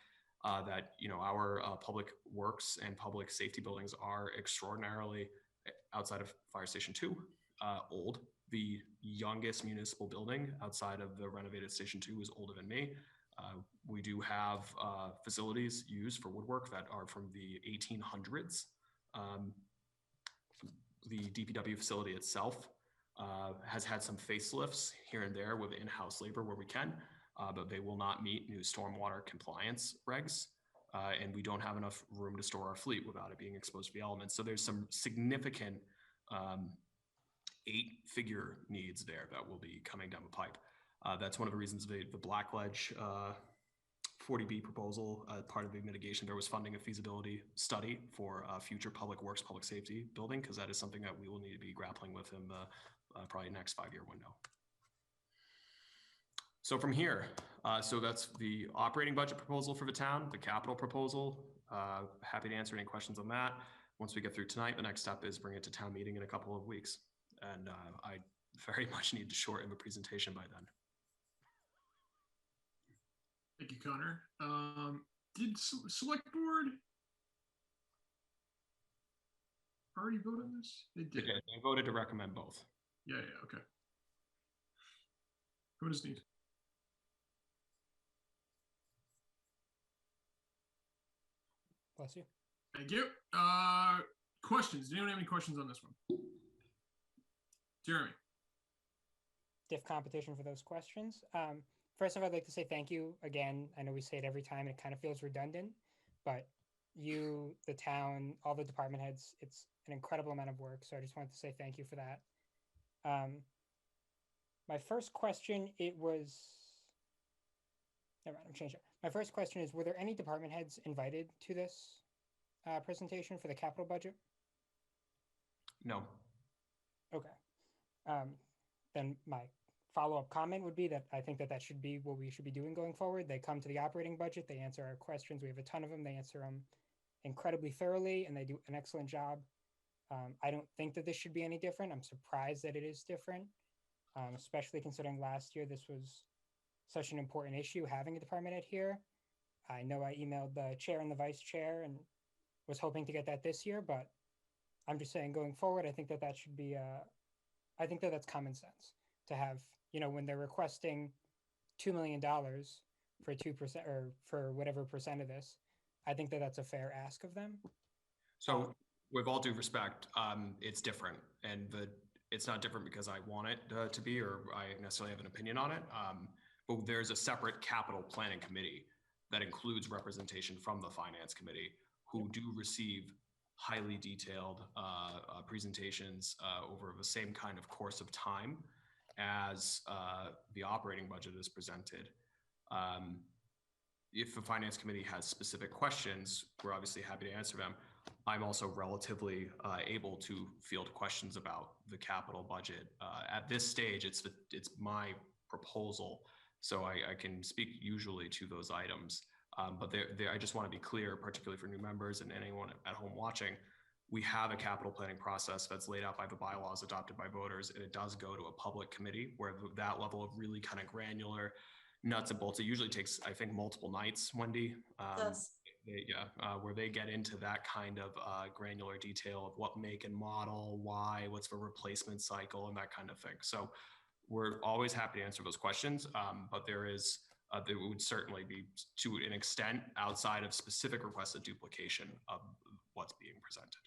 that our public works and public safety buildings are extraordinarily, outside of Fire Station 2, old. The youngest municipal building outside of the renovated Station 2 is older than me. We do have facilities used for woodwork that are from the 1800s. The DPW facility itself has had some facelifts here and there with in-house labor where we can, but they will not meet new stormwater compliance regs. and we don't have enough room to store our fleet without it being exposed to the elements. So there's some significant 8-figure needs there that will be coming down the pipe. That's one of the reasons the Blackledge 40B proposal, part of the mitigation, there was funding a feasibility study for future public works, public safety building, because that is something that we will need to be grappling with in the probably next 5-year window. So from here, so that's the operating budget proposal for the town, the capital proposal. Happy to answer any questions on that. Once we get through tonight, the next step is bring it to town meeting in a couple of weeks. And I very much need to shorten the presentation by then. Thank you, Connor. Did select board already vote on this? They did. Okay, I voted to recommend both. Yeah, okay. Who does need? Bless you. Thank you. Questions? Does anyone have any questions on this one? Jeremy. Stiff competition for those questions. First off, I'd like to say thank you again. I know we say it every time and it kind of feels redundant, but you, the town, all the department heads, it's an incredible amount of work. So I just wanted to say thank you for that. My first question, never mind, I'm changing it. My first question is, were there any department heads invited to this presentation for the capital budget? No. Okay. Then my follow-up comment would be that I think that should be what we should be doing going forward. They come to the operating budget, they answer our questions. We have a ton of them. They answer them incredibly thoroughly, and they do an excellent job. I don't think that this should be any different. I'm surprised that it is different, especially considering last year this was such an important issue, having a department head here. I know I emailed the chair and the vice chair and was hoping to get that this year, but I'm just saying going forward, I think that should be, I think that that's common sense to have, when they're requesting $2 million for 2% or for whatever percent of this, I think that that's a fair ask of them. So with all due respect, it's different, and it's not different because I want it to be, or I necessarily have an opinion on it. But there's a separate capital planning committee that includes representation from the finance committee, who do receive highly detailed presentations over the same kind of course of time as the operating budget is presented. If the finance committee has specific questions, we're obviously happy to answer them. I'm also relatively able to field questions about the capital budget. At this stage, it's my proposal, so I can speak usually to those items. But I just want to be clear, particularly for new members and anyone at home watching, we have a capital planning process that's laid out by the bylaws adopted by voters, and it does go to a public committee where that level of really kind of granular nuts and bolts, it usually takes, I think, multiple nights, Wendy. Where they get into that kind of granular detail of what make and model, why, what's the replacement cycle, and that kind of thing. So we're always happy to answer those questions, but there would certainly be, to an extent, outside of specific requests, a duplication of what's being presented.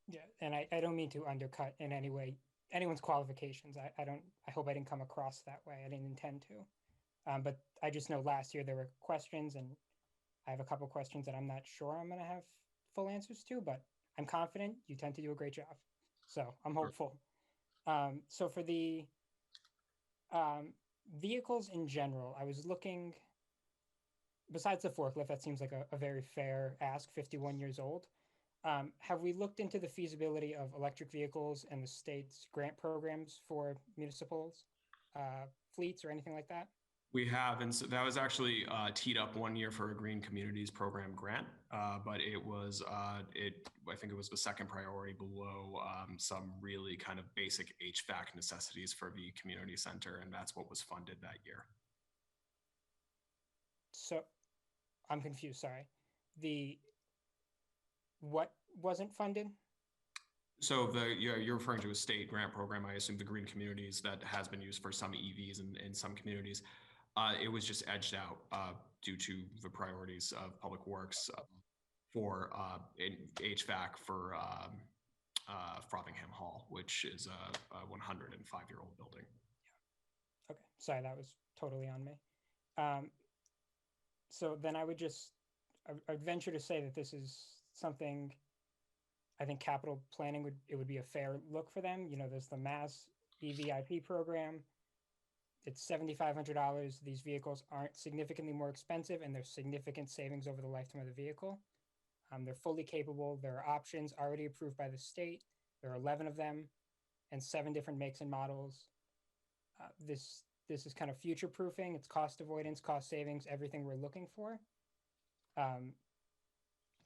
Yeah, and I don't mean to undercut in any way anyone's qualifications. I hope I didn't come across that way. I didn't intend to. But I just know last year there were questions, and I have a couple questions that I'm not sure I'm going to have full answers to, but I'm confident you tend to do a great job. So I'm hopeful. So for the vehicles in general, I was looking, besides the forklift, that seems like a very fair ask, 51 years old. Have we looked into the feasibility of electric vehicles and the state's grant programs for municipals, fleets, or anything like that? We have, and so that was actually teed up one year for a Green Communities Program grant, but it was, I think it was the second priority below some really kind of basic HVAC necessities for the community center, and that's what was funded that year. So, I'm confused, sorry. What wasn't funded? So you're referring to a state grant program, I assume the Green Communities that has been used for some EVs in some communities. It was just edged out due to the priorities of Public Works for HVAC for Frothingham Hall, which is a 105-year-old building. Yeah. Okay, sorry, that was totally on me. So then I would just I'd venture to say that this is something I think capital planning would be a fair look for them. You know, there's the Mass EVIP program. It's $7,500. These vehicles aren't significantly more expensive, and there's significant savings over the lifetime of the vehicle. They're fully capable. There are options already approved by the state. There are 11 of them and 7 different makes and models. This is kind of future proofing. It's cost avoidance, cost savings, everything we're looking for.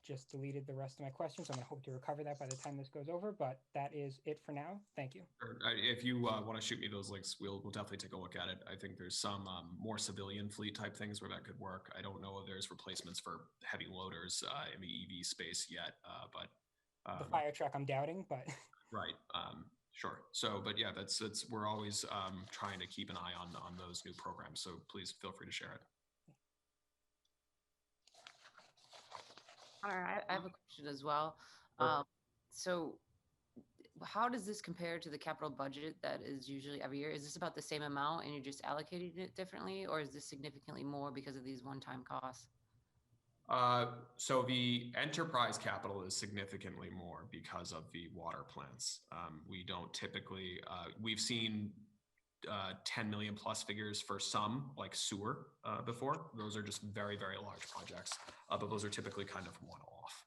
Just deleted the rest of my questions. I'm going to hope to recover that by the time this goes over, but that is it for now. Thank you. If you want to shoot me those links, we'll definitely take a look at it. I think there's some more civilian fleet type things where that could work. I don't know if there's replacements for heavy loaders in the EV space yet, but the fire truck I'm doubting, but right. Sure. So, but yeah, that's we're always trying to keep an eye on those new programs. So please feel free to share it. All right, I have a question as well. So how does this compare to the capital budget that is usually every year? Is this about the same amount and you're just allocating it differently, or is this significantly more because of these one-time costs? So the enterprise capital is significantly more because of the water plants. We don't typically, we've seen 10 million plus figures for some like sewer before. Those are just very, very large projects, but those are typically kind of one-off.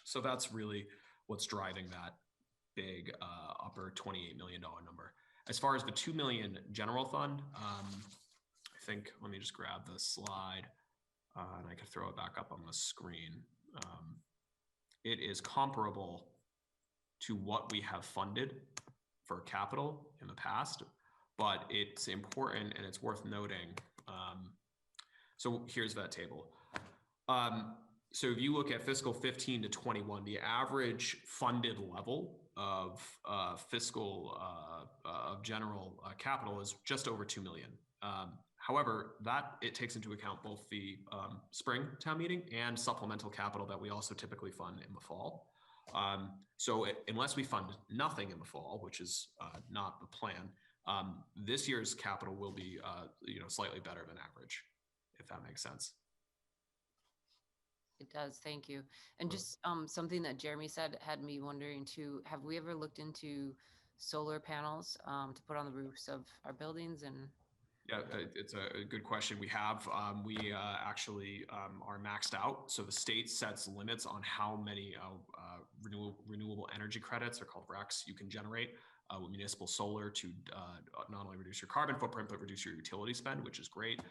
So that's really what's driving that big upper $28 million number. As far as the 2 million general fund, I think, let me just grab the slide and I could throw it back up on the screen. It is comparable to what we have funded for capital in the past, but it's important and it's worth noting. So here's that table. So if you look at fiscal 15 to 21, the average funded level of fiscal of general capital is just over 2 million. However, that it takes into account both the spring town meeting and supplemental capital that we also typically fund in the fall. So unless we fund nothing in the fall, which is not the plan, this year's capital will be slightly better than average, if that makes sense. It does, thank you. And just something that Jeremy said had me wondering too, have we ever looked into solar panels to put on the roofs of our buildings? And yeah, it's a good question. We have, we actually are maxed out. So the state sets limits on how many renewable energy credits, are called RECs, you can generate with municipal solar to not only reduce your carbon footprint, but reduce your utility spend, which is great.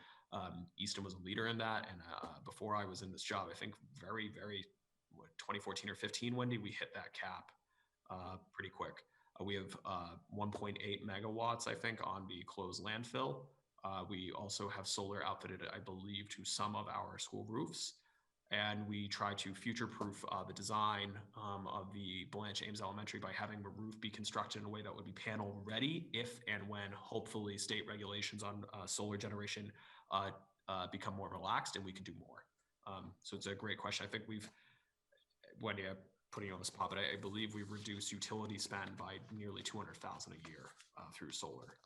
Easton was a leader in that. And before I was in this job, I think very, 2014 or 15, Wendy, we hit that cap pretty quick. We have 1.8 megawatts, I think, on the closed landfill. We also have solar outfitted, I believe, to some of our school roofs. And we try to future-proof the design of the Blanche Ames Elementary by having the roof be constructed in a way that would be panel ready if and when hopefully state regulations on solar generation become more relaxed and we can do more. So it's a great question. I think Wendy, I'm putting you on the spot, but I believe we've reduced utility spend by nearly 200,000 a year through solar.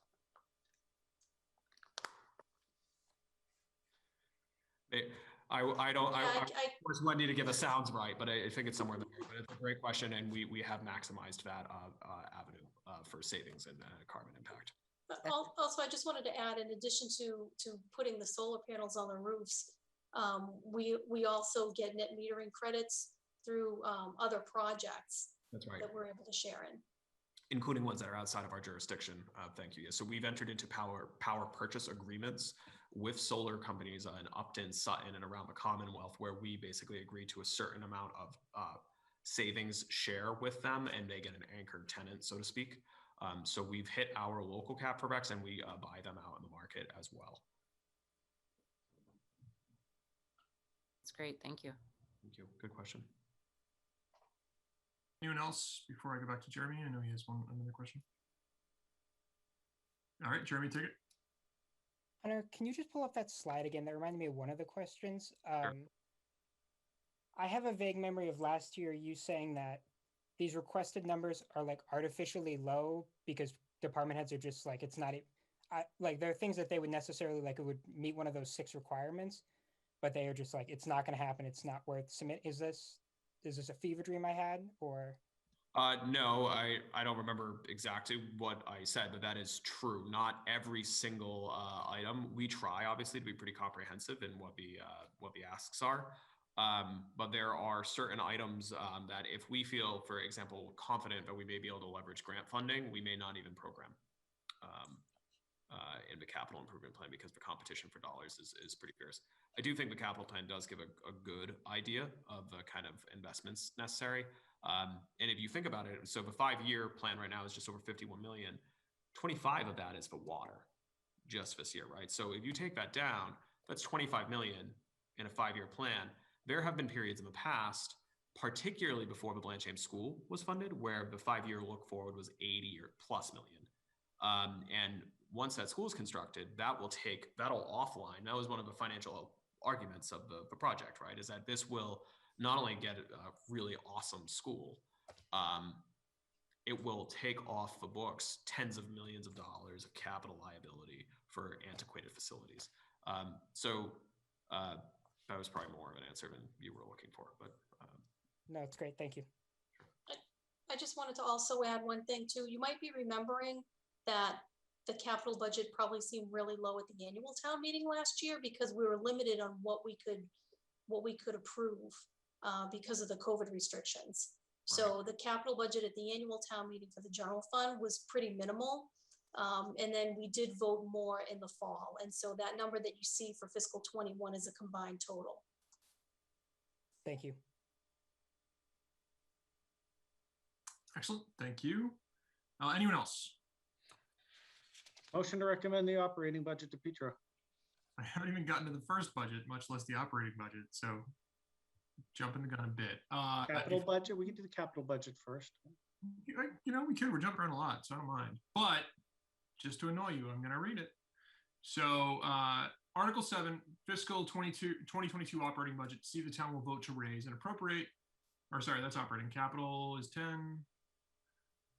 I force Wendy to give a sounds right, but I think it's somewhere in there. But it's a great question, and we have maximized that avenue for savings and carbon impact. Also, I just wanted to add, in addition to putting the solar panels on the roofs, we also get net metering credits through other projects. That's right. That we're able to share in. Including ones that are outside of our jurisdiction. Thank you. So we've entered into power purchase agreements with solar companies in Upton, Sutton, and around the Commonwealth, where we basically agree to a certain amount of savings share with them, and they get an anchored tenant, so to speak. So we've hit our local cap for RECs, and we buy them out in the market as well. That's great. Thank you. Thank you. Good question. Anyone else before I go back to Jeremy? I know he has another question. All right, Jeremy, take it. Hunter, can you just pull up that slide again? That reminded me of one of the questions. Sure. I have a vague memory of last year you saying that these requested numbers are like artificially low because department heads are just like, it's not, like there are things that they would necessarily like, it would meet one of those 6 requirements. but they are just like, it's not going to happen. It's not worth submit. Is this a fever dream I had, or? No, I don't remember exactly what I said, but that is true. Not every single item. We try, obviously, to be pretty comprehensive in what the asks are. But there are certain items that if we feel, for example, confident that we may be able to leverage grant funding, we may not even program in the capital improvement plan because the competition for dollars is pretty fierce. I do think the capital plan does give a good idea of the kind of investments necessary. And if you think about it, so the 5-year plan right now is just over 51 million. 25 of that is for water just this year, right? So if you take that down, that's 25 million in a 5-year plan. There have been periods in the past, particularly before the Blancham School was funded, where the 5-year look forward was 80 or plus million. And once that school is constructed, that'll offline. That was one of the financial arguments of the project, right? Is that this will not only get a really awesome school, it will take off the books tens of millions of dollars of capital liability for antiquated facilities. So that was probably more of an answer than you were looking for, but. No, it's great. Thank you. I just wanted to also add one thing too. You might be remembering that the capital budget probably seemed really low at the annual town meeting last year because we were limited on what we could approve because of the COVID restrictions. So the capital budget at the annual town meeting for the general fund was pretty minimal. And then we did vote more in the fall. And so that number that you see for fiscal 21 is a combined total. Thank you. Excellent. Thank you. Anyone else? Motion to recommend the operating budget to Petra. I haven't even gotten to the first budget, much less the operating budget. So jumping the gun a bit. Capital budget? We can do the capital budget first. You know, we could. We're jumping around a lot, so I don't mind. But just to annoy you, I'm going to read it. So Article 7, Fiscal 2022 operating budget. See the town will vote to raise and appropriate. Or sorry, that's operating. Capital is 10.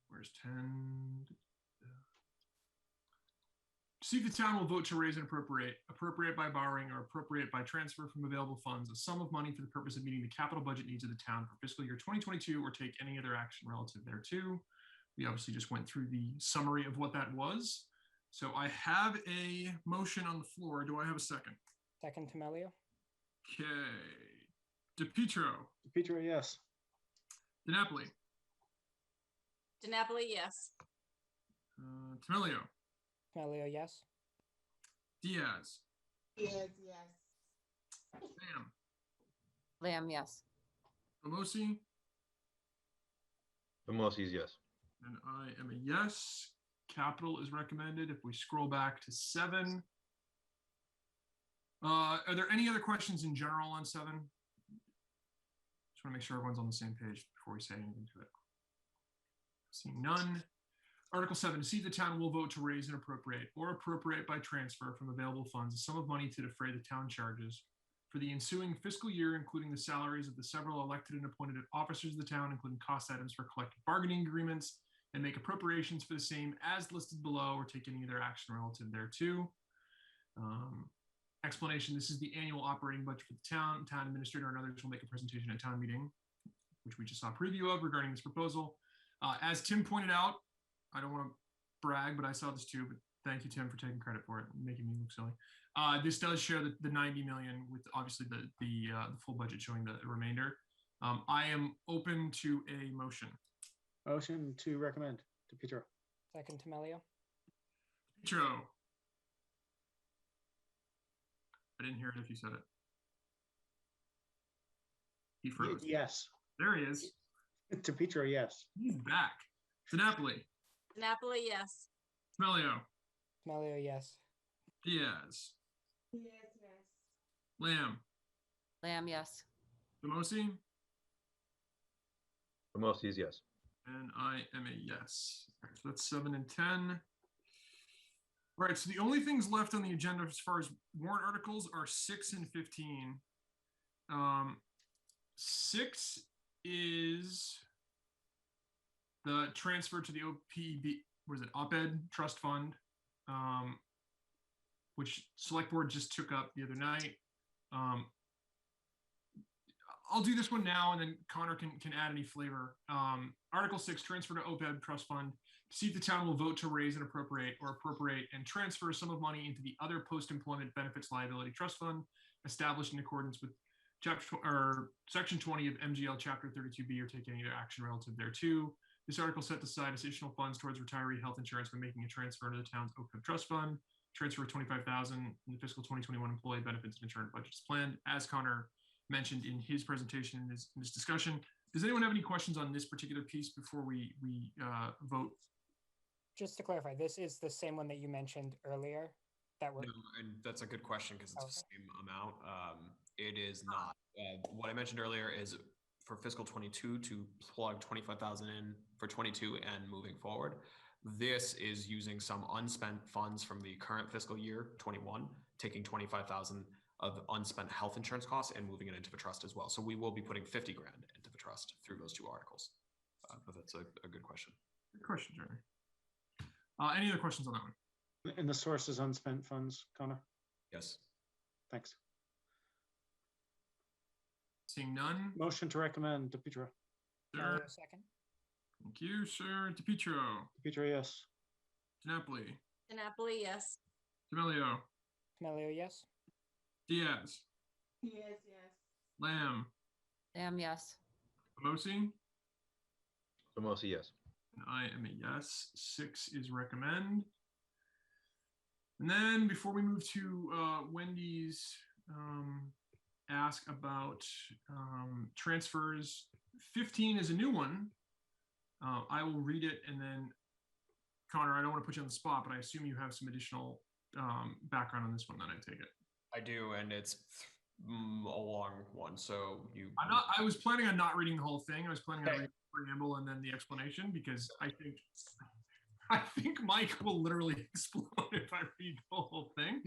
Where's 10? See if the town will vote to raise and appropriate by borrowing or appropriate by transfer from available funds a sum of money for the purpose of meeting the capital budget needs of the town for fiscal year 2022 or take any other action relative thereto. We obviously just went through the summary of what that was. So I have a motion on the floor. Do I have a second? Second, Temelio. Okay. DePietro. DePietro, yes. DiNapoli. DiNapoli, yes. Temelio. Temelio, yes. Diaz. Diaz, yes. Lamb, yes. Pelosi. Pelosi's yes. And I am a yes. Capital is recommended. If we scroll back to 7. Are there any other questions in general on 7? Just want to make sure everyone's on the same page before we say anything to it. Seeing none. Article 7, to see if the town will vote to raise and appropriate or appropriate by transfer from available funds a sum of money to defray the town charges for the ensuing fiscal year, including the salaries of the several elected and appointed officers of the town, including cost items for collective bargaining agreements, and make appropriations for the same as listed below or take any other action relative thereto. Explanation, this is the annual operating budget for the town. Town administrator and others will make a presentation at town meeting, which we just saw a preview of regarding this proposal. As Tim pointed out, I don't want to brag, but I saw this too, but thank you, Tim, for taking credit for it and making me look silly. This does share the 90 million with obviously the full budget showing the remainder. I am open to a motion. Motion to recommend to Petro. Second, Temelio. Petro. I didn't hear it if you said it. He froze. Yes. There he is. To Petro, yes. He's back. DiNapoli. DiNapoli, yes. Temelio. Temelio, yes. Diaz. Yes, yes. Lamb. Lamb, yes. Pelosi. Pelosi's yes. And I am a yes. All right, so that's 7 and 10. All right, so the only things left on the agenda as far as warrant articles are 6 and 15. 6 is the transfer to the OPB, OPED trust fund, which select board just took up the other night. I'll do this one now, and then Connor can add any flavor. Article 6, transfer to OPEB trust fund. To see if the town will vote to raise and appropriate and transfer a sum of money into the other post-employment benefits liability trust fund established in accordance with Section 20 of MGL Chapter 32B, or take any other action relative thereto. This article set aside additional funds towards retiree health insurance by making a transfer to the town's OPEB trust fund. Transfer of $25,000 in the fiscal 2021 employee benefits and insurance budget is planned, as Connor mentioned in his presentation in this discussion. Does anyone have any questions on this particular piece before we vote? Just to clarify, this is the same one that you mentioned earlier. No, and that's a good question because it's the same amount. It is not. What I mentioned earlier is for fiscal 22 to plug 25,000 in for 22 and moving forward. This is using some unspent funds from the current fiscal year 21, taking 25,000 of unspent health insurance costs and moving it into the trust as well. So we will be putting 50 grand into the trust through those two articles. But that's a good question. Good question, Jeremy. Any other questions on that one? And the source is unspent funds, Connor? Yes. Thanks. Seeing none. Motion to recommend, DePietro. Sir. Second. Thank you, sir. DePietro. DePietro, yes. DiNapoli. DiNapoli, yes. D'Amelio. D'Amelio, yes. Diaz. Yes, yes. Lamb. Yes. Pelosi. Pelosi, yes. And I am a yes. 6 is recommend. And then before we move to Wendy's ask about transfers, 15 is a new one. I will read it, and then Connor, I don't want to put you on the spot, but I assume you have some additional background on this one. Then I take it. I do, and it's a long one. So I was planning on not reading the whole thing. I was planning on reading the preamble and then the explanation, because I think Mike will literally explode if I read the whole thing.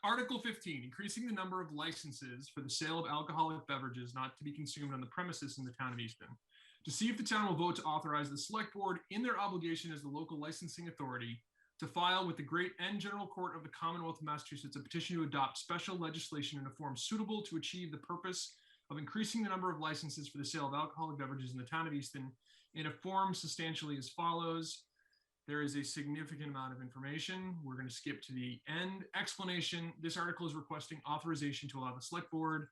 Article 15, increasing the number of licenses for the sale of alcoholic beverages not to be consumed on the premises in the town of Easton. To see if the town will vote to authorize the select board in their obligation as the local licensing authority to file with the Great and General Court of the Commonwealth of Massachusetts a petition to adopt special legislation in a form suitable to achieve the purpose of increasing the number of licenses for the sale of alcoholic beverages in the town of Easton in a form substantially as follows. There is a significant amount of information. We're going to skip to the end. Explanation. This article is requesting authorization to allow the select board,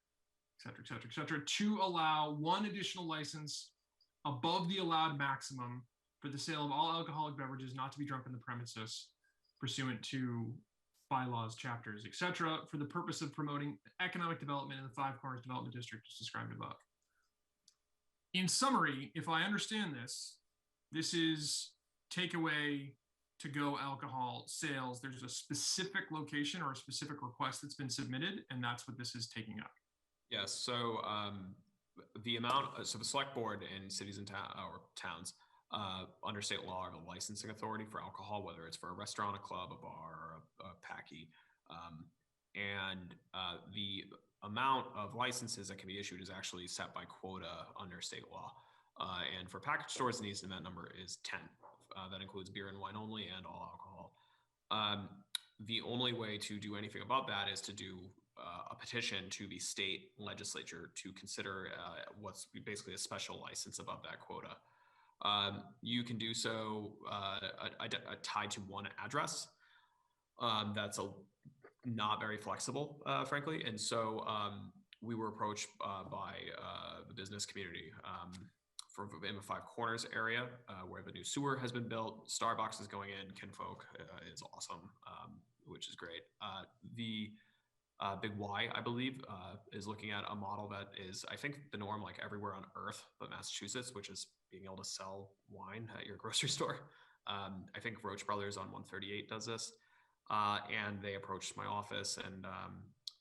et cetera, to allow one additional license above the allowed maximum for the sale of all alcoholic beverages not to be drunk on the premises pursuant to bylaws, chapters, etc., for the purpose of promoting economic development in the Five Corners Development District as described above. In summary, if I understand this, this is takeaway to go alcohol sales. There's a specific location or a specific request that's been submitted, and that's what this is taking up. Yes. So the amount, so the select board in cities and towns under state law are the licensing authority for alcohol, whether it's for a restaurant, a club, a bar, or a packy. And the amount of licenses that can be issued is actually set by quota under state law. And for package stores in Easton, that number is 10. That includes beer and wine only and all alcohol. The only way to do anything about that is to do a petition to the state legislature to consider what's basically a special license above that quota. You can do so tied to one address. That's not very flexible, frankly. And so we were approached by the business community in the Five Corners area where the new sewer has been built. Starbucks is going in. Kinfolk is awesome, which is great. The Big Y, I believe, is looking at a model that is, I think, the norm like everywhere on earth but Massachusetts, which is being able to sell wine at your grocery store. I think Roach Brothers on 138 does this. And they approached my office, and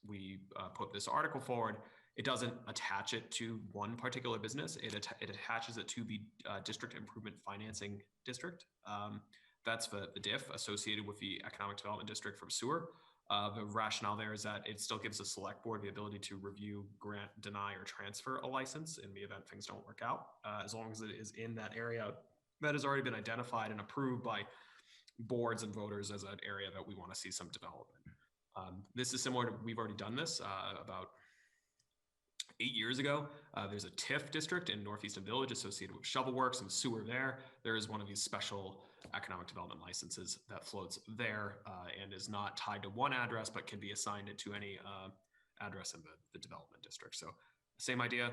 we put this article forward. It doesn't attach it to one particular business. It attaches it to the District Improvement Financing District. That's the DIF associated with the Economic Development District from sewer. The rationale there is that it still gives the select board the ability to review, grant, deny, or transfer a license in the event things don't work out, as long as it is in that area that has already been identified and approved by boards and voters as an area that we want to see some development. This is similar to, we've already done this about 8 years ago. There's a TIF district in Northeastern Village associated with shovel works and sewer there. There is one of these special economic development licenses that floats there and is not tied to one address, but can be assigned to any address in the development district. So same idea.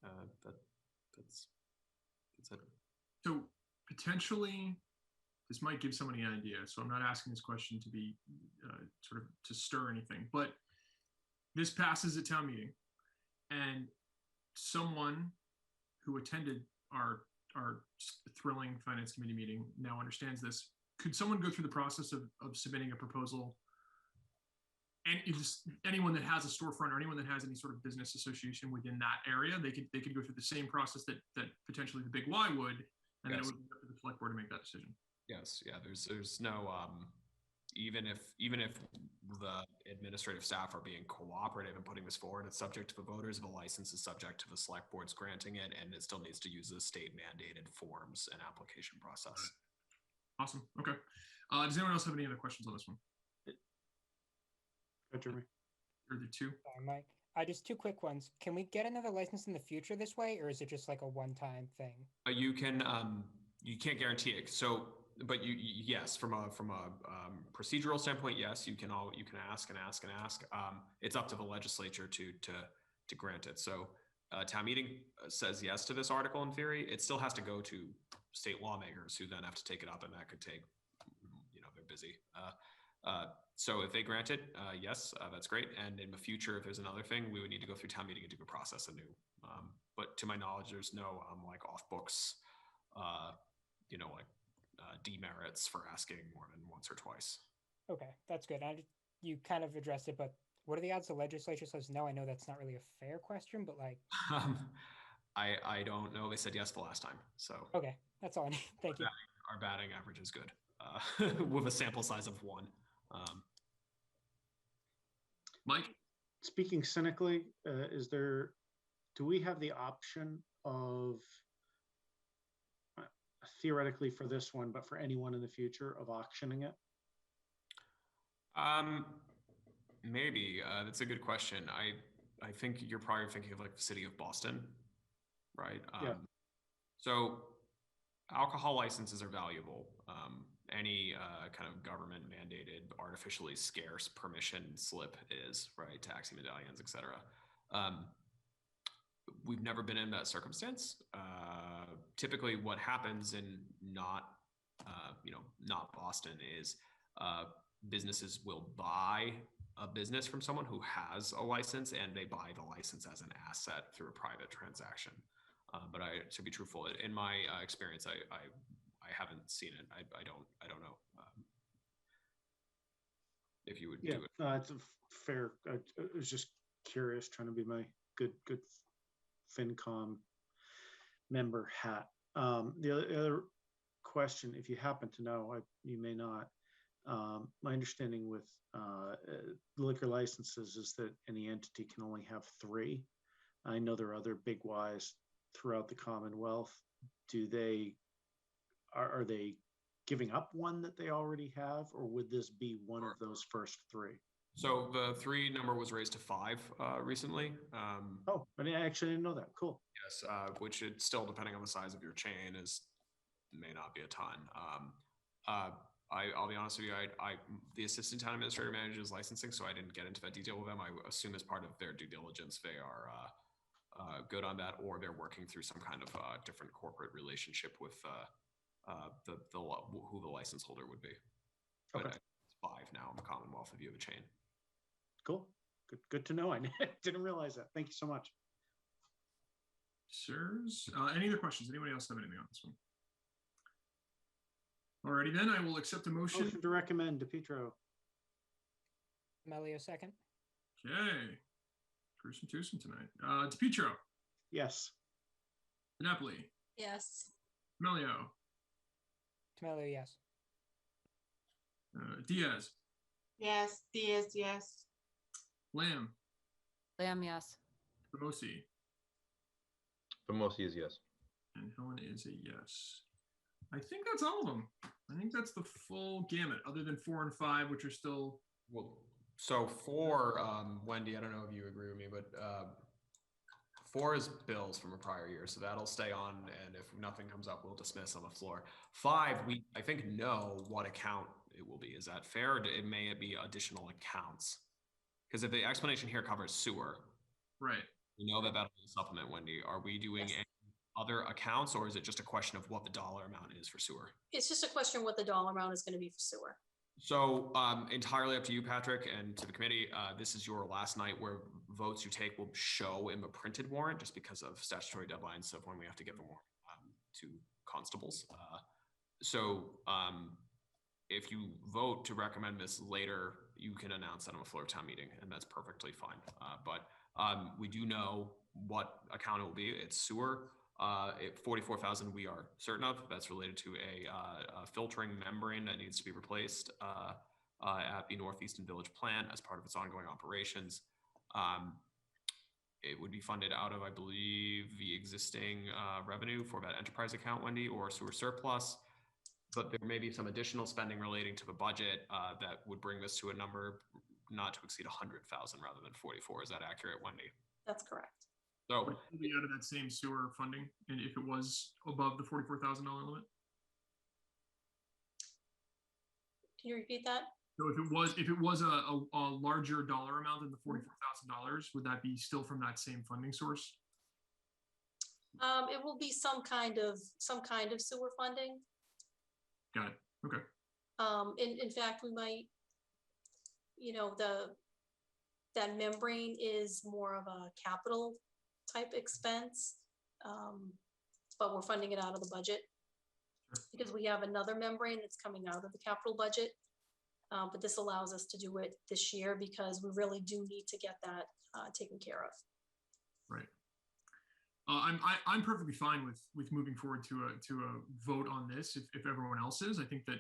That's it. So potentially, this might give somebody an idea. So I'm not asking this question to be sort of to stir anything, but this passes at town meeting, and someone who attended our thrilling finance committee meeting now understands this. Could someone go through the process of submitting a proposal? And just anyone that has a storefront or anyone that has any sort of business association within that area, they could go through the same process that potentially the Big Y would, and then it would be up to the select board to make that decision. Yes, yeah. There's no even if the administrative staff are being cooperative and putting this forward, it's subject to the voters. The license is subject to the select boards granting it, and it still needs to use the state mandated forms and application process. Awesome. Okay. Does anyone else have any other questions on this one? Jeremy. Or the two? Sorry, Mike. Just two quick ones. Can we get another license in the future this way, or is it just like a one-time thing? You can. You can't guarantee it. So, but yes, from a procedural standpoint, yes, you can ask and ask and ask. It's up to the legislature to grant it. So, town meeting says yes to this article in theory. It still has to go to state lawmakers who then have to take it up, and that could take, they're busy. So if they grant it, yes, that's great. And in the future, if there's another thing, we would need to go through town meeting and do the process anew. But to my knowledge, there's no like off books, demerits for asking more than once or twice. Okay, that's good. You kind of addressed it, but what are the odds the legislature says no? I know that's not really a fair question, but like, I don't know. They said yes the last time. So okay, that's all I need. Thank you. Our batting average is good with a sample size of 1. Mike? Speaking cynically, do we have the option of, theoretically for this one, but for anyone in the future, of auctioning it? Maybe. That's a good question. I think you're probably thinking of like the city of Boston, right? Yeah. So alcohol licenses are valuable. Any kind of government mandated artificially scarce permission slip is, right? Taxi medallions, etc. We've never been in that circumstance. Typically what happens in not Boston is businesses will buy a business from someone who has a license, and they buy the license as an asset through a private transaction. But to be truthful, in my experience, I haven't seen it. I don't know if you would do it. It's a fair. I was just curious, trying to be my good FinCom member hat. The other question, if you happen to know, you may not. My understanding with liquor licenses is that any entity can only have 3. I know there are other big Ys throughout the Commonwealth. Are they giving up one that they already have, or would this be one of those first 3? So the 3 number was raised to 5 recently. Oh, I actually didn't know that. Cool. Yes, which it still, depending on the size of your chain, may not be a ton. I'll be honest with you. The assistant town administrator manages licensing, so I didn't get into that detail with them. I assume as part of their due diligence, they are good on that, or they're working through some kind of different corporate relationship with who the license holder would be. But okay. It's 5 now in the Commonwealth if you have a chain. Cool. Good to know. I didn't realize that. Thank you so much. Sirs, any other questions? Anybody else have anything on this one? Alrighty then, I will accept a motion. Motion to recommend DePietro. Melio second. Okay. Gruesome twosome tonight. DePietro. Yes. Napoli. Yes. Melio. Melio, yes. Diaz. Yes. Diaz, yes. Lamb. Lamb, yes. Famosi. Famosi is yes. And Helen is a yes. I think that's all of them. I think that's the full gamut, other than 4 and 5, which are still. Well, so 4, Wendy, I don't know if you agree with me, but 4 is bills from a prior year, so that'll stay on, and if nothing comes up, we'll dismiss on the floor. 5, we, I think, know what account it will be. Is that fair? Or it may be additional accounts? Because if the explanation here covers sewer, right? We know that that'll be a supplement, Wendy. Are we doing any other accounts, or is it just a question of what the dollar amount is for sewer? It's just a question of what the dollar amount is going to be for sewer. So entirely up to you, Patrick, and to the committee. This is your last night where votes you take will show in the printed warrant, just because of statutory deadlines of when we have to give them to constables. If you vote to recommend this later, you can announce that on a floor town meeting, and that's perfectly fine. But we do know what account it will be. It's sewer. 44,000 we are certain of. That's related to a filtering membrane that needs to be replaced at the Northeastern Village plant as part of its ongoing operations. It would be funded out of, I believe, the existing revenue for that enterprise account, Wendy, or sewer surplus. But there may be some additional spending relating to the budget that would bring this to a number not to exceed 100,000 rather than 44. Is that accurate, Wendy? That's correct. So would it be out of that same sewer funding, and if it was above the $44,000 limit? Can you repeat that? So if it was a larger dollar amount than the $44,000, would that be still from that same funding source? It will be some kind of sewer funding. Got it. Okay. In fact, we might, that membrane is more of a capital type expense, but we're funding it out of the budget because we have another membrane that's coming out of the capital budget. But this allows us to do it this year because we really do need to get that taken care of. Right. I'm perfectly fine with moving forward to a vote on this if everyone else is. I think that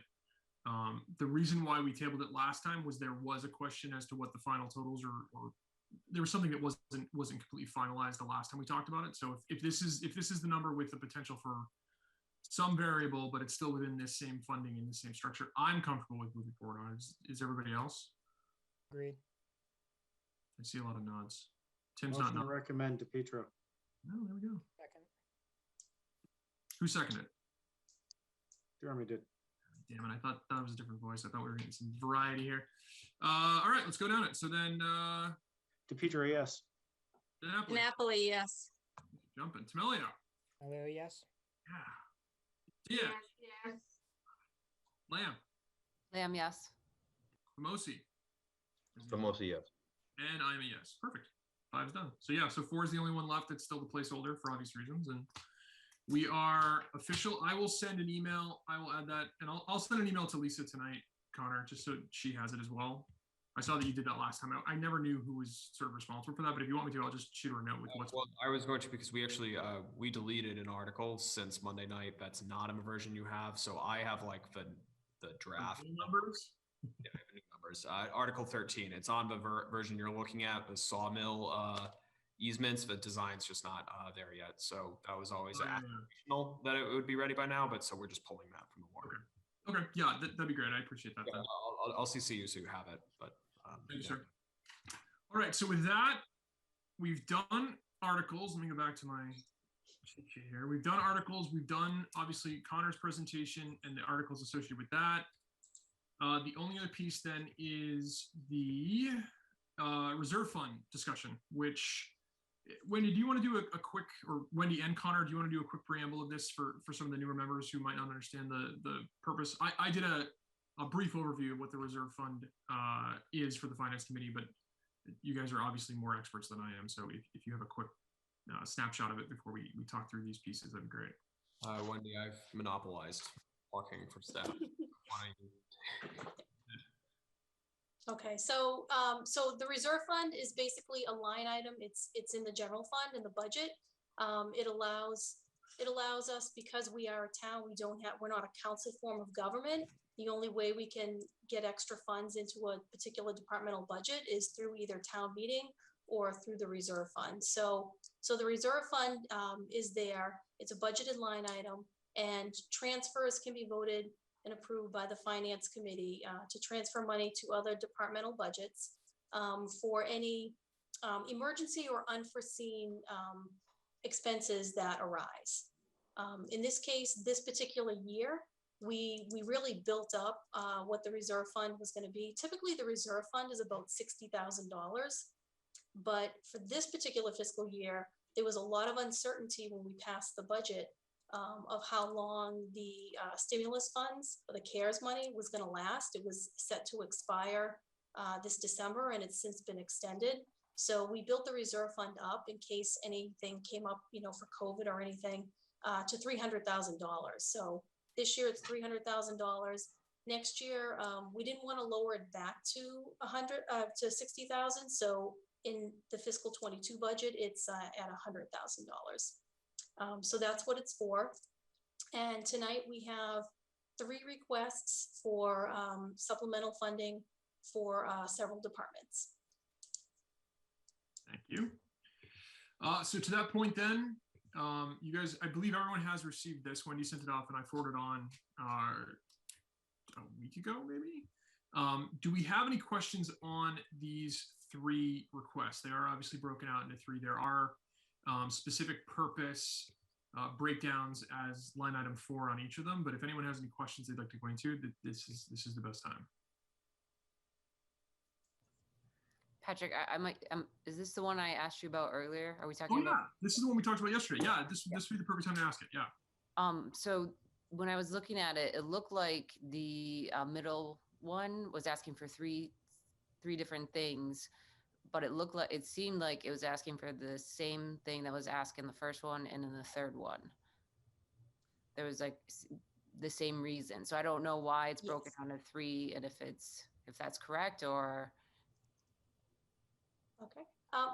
the reason why we tabled it last time was there was a question as to what the final totals or there was something that wasn't completely finalized the last time we talked about it. So if this is the number with the potential for some variable, but it's still within this same funding and the same structure, I'm comfortable with moving forward on it. Is everybody else? Agreed. I see a lot of nods. Tim's Motion not to recommend to Petro. Oh, there we go. Second. Who seconded? Jeremy did. Damn it, I thought that was a different voice. I thought we were getting some variety here. All right, let's go down it. So then DePietro, yes. Napoli, yes. Jumping. Tamelia. Hello, yes. Yeah. Yes, yes. Lamb. Yes. Famosi. Famosi, yes. And I'm a yes. Perfect. 5's done. So yeah, so 4 is the only one left. It's still the placeholder for obvious reasons. And we are official. I will send an email. I will add that. And I'll send an email to Lisa tonight, Connor, just so she has it as well. I saw that you did that last time. I never knew who was sort of responsible for that, but if you want me to, I'll just shoot her a note with what's. Well, I was going to, because we actually, we deleted an article since Monday night. That's not in the version you have. So I have like the draft numbers. Yeah, I have new numbers. Article 13, it's on the version you're looking at, the sawmill easements. The design's just not there yet. So that was always aspirational that it would be ready by now, but so we're just pulling that from the warrant. Okay, yeah, that'd be great. I appreciate that. Yeah, I'll CC you so you have it, but. Thank you, sir. All right, so with that, we've done articles. Let me go back to my sheet here. We've done articles. We've done, obviously, Connor's presentation and the articles associated with that. The only other piece then is the reserve fund discussion, which, Wendy, do you want to do a quick, or Wendy and Connor, do you want to do a quick preamble of this for some of the newer members who might not understand the purpose? I did a brief overview of what the reserve fund is for the finance committee, but you guys are obviously more experts than I am. So if you have a quick snapshot of it before we talk through these pieces, that'd be great. Wendy, I've monopolized talking for staff. Okay, so the reserve fund is basically a line item. It's in the general fund in the budget. It allows us, because we are a town, we're not a council form of government. The only way we can get extra funds into a particular departmental budget is through either town meeting or through the reserve fund. So the reserve fund is there. It's a budgeted line item, and transfers can be voted and approved by the Finance Committee to transfer money to other departmental budgets for any emergency or unforeseen expenses that arise. In this case, this particular year, we really built up what the reserve fund was going to be. Typically, the reserve fund is about $60,000. But for this particular fiscal year, there was a lot of uncertainty when we passed the budget of how long the stimulus funds or the CARES money was going to last. It was set to expire this December, and it's since been extended. So we built the reserve fund up in case anything came up, for COVID or anything, to $300,000. So this year it's $300,000. Next year, we didn't want to lower it back to 60,000. So in the fiscal 22 budget, it's at $100,000. So that's what it's for. And tonight we have 3 requests for supplemental funding for several departments. Thank you. So to that point then, you guys, I believe everyone has received this. Wendy sent it off and I forwarded on a week ago, maybe. Do we have any questions on these 3 requests? They are obviously broken out into 3. There are specific purpose breakdowns as line item 4 on each of them. But if anyone has any questions they'd like to go into, this is the best time. Patrick, I might. Is this the one I asked you about earlier? Are we talking? Oh yeah, this is the one we talked about yesterday. Yeah, this would be the perfect time to ask it. Yeah. So when I was looking at it, it looked like the middle one was asking for three different things, but it seemed like it was asking for the same thing that was asked in the first one and in the third one. There was like the same reason. So I don't know why it's broken down to 3 and if that's correct or. Okay.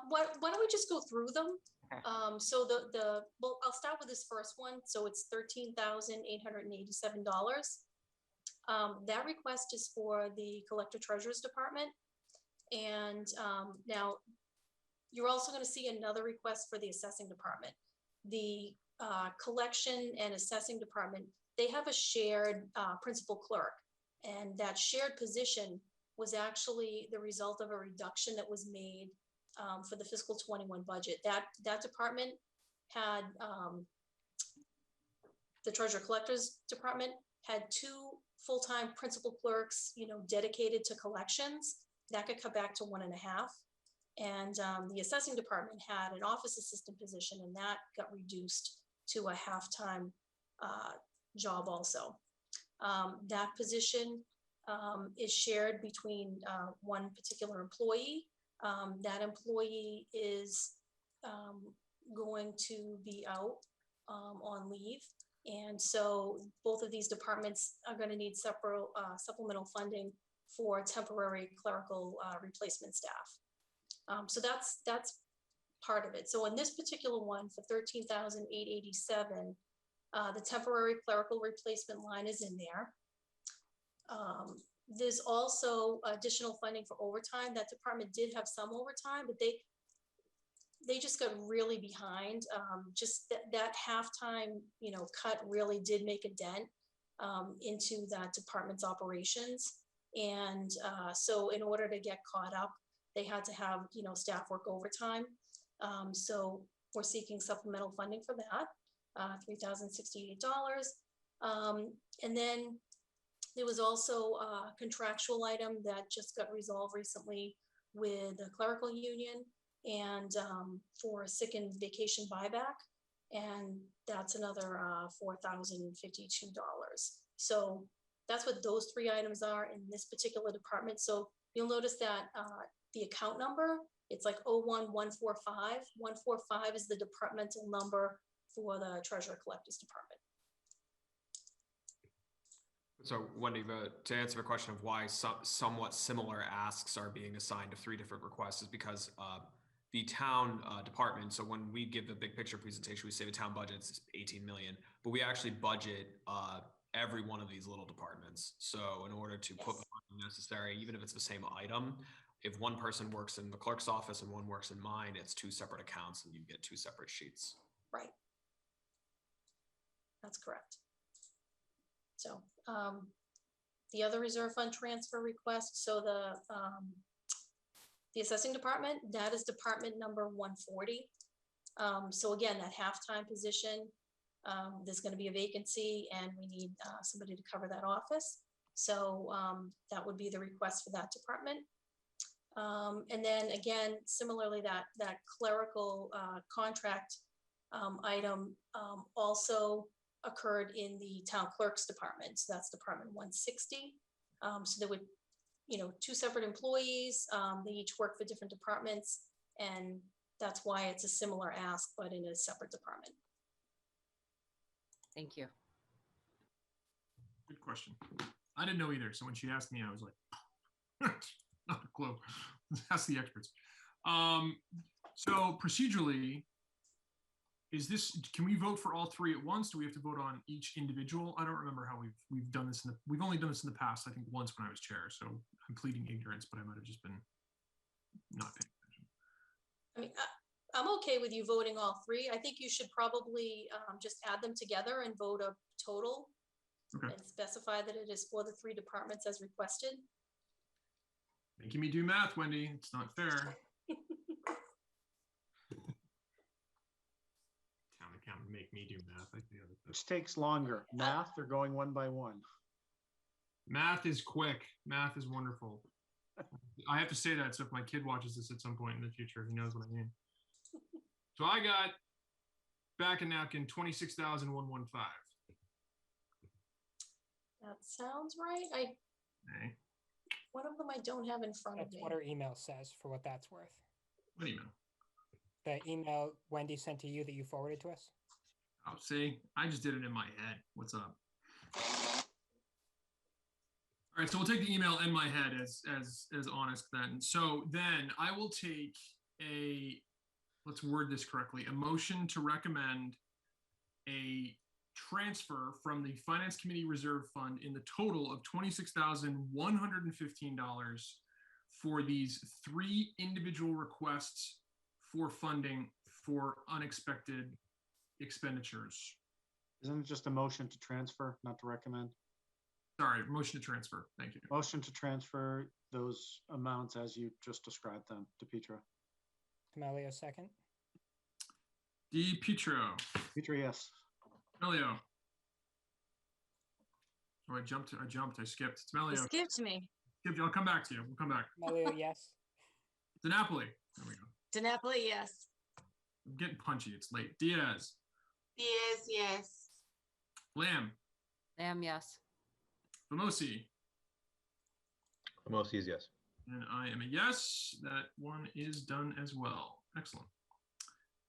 Why don't we just go through them? Okay. So well, I'll start with this first one. So it's $13,887. That request is for the Collector Treasurer's Department. And now you're also going to see another request for the Assessing Department. The Collection and Assessing Department, they have a shared principal clerk. And that shared position was actually the result of a reduction that was made for the fiscal 21 budget. That department had, the Treasurer Collector's Department had 2 full-time principal clerks, dedicated to collections. That could cut back to 1.5. And the Assessing Department had an office assistant position, and that got reduced to a half-time job also. That position is shared between one particular employee. That employee is going to be out on leave. And so both of these departments are going to need separate supplemental funding for temporary clerical replacement staff. So that's part of it. So in this particular one for $13,887, the temporary clerical replacement line is in there. There's also additional funding for overtime. That department did have some overtime, but they just got really behind. Just that halftime, cut really did make a dent into that department's operations. And so in order to get caught up, they had to have, staff work overtime. So we're seeking supplemental funding for that, $3,068. And then there was also a contractual item that just got resolved recently with the clerical union and for sick and vacation buyback. And that's another $4,052. So that's what those 3 items are in this particular department. So you'll notice that the account number, it's like 01145. 145 is the departmental number for the Treasurer Collectors Department. So Wendy, to answer the question of why somewhat similar asks are being assigned to 3 different requests is because the town department, so when we give the big picture presentation, we say the town budget is 18 million, but we actually budget every one of these little departments. So in order to put the money necessary, even if it's the same item, if one person works in the clerk's office and one works in mine, it's 2 separate accounts and you get 2 separate sheets. Right. That's correct. So the other reserve fund transfer request. So the assessing department, that is department number 140. So again, that half-time position, there's going to be a vacancy and we need somebody to cover that office. So that would be the request for that department. And then again, similarly, that clerical contract item also occurred in the town clerk's department. So that's department 160. So there would, 2 separate employees. They each work for different departments, and that's why it's a similar ask, but in a separate department. Thank you. Good question. I didn't know either. So when she asked me, I was like, not a clue. Ask the experts. So procedurally, can we vote for all 3 at once? Do we have to vote on each individual? I don't remember how we've done this we've only done this in the past, I think once when I was chair. So I'm pleading ignorance, but I might have just been not paying attention. I mean, I'm okay with you voting all 3. I think you should probably just add them together and vote a total. Okay. And specify that it is for the 3 departments as requested. Making me do math, Wendy. It's not fair. Town accountant make me do math. Which takes longer, math or going one by one? Math is quick. Math is wonderful. I have to say that so if my kid watches this at some point in the future, he knows what I mean. So I got back a napkin 26,115. That sounds right. Okay. One of them I don't have in front of me. That's what her email says, for what that's worth. What email? The email Wendy sent to you that you forwarded to us. Oh, see, I just did it in my head. What's up? All right, so we'll take the email in my head as honest then. So then I will take let's word this correctly, a motion to recommend a transfer from the Finance Committee Reserve Fund in the total of $26,115 for these 3 individual requests for funding for unexpected expenditures. Isn't it just a motion to transfer, not to recommend? Sorry, motion to transfer. Thank you. Motion to transfer those amounts as you just described them to Petra. Melio, second. DiPietro. Petra, yes. Melio. Oh, I skipped. It's Melio. You skipped me. I'll come back to you. We'll come back. Melio, yes. DiNapoli. There we go. DiNapoli, yes. I'm getting punchy. It's late. Diaz. Diaz, yes. Lamb. Lamb, yes. Famosi. Famosi is yes. And I am a yes. That one is done as well. Excellent.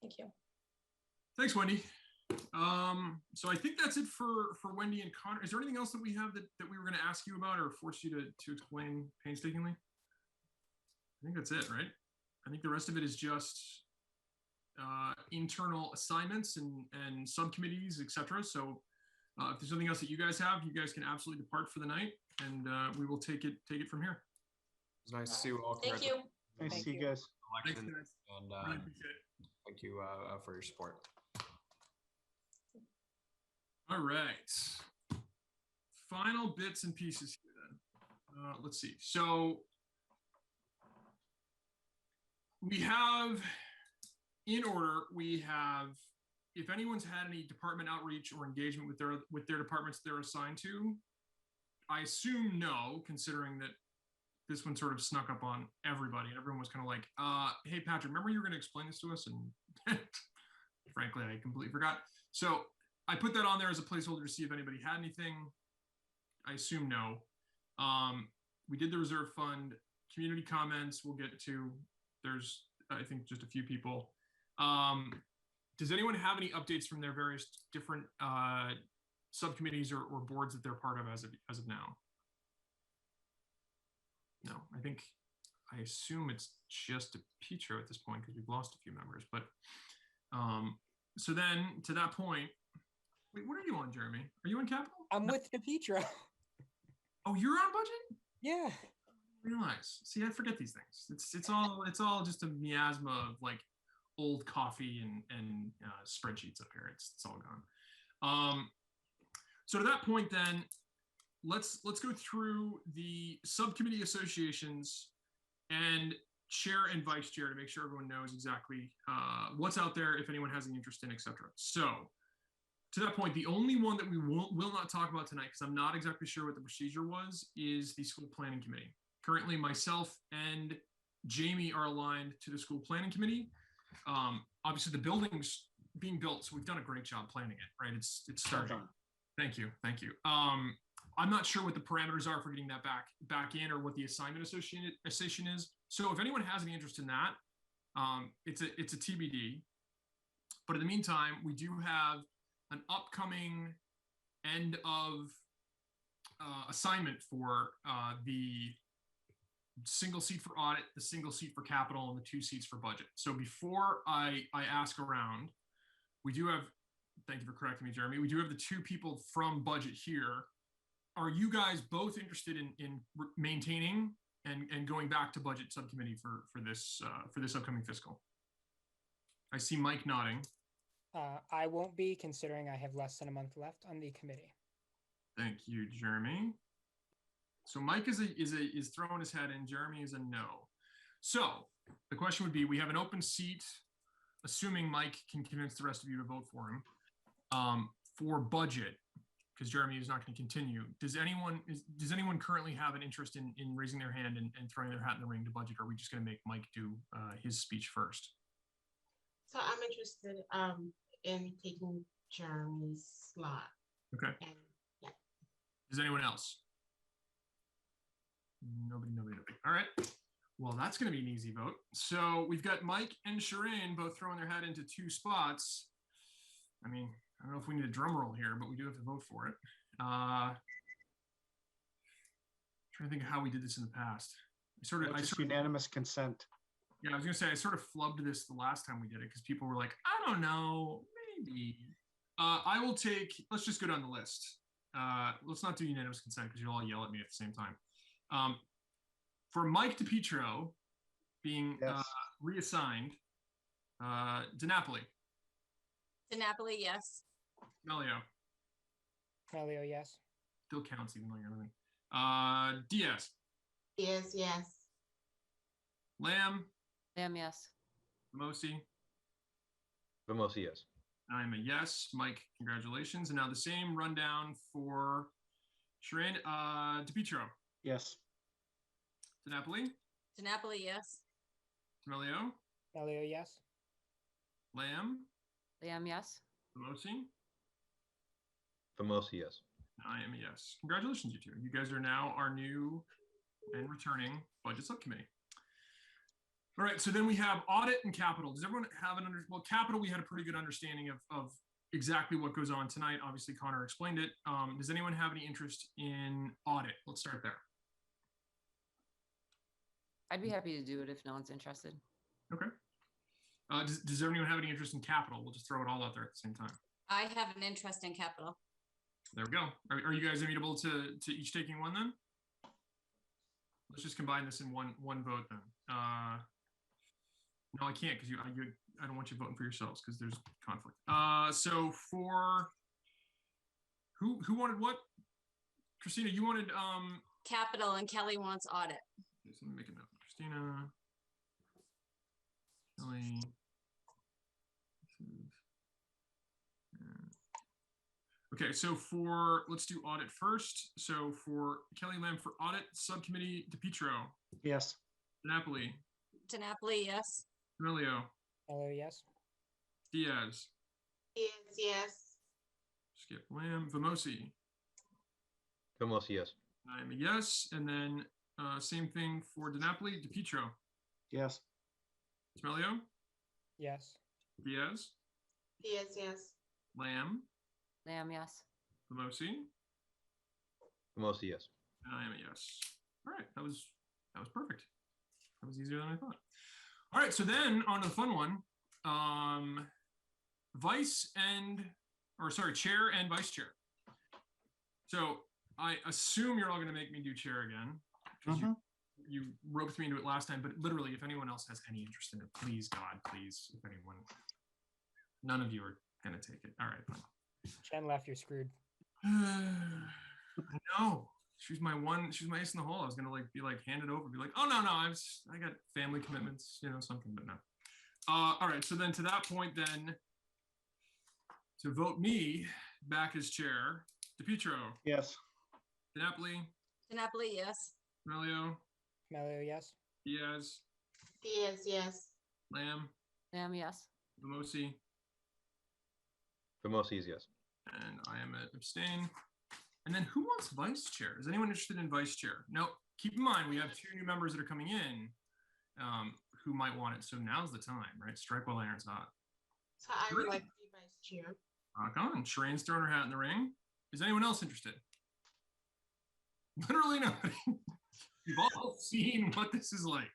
Thank you. Thanks, Wendy. So I think that's it for Wendy and Connor. Is there anything else that we have that we were going to ask you about or force you to explain painstakingly? I think that's it, right? I think the rest of it is just internal assignments and subcommittees, etc. So if there's something else that you guys have, you guys can absolutely depart for the night, and we will take it from here. It's nice to see you all. Thank you. Nice to see you guys. Thanks, guys. And Really appreciate it. thank you for your support. All right. Final bits and pieces here then. Let's see. So we have, in order, we have, if anyone's had any department outreach or engagement with their departments they're assigned to, I assume no, considering that this one sort of snuck up on everybody. Everyone was kind of like, hey, Patrick, remember you were going to explain this to us? And frankly, I completely forgot. So I put that on there as a placeholder to see if anybody had anything. I assume no. We did the reserve fund. Community comments we'll get to. There's, I think, just a few people. Does anyone have any updates from their various different subcommittees or boards that they're part of as of now? No, I assume it's just a Petro at this point because we've lost a few members. But so then to that point, wait, what are you on, Jeremy? Are you on capital? I'm with DePietro. Oh, you're on budget? Yeah. I realize. See, I forget these things. It's all just a miasma of like old coffee and spreadsheets up here. It's all gone. So to that point, then, let's go through the subcommittee associations and chair and vice chair to make sure everyone knows exactly what's out there, if anyone has any interest in, etc. So to that point, the only one that we will not talk about tonight, because I'm not exactly sure what the procedure was, is the school planning committee. Currently, myself and Jamie are aligned to the school planning committee. Obviously, the building's being built, so we've done a great job planning it, right? It's starting. Thank you. I'm not sure what the parameters are for getting that back in, or what the assignment association is. So if anyone has any interest in that, it's a TBD. But in the meantime, we do have an upcoming end of assignment for the single seat for audit, the single seat for capital, and the 2 seats for budget. So before I ask around, we do have, thank you for correcting me, Jeremy, we do have the 2 people from budget here. Are you guys both interested in maintaining and going back to budget subcommittee for this upcoming fiscal? I see Mike nodding. I won't be, considering I have less than a month left on the committee. Thank you, Jeremy. So Mike is throwing his head in. Jeremy is a no. So the question would be, we have an open seat, assuming Mike can convince the rest of you to vote for him, for budget, because Jeremy is not going to continue. Does anyone currently have an interest in raising their hand and throwing their hat in the ring to budget, or are we just going to make Mike do his speech first? So I'm interested in taking Jeremy's slot. Okay. And yeah. Does anyone else? Nobody. All right. Well, that's going to be an easy vote. So we've got Mike and Shireen both throwing their hat into 2 spots. I mean, I don't know if we need a drum roll here, but we do have to vote for it. Trying to think of how we did this in the past. Unanimous consent. Yeah, I was going to say, I sort of flubbed this the last time we did it because people were like, I don't know, maybe. I will take, let's just go down the list. Let's not do unanimous consent because you'll all yell at me at the same time. For Mike DiPietro being reassigned, DiNapoli. DiNapoli, yes. Melio. Melio, yes. Still counts even though you're living. Diaz. Diaz, yes. Lamb. Lamb, yes. Vamosi. Vamosi, yes. I'm a yes. Mike, congratulations. And now the same rundown for Shireen. DiPietro. Yes. DiNapoli. DiNapoli, yes. Melio. Melio, yes. Lamb. Lamb, yes. Vamosi. Vamosi, yes. I am a yes. Congratulations, you 2. You guys are now our new and returning budget subcommittee. All right, so then we have audit and capital. Does everyone have well, capital, we had a pretty good understanding of exactly what goes on tonight. Obviously, Connor explained it. Does anyone have any interest in audit? Let's start there. I'd be happy to do it if no one's interested. Okay. Does anyone have any interest in capital? We'll just throw it all out there at the same time. I have an interest in capital. There we go. Are you guys amenable to each taking one then? Let's just combine this in one vote then. No, I can't because I don't want you voting for yourselves because there's conflict. So for who wanted what? Christina, you wanted Capital, and Kelly wants audit. Okay, so let me make a note. Christina, Kelly. Okay, so let's do audit first. So for Kelly Lamb for audit subcommittee, DiPietro. Yes. DiNapoli. DiNapoli, yes. Melio. Melio, yes. Diaz. Diaz, yes. Skip Lamb. Vamosi. Vamosi, yes. I'm a yes. And then same thing for DiNapoli, DiPietro. Yes. Melio. Yes. Diaz. Diaz, yes. Lamb. Lamb, yes. Vamosi. Vamosi, yes. And I am a yes. All right, that was perfect. That was easier than I thought. All right, so then on to the fun one. Chair and vice chair. So I assume you're all going to make me do chair again because you roped me into it last time. But literally, if anyone else has any interest in it, please, God, please, if anyone, none of you are going to take it. All right, fine. Chen left, you're screwed. I know. She's my ace in the hole. I was gonna be hand it over, be like, oh no, I got family commitments, something, but no. All right, so then to that point, then to vote me back as chair, DePietro. Yes. DiNapoli. DiNapoli, yes. Melio. Melio, yes. Diaz. Diaz, yes. Lamb. Lamb, yes. Vamosi. Vamosi is yes. And I am at abstain. And then who wants vice chair? Is anyone interested in vice chair? No, keep in mind, we have 2 new members that are coming in who might want it. So now's the time, right? Strike while iron's hot. So I would like to be vice chair. Rock on. Shireen's throwing her hat in the ring. Is anyone else interested? Literally nobody. You've all seen what this is like.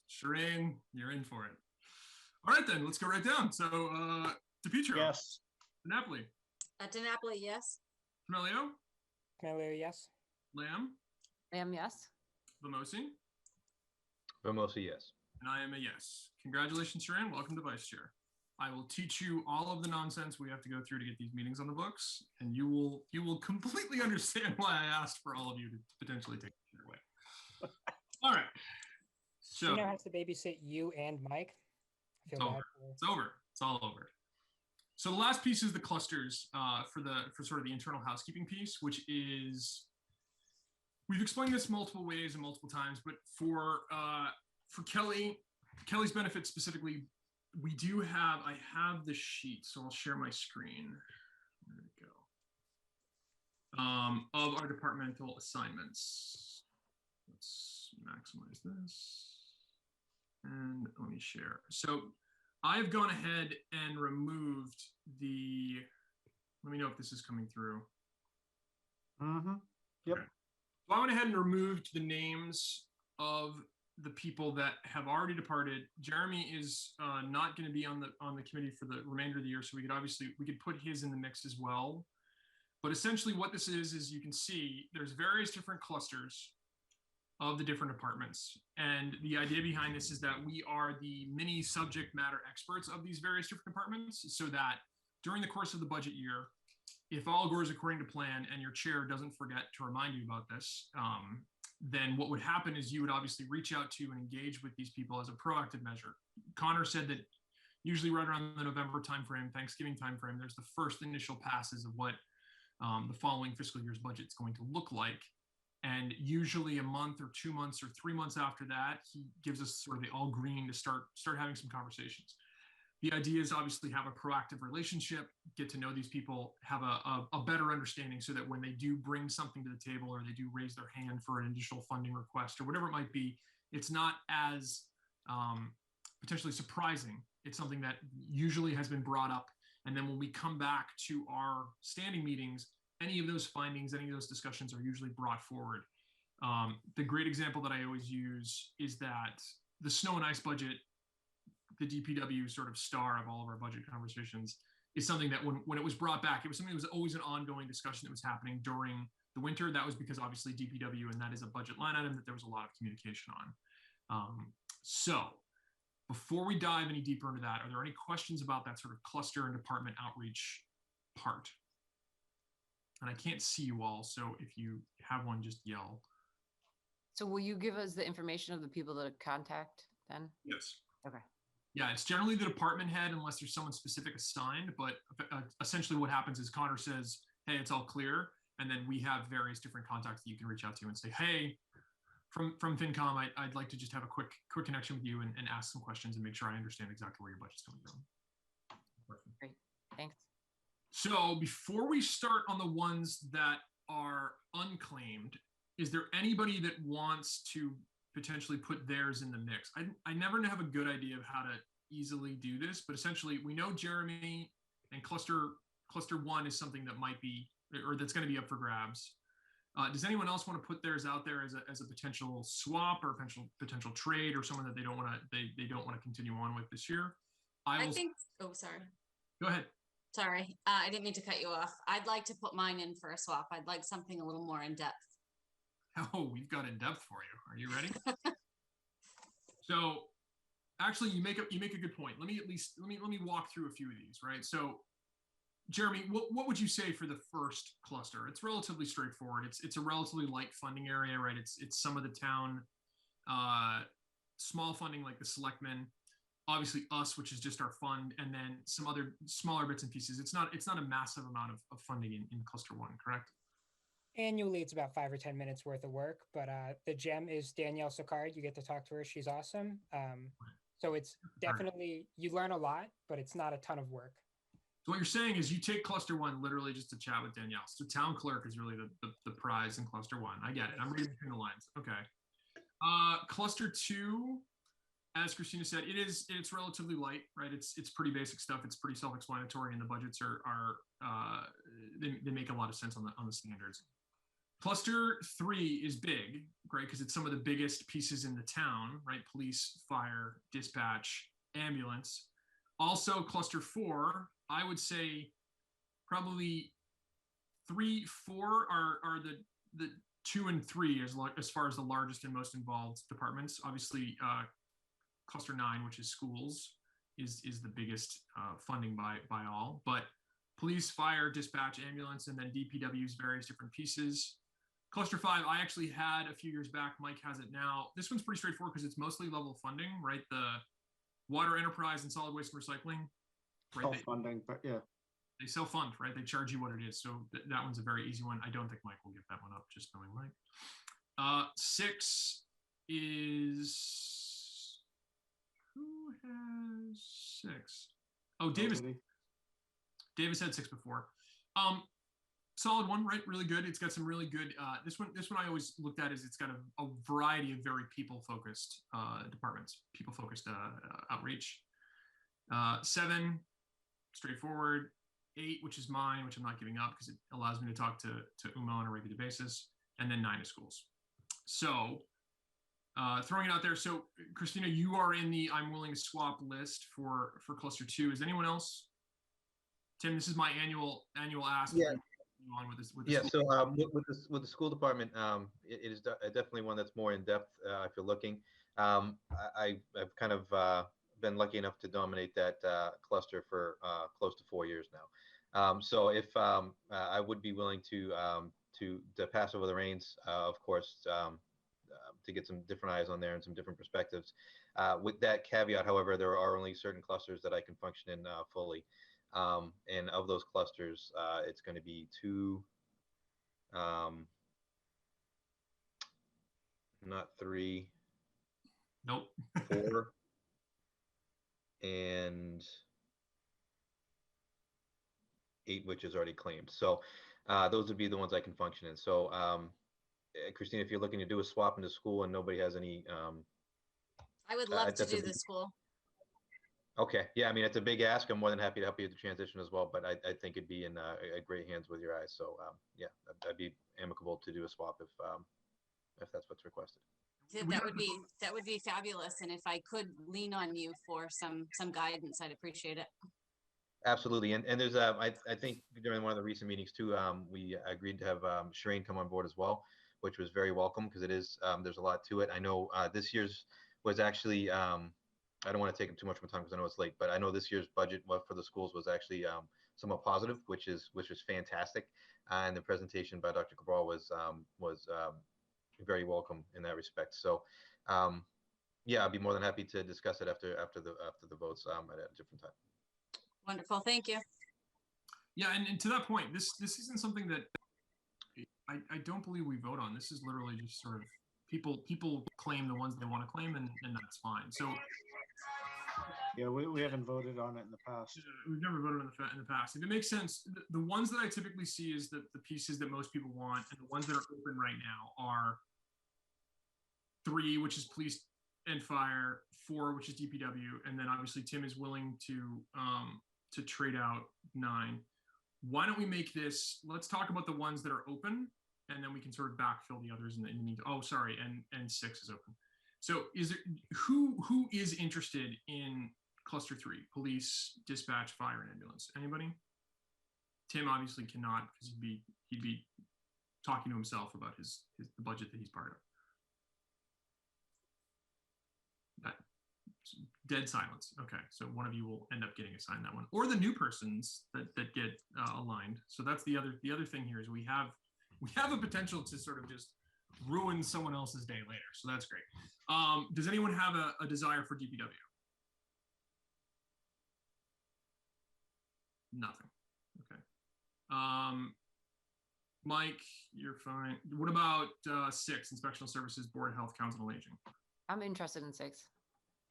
Shireen, you're in for it. All right, then. Let's go right down. So, DePietro. Yes. DiNapoli. DiNapoli, yes. Melio. Melio, yes. Lamb. Lamb, yes. Vamosi. Vamosi, yes. And I am a yes. Congratulations, Shireen. Welcome to vice chair. I will teach you all of the nonsense we have to go through to get these meetings on the books, and you will completely understand why I asked for all of you to potentially take the chair away. All right. So She now has to babysit you and Mike. I feel bad for her. It's over. It's all over. So the last piece is the clusters for sort of the internal housekeeping piece, which is, we've explained this multiple ways and multiple times, but for Kelly's benefit specifically, I have the sheet, so I'll share my screen. There we go. Of our departmental assignments. Let's maximize this. And let me share. So I've gone ahead and removed let me know if this is coming through. Mm-hmm. Yep. Okay. So I went ahead and removed the names of the people that have already departed. Jeremy is not going to be on the committee for the remainder of the year, so we could put his in the mix as well. But essentially what this is you can see there's various different clusters of the different departments. And the idea behind this is that we are the mini subject matter experts of these various different departments, so that during the course of the budget year, if all goes according to plan and your chair doesn't forget to remind you about this, then what would happen is you would obviously reach out to and engage with these people as a proactive measure. Connor said that usually right around the November timeframe, Thanksgiving timeframe, there's the first initial passes of what the following fiscal year's budget is going to look like. And usually a month or 2 months or 3 months after that, he gives us sort of the all green to start having some conversations. The idea is obviously have a proactive relationship, get to know these people, have a better understanding so that when they do bring something to the table or they do raise their hand for an additional funding request or whatever it might be, it's not as potentially surprising. It's something that usually has been brought up. And then when we come back to our standing meetings, any of those findings, any of those discussions are usually brought forward. The great example that I always use is that the snow and ice budget, the DPW sort of star of all of our budget conversations, is something that when it was brought back, it was something that was always an ongoing discussion that was happening during the winter. That was because obviously DPW, and that is a budget line item that there was a lot of communication on. So before we dive any deeper into that, are there any questions about that sort of cluster and department outreach part? And I can't see you all, so if you have one, just yell. So will you give us the information of the people to contact then? Yes. Okay. Yeah, it's generally the department head unless there's someone specific assigned, but essentially what happens is Connor says, hey, it's all clear. And then we have various different contacts that you can reach out to and say, hey, from FinCom, I'd like to just have a quick connection with you and ask some questions and make sure I understand exactly where your budget's coming from. Great, thanks. So before we start on the ones that are unclaimed, is there anybody that wants to potentially put theirs in the mix? I never have a good idea of how to easily do this, but essentially we know Jeremy and cluster 1 is something that might be, or that's going to be up for grabs. Does anyone else want to put theirs out there as a potential swap or potential trade, or someone that they don't want to continue on with this year? I think. Oh, sorry. Go ahead. Sorry, I didn't mean to cut you off. I'd like to put mine in for a swap. I'd like something a little more in depth. Oh, we've got in depth for you. Are you ready? So, actually, you make a good point. Let me walk through a few of these, right? So, Jeremy, what would you say for the first cluster? It's relatively straightforward. It's a relatively light funding area, right? It's some of the town, small funding like the selectmen, obviously us, which is just our fund, and then some other smaller bits and pieces. It's not a massive amount of funding in cluster one, correct? Annually, it's about 5 or 10 minutes worth of work, but the gem is Danielle Sicard. You get to talk to her. She's awesome. So it's definitely, you learn a lot, but it's not a ton of work. So what you're saying is you take cluster one literally just to chat with Danielle. So town clerk is really the prize in cluster one. I get it. I'm reading between the lines. Okay. Cluster two, as Christina said, it's relatively light, right? It's pretty basic stuff. It's pretty self-explanatory, and the budgets are they make a lot of sense on the standards. Cluster three is big, right? Because it's some of the biggest pieces in the town, right? Police, fire, dispatch, ambulance. Also, cluster four, I would say probably 3, 4 are the 2 and 3 as far as the largest and most involved departments. Obviously, cluster 9, which is schools, is the biggest funding by all. But police, fire, dispatch, ambulance, and then DPW's various different pieces. Cluster 5, I actually had a few years back. Mike has it now. This one's pretty straightforward because it's mostly level funding, right? The water enterprise and solid waste and recycling. Right? Self-funding, but yeah. They self-fund, right? They charge you what it is. So that one's a very easy one. I don't think Mike will give that one up, just knowing Mike. 6 is... Who has 6? Oh, Davis. Davis had 6 before. Solid one, right? Really good. It's got some really good. This one I always looked at is it's got a variety of very people-focused departments, people-focused outreach. 7, straightforward. 8, which is mine, which I'm not giving up because it allows me to talk to Uma on a regular basis. And then 9 is schools. So throwing it out there. So Christina, you are in the I'm willing to swap list for cluster 2. Is anyone else? Tim, this is my annual ask. Yeah. On with this, yeah. So with the school department, it is definitely one that's more in depth. If you're looking, I've kind of been lucky enough to dominate that cluster for close to 4 years now. So if I would be willing to pass over the reins, of course, to get some different eyes on there and some different perspectives. With that caveat, however, there are only certain clusters that I can function in fully. And of those clusters, it's going to be 2, not 3, nope, 4, and 8, which is already claimed. So those would be the ones I can function in. So Christina, if you're looking to do a swap into school and nobody has any, I would love to do the school. Okay. Yeah. I mean, it's a big ask. I'm more than happy to help you with the transition as well, but I think it'd be in great hands with your eyes. So yeah, I'd be amicable to do a swap if that's what's requested. That would be fabulous. And if I could lean on you for some guidance, I'd appreciate it. Absolutely. And there's I think during one of the recent meetings too, we agreed to have Shireen come on board as well, which was very welcome because it is, there's a lot to it. I know this year's was actually, I don't want to take up too much of my time because I know it's late, but I know this year's budget for the schools was actually somewhat positive, which is fantastic. And the presentation by Dr. Cabral was very welcome in that respect. So yeah, I'd be more than happy to discuss it after the votes at a different time. Wonderful, thank you. Yeah, and to that point, this isn't something that I don't believe we vote on. This is literally just sort of people claim the ones they want to claim, and that's fine. So yeah, we haven't voted on it in the past. We've never voted on in the past. If it makes sense, the ones that I typically see is the pieces that most people want, and the ones that are open right now are 3, which is police and fire, 4, which is DPW, and then obviously Tim is willing to trade out 9. Why don't we make this? Let's talk about the ones that are open, and then we can sort of backfill the others in the meantime. Oh, sorry, and 6 is open. So is there who is interested in cluster 3, police, dispatch, fire, and ambulance? Anybody? Tim obviously cannot because he'd be talking to himself about the budget that he's part of. Dead silence. Okay, so one of you will end up getting assigned that one, or the new persons that get aligned. So that's the other thing here is we have a potential to sort of just ruin someone else's day later. So that's great. Does anyone have a desire for DPW? Nothing. Okay. Mike, you're fine. What about 6, Inspectional Services, Board of Health, Council on Aging? I'm interested in 6.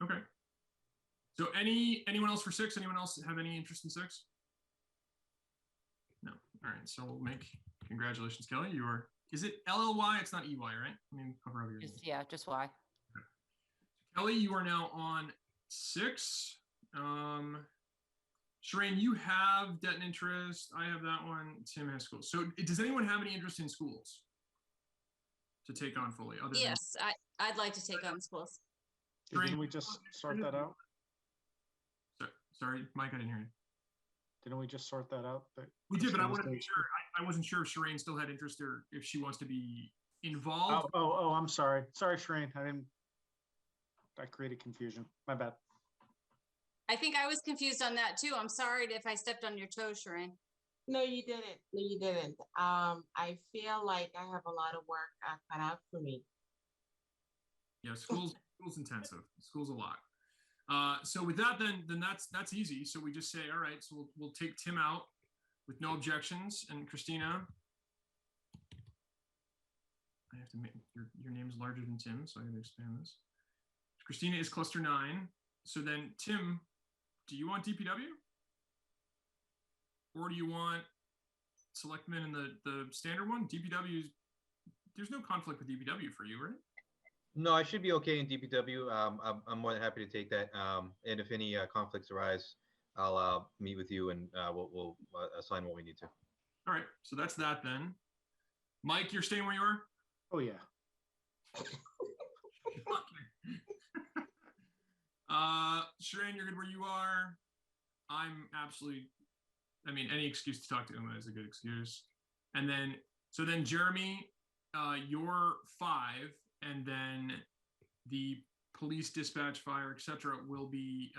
Okay. So anyone else for 6? Anyone else have any interest in 6? No. All right. So we'll make, congratulations, Kelly. You are, is it LLY? It's not EY, right? I mean, cover over your name. Yeah, just Y. Okay. Kelly, you are now on 6. Shireen, you have debt and interest. I have that one. Tim has schools. So does anyone have any interest in schools to take on fully? Yes, I'd like to take on schools. Didn't we just sort that out? Sorry, Mike, I didn't hear you. Didn't we just sort that out? We did, but I wanted to make sure. I wasn't sure if Shireen still had interest or if she wants to be involved. Oh, I'm sorry. Sorry, Shireen. I created confusion. My bad. I think I was confused on that too. I'm sorry if I stepped on your toes, Shireen. No, you didn't. No, you didn't. I feel like I have a lot of work cut out for me. Yeah, school's intensive. School's a lot. So with that, then that's easy. So we just say, all right. So we'll take Tim out with no objections, and Christina. I have to make your name is larger than Tim, so I have to expand this. Christina is cluster 9. So then Tim, do you want DPW? Or do you want Selectmen and the standard one? DPW, there's no conflict with DPW for you, right? No, I should be okay in DPW. I'm more than happy to take that. And if any conflicts arise, I'll meet with you and we'll assign what we need to. All right, so that's that then. Mike, you're staying where you are? Oh yeah. Shireen, you're good where you are. I'm absolutely, I mean, any excuse to talk to Uma is a good excuse. And then, so then Jeremy, you're 5, and then the police, dispatch, fire, etc. will be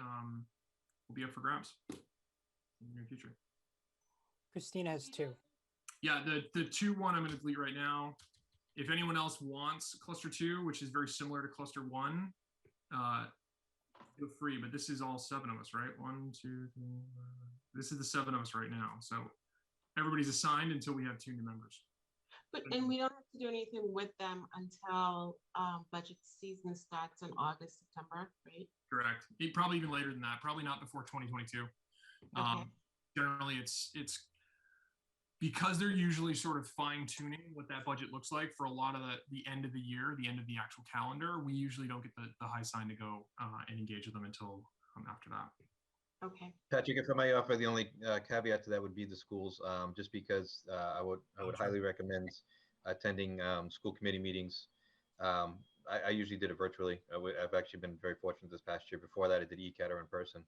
up for grabs in the near future. Christina has 2. Yeah, the 2 one I'm going to delete right now. If anyone else wants cluster 2, which is very similar to cluster 1, feel free. But this is all 7 of us, right? 1, 2, 3. This is the 7 of us right now. So everybody's assigned until we have 2 new members. But and we don't have to do anything with them until budget season starts in August, September, right? Correct. Probably even later than that. Probably not before 2022. Okay. Generally, it's because they're usually sort of fine tuning what that budget looks like for a lot of the end of the year, the end of the actual calendar. We usually don't get the high sign to go and engage with them until after that. Okay. Patrick, if I may offer, the only caveat to that would be the schools, just because I would highly recommend attending school committee meetings. I usually did it virtually. I've actually been very fortunate this past year. Before that, I did ECAT or in person.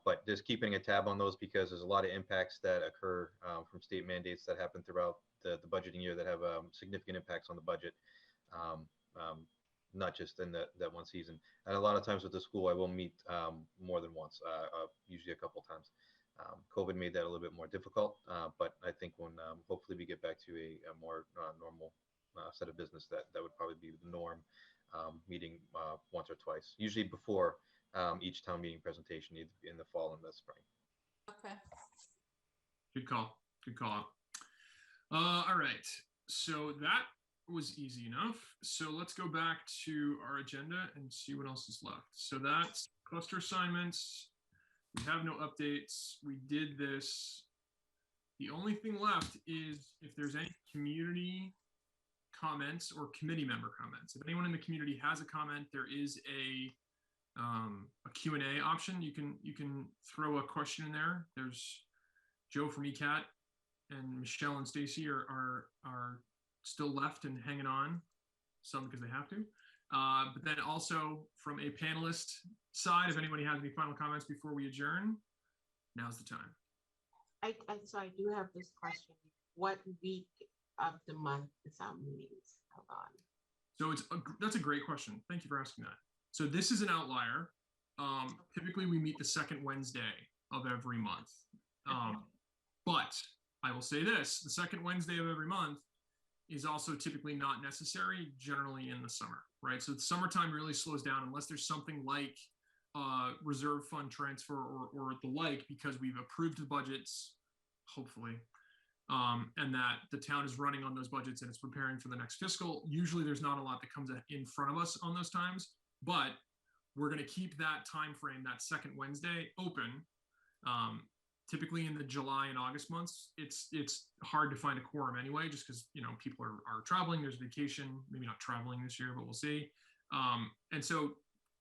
But just keeping a tab on those, because there's a lot of impacts that occur from state mandates that happen throughout the budgeting year that have significant impacts on the budget. Not just in that one season. And a lot of times with the school, I will meet more than once, usually a couple times. COVID made that a little bit more difficult, but I think when hopefully we get back to a more normal set of business, that would probably be the norm, meeting once or twice, usually before each town meeting presentation, either in the fall and the spring. Okay. Good call. Good call. All right. So that was easy enough. So let's go back to our agenda and see what else is left. So that's cluster assignments. We have no updates. We did this. The only thing left is if there's any community comments or committee member comments. If anyone in the community has a comment, there is a Q&A option. You can throw a question in there. There's Joe from ECAT and Michelle and Stacy are still left and hanging on, some because they have to. But then also from a panelist side, if anybody has any final comments before we adjourn, now's the time. So I do have this question. What week of the month is our meetings held on? So that's a great question. Thank you for asking that. So this is an outlier. Typically we meet the second Wednesday of every month. But I will say this, the second Wednesday of every month is also typically not necessary generally in the summer, right? So the summertime really slows down unless there's something like reserve fund transfer or the like, because we've approved the budgets, hopefully, and that the town is running on those budgets and it's preparing for the next fiscal. Usually there's not a lot that comes in front of us on those times, but we're going to keep that time frame, that second Wednesday, open. Typically in the July and August months, it's hard to find a quorum anyway, just because, you know, people are traveling, there's vacation, maybe not traveling this year, but we'll see. And so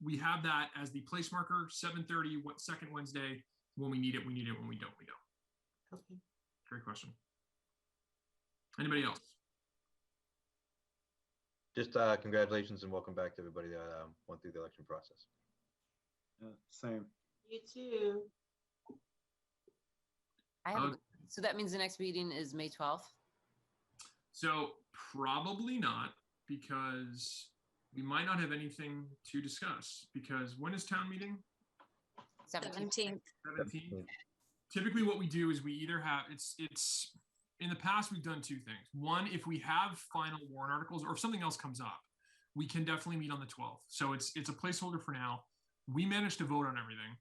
we have that as the place marker, 7:30, second Wednesday. When we need it, we need it. When we don't, we don't. Okay. Great question. Anybody else? Just congratulations and welcome back to everybody that went through the election process. Same. You too. So that means the next meeting is May 12th? So probably not, because we might not have anything to discuss, because when is town meeting? 17th. 17th. Typically what we do is we either have, it's in the past, we've done two things. One, if we have final warrant articles or if something else comes up, we can definitely meet on the 12th. So it's a placeholder for now. We managed to vote on everything,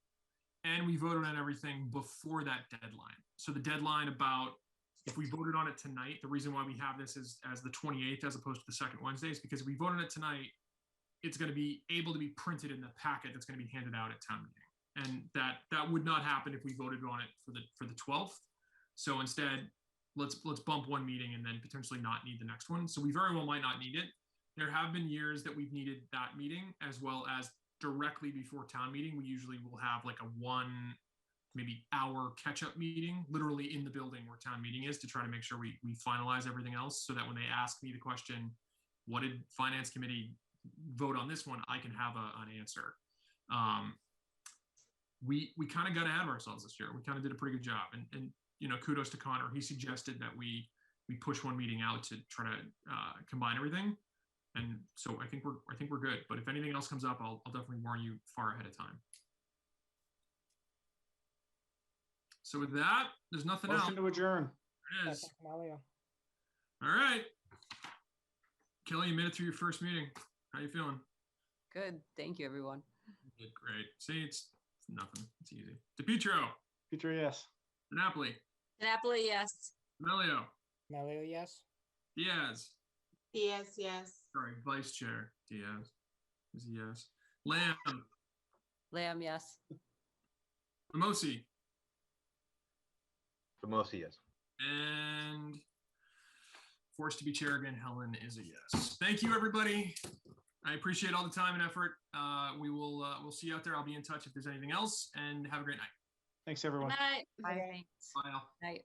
and we voted on everything before that deadline. So the deadline about, if we voted on it tonight, the reason why we have this as the 28th as opposed to the second Wednesday is because if we vote on it tonight, it's going to be able to be printed in the packet that's going to be handed out at town meeting. And that would not happen if we voted on it for the 12th. So instead, let's bump one meeting and then potentially not need the next one. So we very well might not need it. There have been years that we've needed that meeting as well as directly before town meeting. We usually will have like a maybe hour catch-up meeting literally in the building where town meeting is to try to make sure we finalize everything else, so that when they ask me the question, what did finance committee vote on this one, I can have an answer. We kind of got ahead of ourselves this year. We kind of did a pretty good job, and you know, kudos to Connor. He suggested that we push one meeting out to try to combine everything, and so I think we're good. But if anything else comes up, I'll definitely warn you far ahead of time. So with that, there's nothing else. Motion to adjourn. There it is. All right, Kelly, you made it through your first meeting. How you feeling? Good. Thank you, everyone. Good, great. See, it's nothing. It's easy. DePietro. Petro, yes. Napoli. Napoli, yes. Melio. Melio, yes. Diaz. Yes, yes. Sorry, Vice Chair Diaz is a yes. Lamb. Lamb, yes. Famosi. Famosi, yes. And forced to be chair again, Helen is a yes. Thank you, everybody. I appreciate all the time and effort. We'll see you out there. I'll be in touch if there's anything else, and have a great night. Thanks, everyone. Good night. Bye. Thanks. Bye. Night.